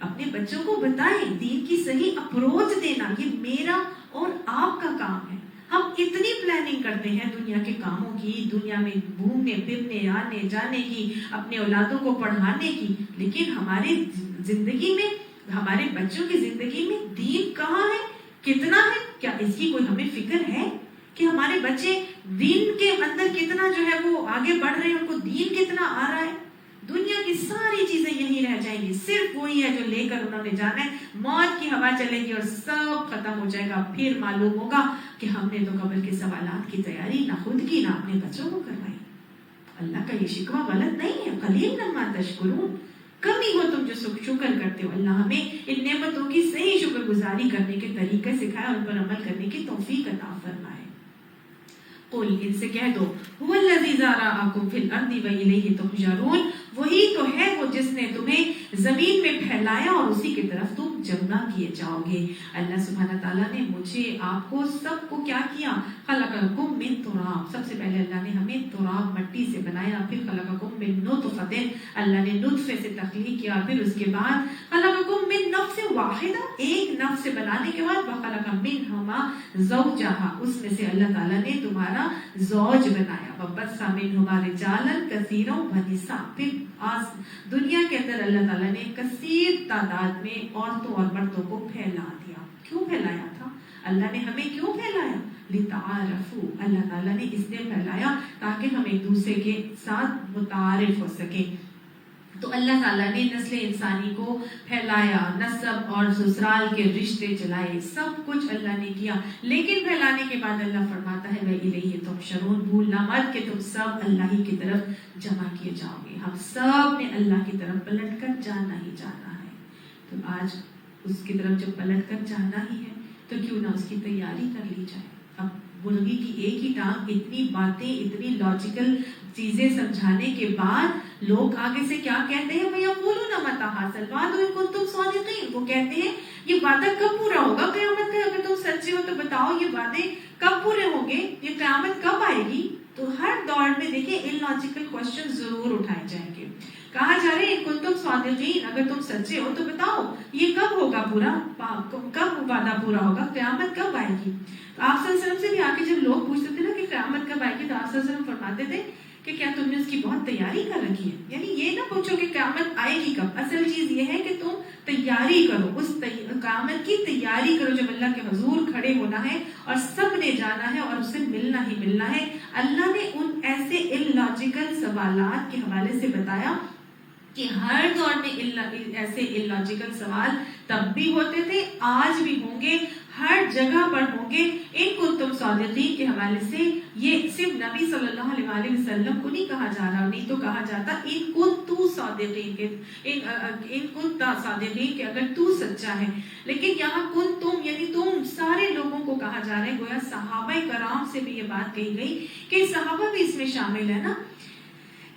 اپنے بچوں کو بتائیں دین کی صحیح اپروچ دینا، یہ میرا اور آپ کا کام ہے. ہم اتنی پلاننگ کرتے ہیں دنیا کے کاموں کی، دنیا میں گھومنے پھرنے، آنے جانے کی، اپنے اولادوں کو پڑھانے کی، لیکن ہماری زندگی میں، ہمارے بچوں کی زندگی میں دین کہاں ہے، کتنا ہے؟ کیا اس کی کوئی ہمیں فکر ہے کہ ہمارے بچے دین کے اندر کتنا جو ہے وہ آگے بڑھ رہے ہیں، ان کو دین کتنا آ رہا ہے؟ دنیا کی ساری چیزیں یہیں رہ جائیں گی، صرف وہی ہے جو لے کر انہوں نے جانا ہے. موت کی ہوا چلے گی اور سب ختم ہو جائے گا. پھر معلوم ہوگا کہ ہم نے تو قبر کے سوالات کی تیاری نہ خود کی نہ اپنے بچوں کو کروائی. اللہ کا یہ شکوہ غلط نہیں ہے. قلیلا ما تشکرون، کمی ہو تم جو شکر کرتے ہو. اللہ ہمیں ان نعمتوں کی صحیح شکر گزاری کرنے کے طریقے سکھائے، ان پر عمل کرنے کی توفیق عطا فرمائے. قل، ان سے کہہ دو، هو الذی ذرأکم فی الارض والیہ تحشرون، وہی تو ہے وہ جس نے تمہیں زمین میں پھیلایا اور اسی کی طرف تم جمع کیے جاؤ گے. اللہ سبحانہ تعالیٰ نے مجھے آپ کو سب کو کیا کیا؟ خلقکم من تراب. سب سے پہلے اللہ نے ہمیں تراب مٹی سے بنایا, پھر خلقکم من نطفۃ, اللہ نے نطفے سے تخلیق کیا, پھر اس کے بعد خلقکم من نفس واحدہ, ایک نفس سے بنانے کے بعد وخلق منہما زوجہا, اس میں سے اللہ تعالیٰ نے تمہارا زوج بنایا. وبث منہما رجالا کثیرا ونساء, پھر دنیا کے اندر اللہ تعالیٰ نے کثیر تعداد میں عورتوں اور مردوں کو پھیلا دیا. کیوں پھیلایا تھا اللہ نے ہمیں؟ کیوں پھیلایا؟ لتعارفوا, اللہ تعالیٰ نے اس لیے پھیلایا تاکہ ہم ایک دوسرے کے ساتھ متعارف ہو سکیں. تو اللہ تعالیٰ نے نسل انسانی کو پھیلایا, نسب اور سسرال کے رشتے چلائے, سب کچھ اللہ نے کیا. لیکن پھیلانے کے بعد اللہ فرماتا ہے وَإِلَيْهِ تُحْشَرُونَ, بھولنا مت کہ تم سب اللہ ہی کی طرف جمع کیے جاؤ گے. ہم سب نے اللہ کی طرف پلٹ کر جانا ہی جانا ہے. تو آج اس کی طرف جب پلٹ کر جانا ہی ہے تو کیوں نہ اس کی تیاری کر لی جائے. اب مرغی کی ایک ہی ٹانگ, اتنی باتیں, اتنی لاجیکل چیزیں سمجھانے کے بعد لوگ آگے سے کیا کہتے ہیں؟ وَيَقُولُونَ مَتَىٰ هَٰذَا الْوَعْدُ إِن كُنتُمْ صَادِقِينَ, وہ کہتے ہیں یہ وعدہ کب پورا ہوگا قیامت کا؟ اگر تم سچے ہو تو بتاؤ یہ وعدے کب پورے ہوں گے, یہ قیامت کب آئے گی؟ تو ہر دور میں دیکھیں ان لاجیکل کوشچن ضرور اٹھائے جائیں گے. کہا جا رہے ہیں کنتم صادقین, اگر تم سچے ہو تو بتاؤ یہ کب ہوگا پورا, کب وعدہ پورا ہوگا, قیامت کب آئے گی؟ تو آپ صلی اللہ علیہ وسلم سے بھی آ کے جب لوگ پوچھتے تھے نا کہ قیامت کب آئے گی, تو آپ صلی اللہ علیہ وسلم فرماتے تھے کہ کیا تم نے اس کی بہت تیاری کر رکھی ہے؟ یعنی یہ نہ پوچھو کہ قیامت آئے گی کب, اصل چیز یہ ہے کہ تم تیاری کرو, اس قیامت کی تیاری کرو جب اللہ کے حضور کھڑے ہونا ہے اور سب نے جانا ہے اور اسے ملنا ہی ملنا ہے. اللہ نے ان ایسے ان لاجیکل سوالات کے حوالے سے بتایا کہ ہر دور میں ایسے ان لاجیکل سوال تب بھی ہوتے تھے, آج بھی ہوں گے, ہر جگہ پر ہوں گے. ان کنتم صادقین کے حوالے سے یہ صرف نبی صلی اللہ علیہ وسلم کو نہیں کہا جا رہا, نہیں تو کہا جاتا ان کنتم صادقین, ان کنتم صادقین کہ اگر تو سچا ہے. لیکن یہاں کنتم یعنی تم سارے لوگوں کو کہا جا رہا ہے. گویا صحابہ کرام سے بھی یہ بات کہی گئی کہ صحابہ بھی اس میں شامل ہے نا,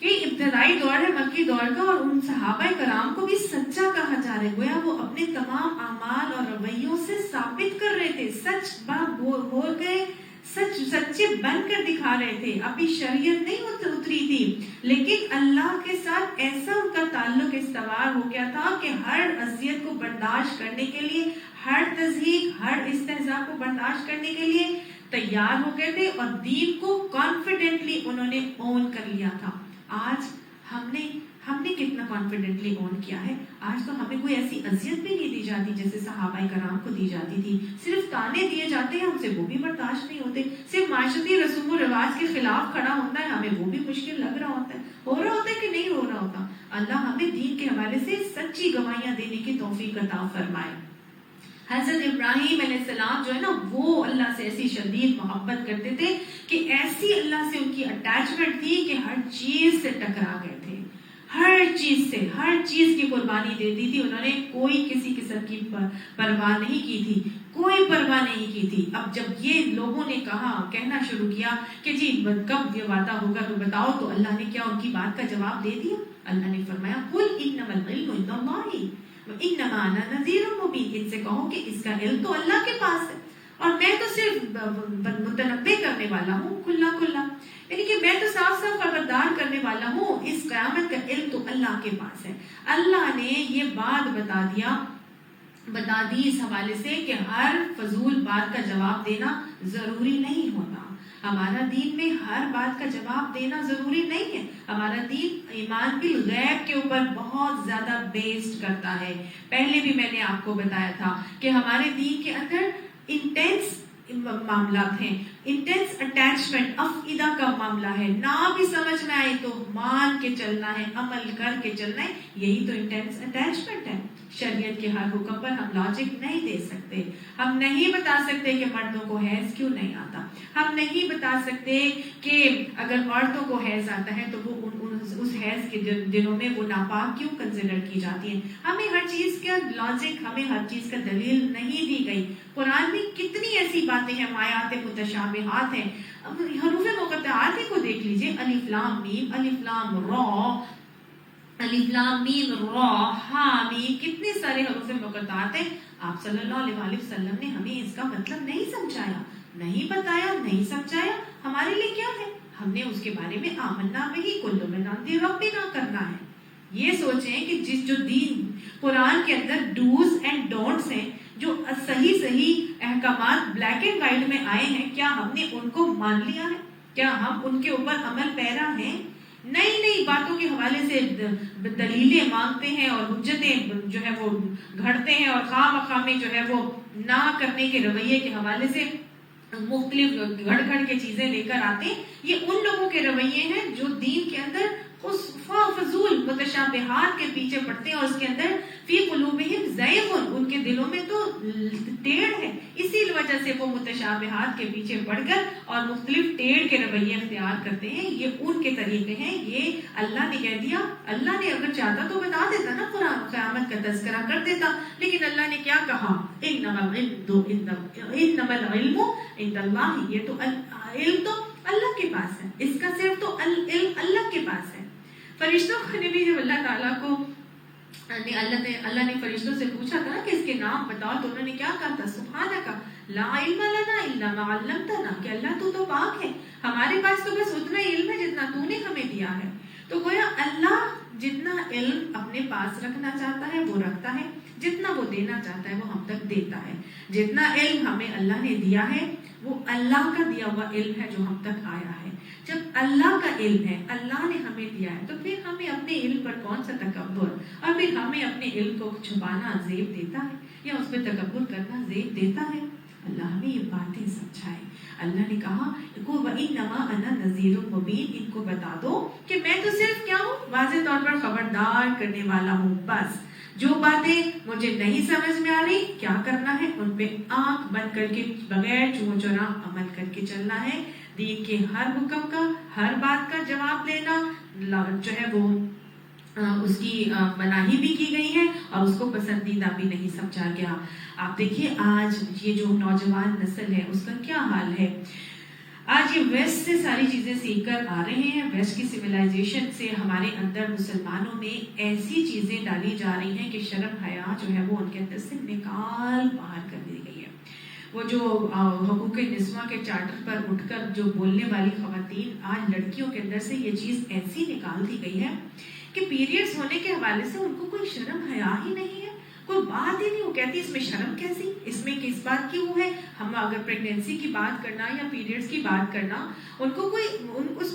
کہ ابتدائی دور ہے مکی دور کا, اور ان صحابہ کرام کو بھی سچا کہا جا رہا ہے. گویا وہ اپنے تمام اعمال اور رویوں سے ثابت کر رہے تھے, سچ ہو گئے, سچے بن کر دکھا رہے تھے. ابھی شریعت نہیں اتری تھی, لیکن اللہ کے ساتھ ایسا ان کا تعلق استوار ہو گیا تھا کہ ہر اذیت کو برداشت کرنے کے لیے, ہر تضحیک, ہر استہزاء کو برداشت کرنے کے لیے تیار ہو گئے تھے, اور دین کو کانفیڈنٹلی انہوں نے اون کر لیا تھا. آج ہم نے کتنا کانفیڈنٹلی اون کیا ہے. آج تو ہمیں کوئی ایسی اذیت بھی نہیں دی جاتی جیسے صحابہ کرام کو دی جاتی تھی. صرف تانے دیے جاتے ہیں, ہم سے وہ بھی برداشت نہیں ہوتے. صرف معاشرتی رسوم و رواج کے خلاف کھڑا ہوتا ہے, ہمیں وہ بھی مشکل لگ رہا ہوتا ہے. ہو رہا ہوتا ہے کہ نہیں ہو رہا ہوتا. اللہ ہمیں دین کے حوالے سے سچی گواہیاں دینے کی توفیق عطا فرمائے. حضرت ابراہیم علیہ السلام جو ہے نا, وہ اللہ سے ایسی شدید محبت کرتے تھے کہ ایسی اللہ سے ان کی اٹیچمنٹ تھی کہ ہر چیز سے ٹکرا گئے تھے, ہر چیز کی قربانی دے دی تھی. انہوں نے کوئی کسی قسم کی پرواہ نہیں کی تھی, کوئی پرواہ نہیں کی تھی. اب جب یہ لوگوں نے کہنا شروع کیا کہ جی کب یہ وعدہ ہوگا تو بتاؤ, تو اللہ نے کیا ان کی بات کا جواب دے دیا. اللہ نے فرمایا قل انما العلم عند اللہ وانما انا نذیر مبین, ان سے کہو کہ اس کا علم تو اللہ کے پاس ہے اور میں تو صرف متنبع کرنے والا ہوں, کھلا یعنی کہ میں تو صاف خبردار کرنے والا ہوں. اس قیامت کا علم تو اللہ کے پاس ہے. اللہ نے یہ بات بتا دی اس حوالے سے کہ ہر فضول بات کا جواب دینا ضروری نہیں ہوتا. ہمارا دین میں ہر بات کا جواب دینا ضروری نہیں ہے. ہمارا دین ایمان بالغیب کے اوپر بہت زیادہ بیسڈ کرتا ہے. پہلے بھی میں نے آپ کو بتایا تھا کہ ہمارے دین کے اندر انٹینس معاملات ہیں, انٹینس اٹیچمنٹ, افعیدہ کا معاملہ ہے. نہ بھی سمجھ میں آئے تو مان کے چلنا ہے, عمل کر کے چلنا ہے, یہی تو انٹینس اٹیچمنٹ ہے. شریعت کے ہر حکم پر ہم لاجک نہیں دے سکتے. ہم نہیں بتا سکتے کہ مردوں کو حیض کیوں نہیں آتا. ہم نہیں بتا سکتے کہ اگر عورتوں کو حیض آتا ہے تو وہ اس حیض کے دنوں میں وہ ناپاک کیوں کنسیڈر کی جاتی ہیں. ہمیں ہر چیز کا لاجک, ہمیں ہر چیز کا دلیل نہیں دی گئی. قرآن میں کتنی ایسی باتیں ہیں, آیات متشابہات ہیں. حروف مقطعات کو دیکھ لیجئے, الف لام میم, الف لام را, الف لام میم را ہا میم، کتنے سارے حروف مقطعات ہیں. آپ صلی اللہ علیہ وسلم نے ہمیں اس کا مطلب نہیں سمجھایا، نہیں بتایا، نہیں سمجھایا. ہمارے لیے کیا ہے؟ ہم نے اس کے بارے میں آمنا بہی کل من عند ربنا کرنا ہے. یہ سوچیں کہ جو دین قرآن کے اندر ڈوز اینڈ ڈونٹس ہیں، جو صحیح احکامات بلیک اینڈ وائٹ میں آئے ہیں، کیا ہم نے ان کو مان لیا ہے؟ کیا ہم ان کے اوپر عمل پیرا ہیں؟ نئی نئی باتوں کے حوالے سے دلیلیں مانگتے ہیں اور حجتیں جو ہے وہ گھڑتے ہیں، اور خواہ مخواہ میں جو ہے وہ نہ کرنے کے رویے کے حوالے سے مختلف گھڑ کے چیزیں لے کر آتے ہیں. یہ ان لوگوں کے رویے ہیں جو دین کے اندر فضول متشابہات کے پیچھے پڑتے ہیں، اور اس کے اندر فی قلوبہم زیغ، ان کے دلوں میں تو ٹیڑھ ہے، اسی وجہ سے وہ متشابہات کے پیچھے پڑ کر اور مختلف ٹیڑھ کے رویے اختیار کرتے ہیں. یہ ان کے طریقے ہیں. یہ اللہ نے کہہ دیا. اللہ نے اگر چاہتا تو بتا دیتا نا، قرآن قیامت کا تذکرہ کر دیتا، لیکن اللہ نے کیا کہا؟ انما العلم عند اللہ. یہ تو علم تو اللہ کے پاس ہے، اس کا صرف تو علم اللہ کے پاس ہے. فرشتوں نے بھی جب اللہ تعالیٰ کو اللہ نے فرشتوں سے پوچھا تھا کہ اس کے نام بتاؤ، تو انہوں نے کیا کہا تھا؟ سبحانک لا علم لنا الا ما علمتنا، کہ اللہ تو پاک ہے، ہمارے پاس تو بس اتنا علم ہے جتنا تو نے ہمیں دیا ہے. تو گویا اللہ جتنا علم اپنے پاس رکھنا چاہتا ہے وہ رکھتا ہے، جتنا وہ دینا چاہتا ہے وہ ہم تک دیتا ہے. جتنا علم ہمیں اللہ نے دیا ہے وہ اللہ کا دیا ہوا علم ہے جو ہم تک آیا ہے. جب اللہ کا علم ہے، اللہ نے ہمیں دیا ہے، تو پھر ہمیں اپنے علم پر کون سا تکبر، اور پھر ہمیں اپنے علم کو چھپانا زیب دیتا ہے یا اس پہ تکبر کرنا زیب دیتا ہے؟ اللہ ہمیں یہ باتیں سمجھائے. اللہ نے کہا وَإِنَّمَا أَنَا نَذِيرٌ مُبِينٌ، ان کو بتا دو کہ میں تو صرف کیا ہوں؟ واضح طور پر خبردار کرنے والا ہوں. بس جو باتیں مجھے نہیں سمجھ میں آ رہی، کیا کرنا ہے؟ ان پہ آنکھ بند کر کے بغیر چوں چرا عمل کر کے چلنا ہے. دین کے ہر حکم کا، ہر بات کا جواب دینا جو ہے وہ اس کی مناہی بھی کی گئی ہے اور اس کو پسندیدہ بھی نہیں سمجھا گیا. آپ دیکھیے آج یہ جو نوجوان نسل ہے اس کا کیا حال ہے. آج یہ ویسٹ سے ساری چیزیں سیکھ کر آ رہے ہیں. ویسٹ کی سویلائزیشن سے ہمارے اندر مسلمانوں میں ایسی چیزیں ڈالی جا رہی ہیں کہ شرم حیا جو ہے وہ ان کے اندر سے نکال باہر کر دی گئی ہے. وہ جو حقوق نسواں کے چارٹر پر اٹھ کر جو بولنے والی خواتین، آج لڑکیوں کے اندر سے یہ چیز ایسی نکال دی گئی ہے کہ پیریڈز ہونے کے حوالے سے ان کو کوئی شرم حیا ہی نہیں ہے، کوئی بات ہی نہیں. وہ کہتی اس میں شرم کیسی، اس میں کس بات کی وہ ہے. ہم اگر پریگنینسی کی بات کرنا یا پیریڈز کی بات کرنا، ان کو کوئی اس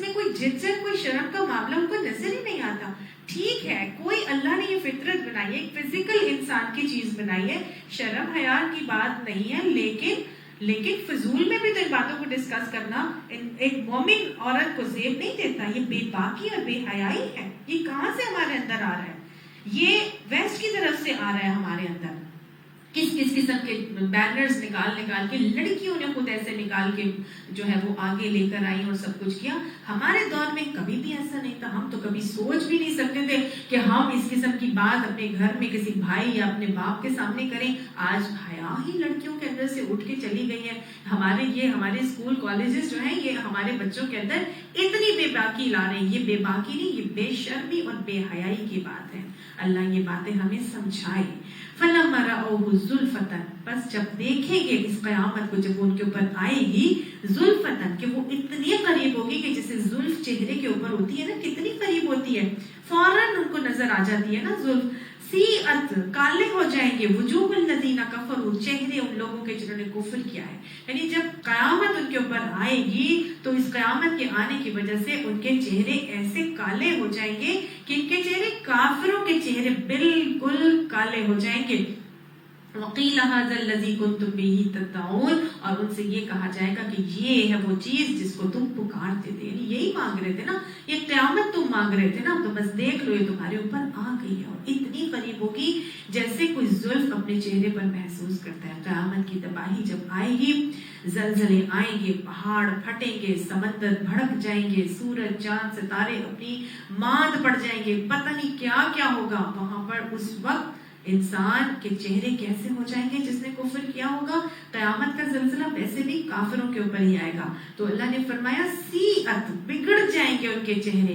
میں کوئی جھجھک، کوئی شرم کا معاملہ ان کو نظر ہی نہیں آتا. ٹھیک ہے، کوئی اللہ نے یہ فطرت بنائی ہے، ایک فزیکل انسان کی چیز بنائی ہے، شرم حیا کی بات نہیں ہے، لیکن فضول میں بھی تو ان باتوں کو ڈسکس کرنا ایک مومن عورت کو زیب نہیں دیتا. یہ بے باکی اور بے حیائی ہے. یہ کہاں سے ہمارے اندر آ رہا ہے؟ یہ ویسٹ کی طرف سے آ رہا ہے ہمارے اندر. کس قسم کے بینرز نکال کے لڑکیوں نے خود ایسے نکال کے جو ہے وہ آگے لے کر آئی اور سب کچھ کیا. ہمارے دور میں کبھی بھی ایسا نہیں تھا. ہم تو کبھی سوچ بھی نہیں سکتے تھے کہ ہم اس قسم کی بات اپنے گھر میں کسی بھائی یا اپنے باپ کے سامنے کریں. آج حیا ہی لڑکیوں کے اندر سے اٹھ کے چلی گئی ہے. ہمارے اسکول کالجز جو ہیں یہ ہمارے بچوں کے اندر اتنی بے باکی لا رہے ہیں. یہ بے باکی نہیں، یہ بے شرمی اور بے حیائی کی بات ہے. اللہ یہ باتیں ہمیں سمجھائے. فَلَمَّا رَأَوْهُ زُلْفَةً، بس جب دیکھیں گے اس قیامت کو، جب ان کے اوپر آئے گی زُلْفَةً، کہ وہ اتنی قریب ہوگی کہ جیسے زلف چہرے کے اوپر ہوتی ہے نا، کتنی قریب ہوتی ہے، فوراً ان کو نظر آ جاتی ہے نا زلف. سیئت، کالے ہو جائیں گے، وجوہ الذین کفروا، چہرے ان لوگوں کے جنہوں نے کفر کیا ہے. یعنی جب قیامت ان کے اوپر آئے گی تو اس قیامت کے آنے کی وجہ سے ان کے چہرے ایسے کالے ہو جائیں گے کہ ان کے چہرے کافروں کے چہرے بالکل کالے ہو جائیں گے. وَقِيلَ هَذَا الَّذِي كُنْتُمْ بِهِ تَدَّعُونَ، اور ان سے یہ کہا جائے گا کہ یہ ہے وہ چیز جس کو تم پکارتے تھے. یعنی یہی مانگ رہے تھے نا، یہ قیامت تم مانگ رہے تھے نا، تو بس دیکھ لو یہ تمہارے اوپر آ گئی ہے. اور اتنی قریب ہوگی جیسے کوئی زلف اپنے چہرے پر محسوس کرتا ہے. قیامت کی تباہی جب آئے گی، زلزلے آئیں گے، پہاڑ پھٹیں گے، سمندر بھڑک جائیں گے، سورج چاند ستارے اپنی ماند پڑ جائیں گے، پتہ نہیں کیا کیا ہوگا وہاں پر. اس وقت انسان کے چہرے کیسے ہو جائیں گے جس نے کفر کیا ہوگا. قیامت کا زلزلہ ویسے بھی کافروں کے اوپر ہی آئے گا. تو اللہ نے فرمایا سیئت، بگڑ جائیں گے ان کے چہرے.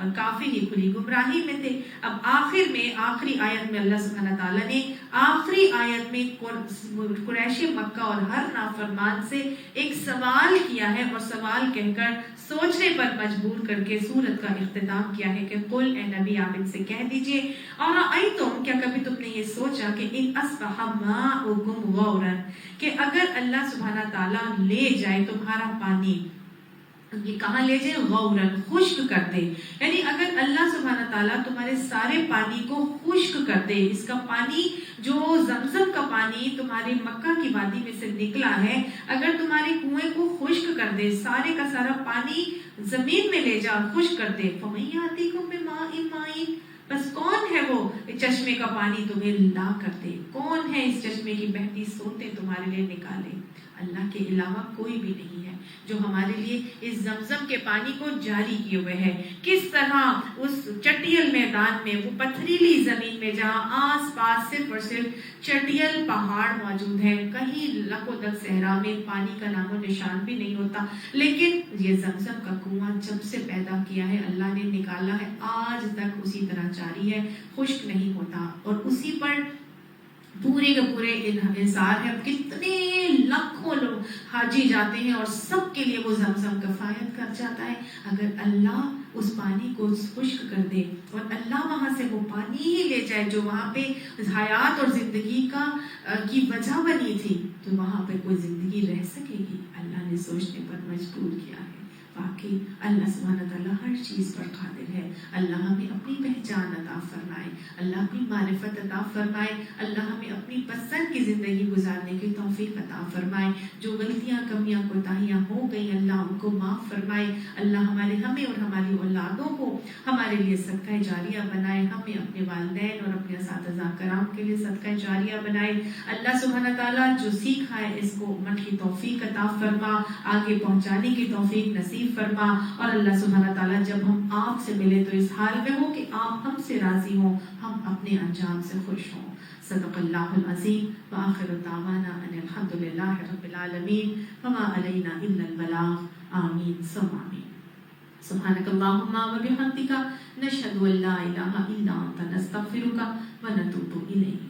اور کافی ہی کھلی گمراہی میں تھے۔ اب آخر میں آخری آیت میں اللہ سبحانہ تعالیٰ نے آخری آیت میں قریش مکہ اور ہر نافرمان سے ایک سوال کیا ہے، اور سوال کہہ کر سوچنے پر مجبور کر کے سورت کا اختتام کیا ہے کہ قل اے نبی آپ ان سے کہہ دیجئے، اور تم کیا کبھی تم نے یہ سوچا کہ ان اصبح ماؤکم غورا، کہ اگر اللہ سبحانہ تعالیٰ لے جائے تمہارا پانی، یہ کہاں لے جائے؟ غورن، خشک کر دے، یعنی اگر اللہ سبحانہ تعالیٰ تمہارے سارے پانی کو خشک کر دے، اس کا پانی جو زمزم کا پانی تمہارے مکہ کی وادی میں سے نکلا ہے، اگر تمہارے کنویں کو خشک کر دے، سارے کا سارا پانی زمین میں لے جا خشک کر دے، فَمَن يَأْتِيكُم بِمَاءٍ مَّعِينٍ، بس کون ہے وہ چشمے کا پانی تمہیں لا کر دے؟ کون ہے اس چشمے کی بہتی سوتیں تمہارے لیے نکالے؟ اللہ کے علاوہ کوئی بھی نہیں ہے جو ہمارے لیے اس زمزم کے پانی کو جاری کیے ہوئے ہے۔ کس طرح اس چٹیل میدان میں، وہ پتھریلی زمین میں جہاں آس پاس صرف اور صرف چٹیل پہاڑ موجود ہیں، کہیں لک و دک صحرا میں پانی کا نام و نشان بھی نہیں ہوتا، لیکن یہ زمزم کا کنواں جب سے پیدا کیا ہے اللہ نے نکالا ہے، آج تک اسی طرح جاری ہے، خشک نہیں ہوتا، اور اسی پر پورے کے پورے انحصار ہے۔ کتنے لاکھوں لوگ حاجی جاتے ہیں اور سب کے لیے وہ زمزم کفایت کر جاتا ہے۔ اگر اللہ اس پانی کو خشک کر دے اور اللہ وہاں سے وہ پانی ہی لے جائے جو وہاں پہ حیات اور زندگی کی وجہ بنی تھی، تو وہاں پہ کوئی زندگی رہ سکے گی؟ اللہ نے سوچنے پر مجبور کیا ہے۔ باقی اللہ سبحانہ تعالیٰ ہر چیز پر قادر ہے۔ اللہ ہمیں اپنی پہچان عطا فرمائے، اللہ اپنی معرفت عطا فرمائے، اللہ ہمیں اپنی پسند کی زندگی گزارنے کی توفیق عطا فرمائے۔ جو غلطیاں، کمیاں، کوتاہیاں ہو گئی اللہ ان کو معاف فرمائے۔ اللہ ہمیں اور ہماری اولادوں کو ہمارے لیے صدقہ جاریہ بنائے، ہمیں اپنے والدین اور اپنے اساتذہ کرام کے لیے صدقہ جاریہ بنائے۔ اللہ سبحانہ تعالیٰ جو سیکھا ہے اس کو عمل کی توفیق عطا فرما، آگے پہنچانے کی توفیق نصیب فرما، اور اللہ سبحانہ تعالیٰ جب ہم آپ سے ملے تو اس حال میں ہو کہ آپ ہم سے راضی ہوں، ہم اپنے انجام سے خوش ہوں۔ صدق اللہ العظیم، وآخر دعوانا ان الحمد للہ رب العالمین، وما علینا الا البلاغ، آمین ثم آمین۔ سبحانک اللہم وبحمدک، نشہد ان لا الہ الا انت، نستغفرک ونتوب الیک۔